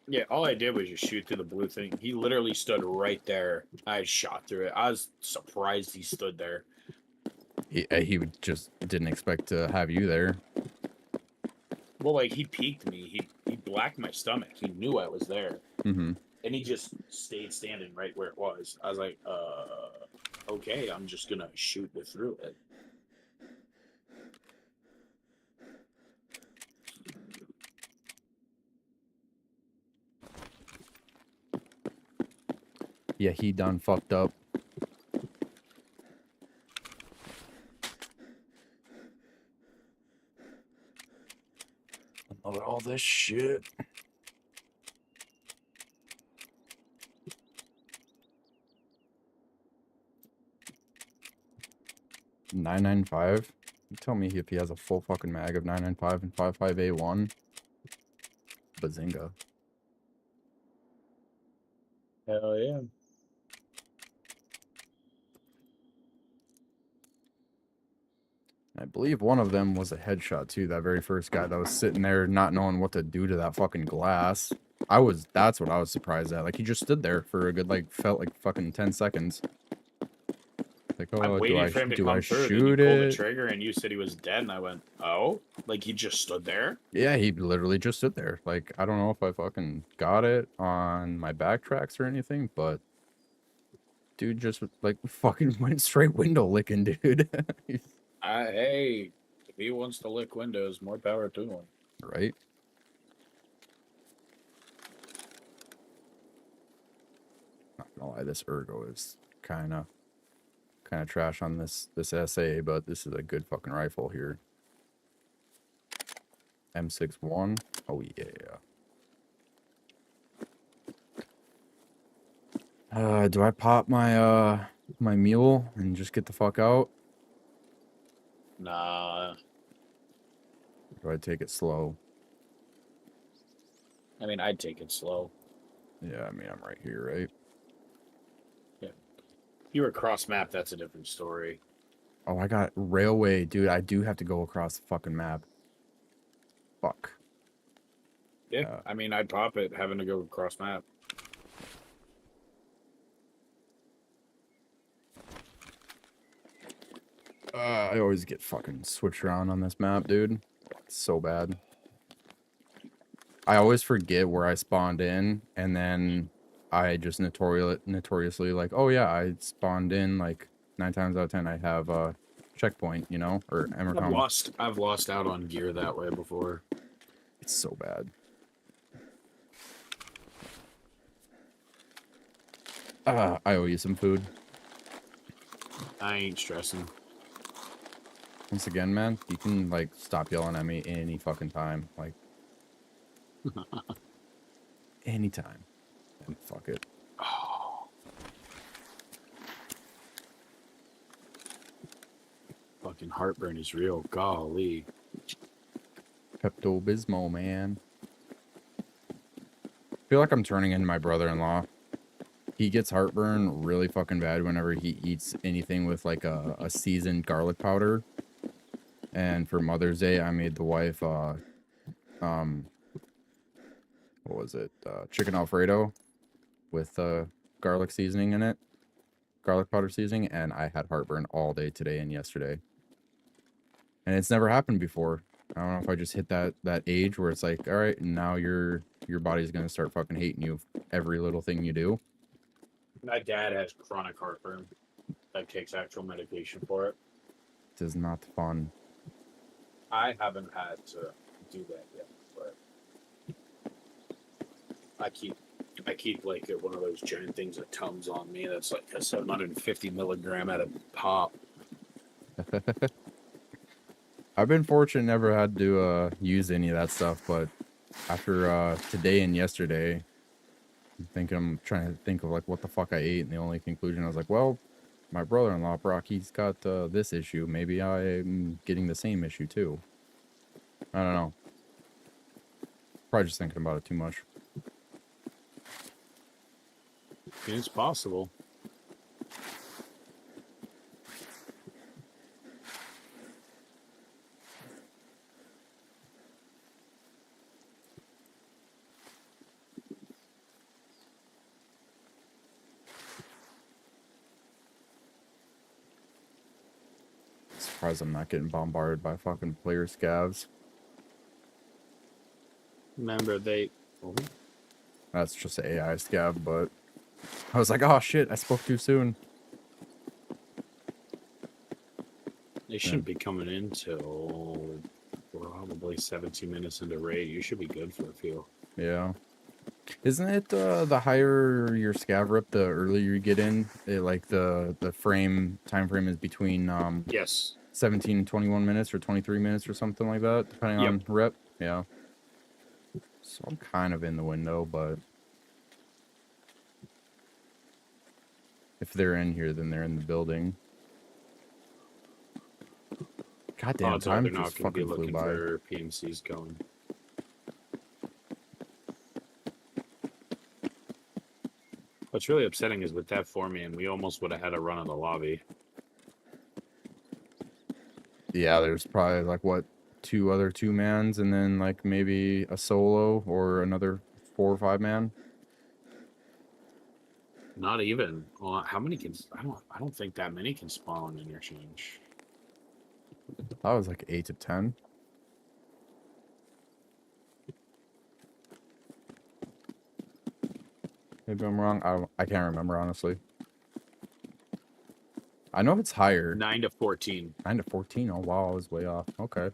Yeah, all I did was just shoot through the blue thing. He literally stood right there. I shot through it. I was surprised he stood there. He just didn't expect to have you there. Well, like, he peeked me. He blacked my stomach. He knew I was there. Mm-hmm. And he just stayed standing right where it was. I was like, okay, I'm just gonna shoot through it. Yeah, he done fucked up. Look at all this shit. .995. You tell me if he has a full fucking mag of 995 and 55A1. Bazinga. Hell yeah. I believe one of them was a headshot too. That very first guy that was sitting there not knowing what to do to that fucking glass. That's what I was surprised at. Like, he just stood there for a good, like, felt like fucking 10 seconds. Like, I oh, waited for him to do I come through. Then you shoot pulled the it? trigger and you said he was dead, and I went, oh? Like, he just stood there? Yeah, he literally just stood there. Like, I don't know if I fucking got it on my backtracks or anything, but dude just, like, fucking went straight window licking, dude. Hey, if he wants to lick windows, more power to him. Right? Not gonna lie, this ergo is kind of trash on this SA, but this is a good fucking rifle here. M61. Oh yeah. Do I pop my my mule and just get the fuck out? Nah. Or do I take it slow? I mean, I'd take it slow. Yeah, I mean, I'm right here, right? Yeah. If you were cross map, that's a different story. Oh, I got railway, dude. I do have to go across the fucking map. Fuck. Yeah, I mean, I'd pop it having to go cross map. I always get fucking switched around on this map, dude. It's so bad. I always forget where I spawned in, and then I just notoriously like, oh yeah, I spawned in like 9 times out of 10. I have a checkpoint, you know, or Emercom. I've lost out on gear that way before. It's so bad. I owe you some food. I ain't stressing. Once again, man, you can like stop yelling at me any fucking time, like anytime. And fuck it. Oh. Fucking heartburn is real. Golly. Pepto-Bismol, man. I feel like I'm turning into my brother-in-law. He gets heartburn really fucking bad whenever he eats anything with like a seasoned garlic powder. And for Mother's Day, I made the wife, what was it? Chicken Alfredo with garlic seasoning in it. Garlic powder seasoning. And I had heartburn all day today and yesterday. And it's never happened before. I don't know if I just hit that age where it's like, all right, now your body's going to start fucking hating you every little thing you do. My dad has chronic heartburn that takes actual medication for it. It is not fun. I haven't had to do that yet, but I keep like one of those giant things that Tums on me that's like a 750 milligram at a pop. I've been fortunate, never had to use any of that stuff, but after today and yesterday, I'm trying to think of like what the fuck I ate, and the only conclusion I was like, well, my brother-in-law Brock, he's got this issue. Maybe I'm getting the same issue too. I don't know. Probably just thinking about it too much. It's possible. Surprised I'm not getting bombarded by fucking player scavs. Remember, That's just an AI scav, but I was like, oh shit, I spoke too soon. they shouldn't be coming in till probably 17 minutes into raid. You should be good for a few. Yeah. Isn't it the higher your scav rep, the earlier you get in? Like the time frame is between Yes. 17 and 21 minutes or 23 minutes or something like that, depending on rep. Yeah. So I'm kind of in the window, but if they're in here, then they're in the building. Goddamn, Odds are time they're not just going to be fucking flew looking by. for PMCs going. What's really upsetting is with that 4-man, we almost would have had a run of the lobby. Yeah, there's probably like what, 2 other 2-mans, and then like maybe a solo or another 4 or 5-man. Not even. Well, how many can? I don't think that many can spawn interchange. That was like 8 to 10. Maybe I'm wrong. I can't remember, honestly. I know it's higher. 9 to 14. 9 to 14. Oh, wow. I was way off. Okay.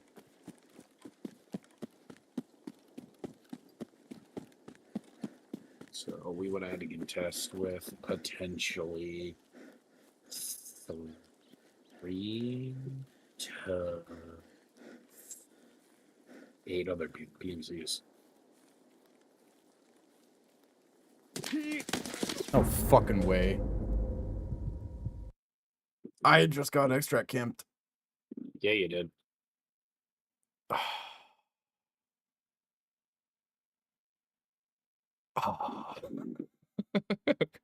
So we would have had to contest with potentially 3 to 8 other PMCs. No fucking way. I just got extract camped. Yeah, you did.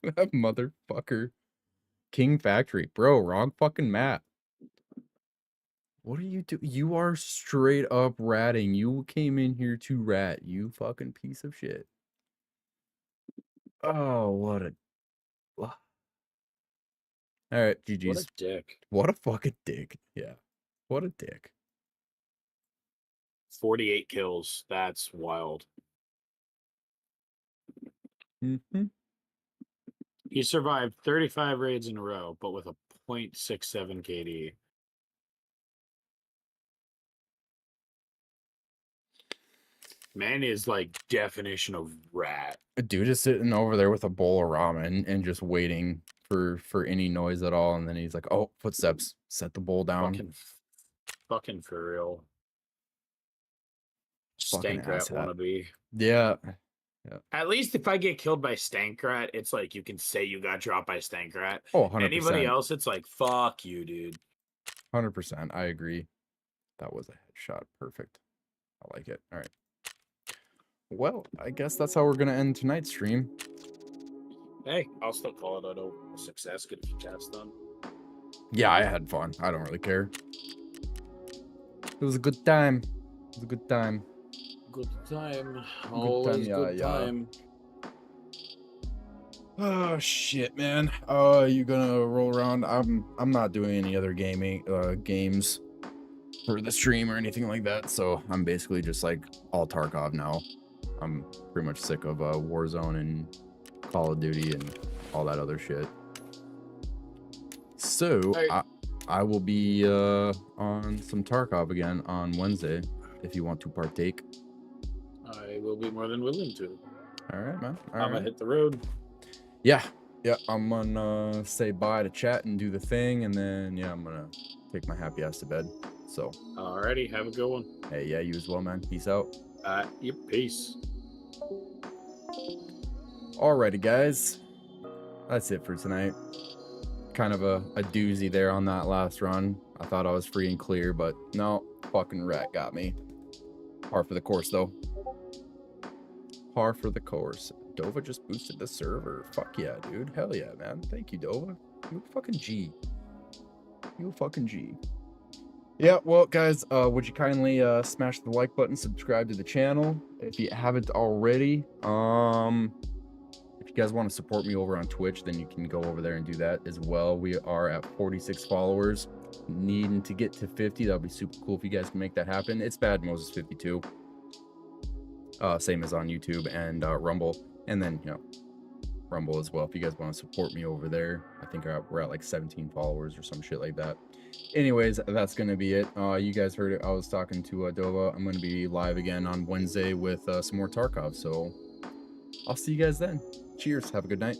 That motherfucker. King Factory. Bro, wrong fucking map. What are you doing? You are straight up ratting. You came in here to rat, you fucking piece of shit. Oh, what a... Alright, GG's. What a dick. What a fucking dick. Yeah. What a dick. 48 kills. That's wild. Mm-hmm. He survived 35 raids in a row, but with a 0.67 KD. Man is like definition of rat. A dude is sitting over there with a bowl of ramen and just waiting for any noise at all, and then he's like, oh, footsteps. Set the bowl down. Fucking for real. Fucking Stank rat asshat. wannabe. Yeah. At least if I get killed by Stank Rat, it's like you can say you got dropped by Stank Rat. Oh, 100%. Anybody else, it's like, fuck you, dude. 100%. I agree. That was a headshot. Perfect. I like it. All right. Well, I guess that's how we're going to end tonight's stream. Hey, I'll still call it a success. Get a few tasks done. Yeah, I had fun. I don't really care. It was a good time. It was a good time. Good time. Always Good time. Oh shit, man. You gonna roll around? I'm not doing any other games for the stream or anything like that, so I'm basically just like all Tarkov now. I'm pretty much sick of Warzone and Call of Duty and all that other shit. So I will be on some Tarkov again on Wednesday if you want to partake. I will be more than willing to. All right, man. I'm gonna hit the road. Yeah, I'm gonna say bye to chat and do the thing, and then yeah, I'm gonna take my happy ass to bed. So Alrighty, have a good one. hey, yeah, you as well, man. Peace out. Yep, peace. Alrighty, guys. That's it for tonight. Kind of a doozy there on that last run. I thought I was free and clear, but no, fucking rat got me. Par for the course, though. Par for the course. Dova just boosted the server. Fuck yeah, dude. Hell yeah, man. Thank you, Dova. You a fucking G. You a fucking G. Yeah, well, guys, would you kindly smash the like button, subscribe to the channel if you haven't already. If you guys want to support me over on Twitch, then you can go over there and do that as well. We are at 46 followers, needing to get to 50. That'll be super cool if you guys can make that happen. It's Bad Moses 52, same as on YouTube and Rumble, and then Rumble as well. If you guys want to support me over there, I think we're at like 17 followers or some shit like that. Anyways, that's gonna be it. You guys heard it. I was talking to Dova. I'm gonna be live again on Wednesday with some more Tarkov. So I'll see you guys then. Cheers. Have a good night.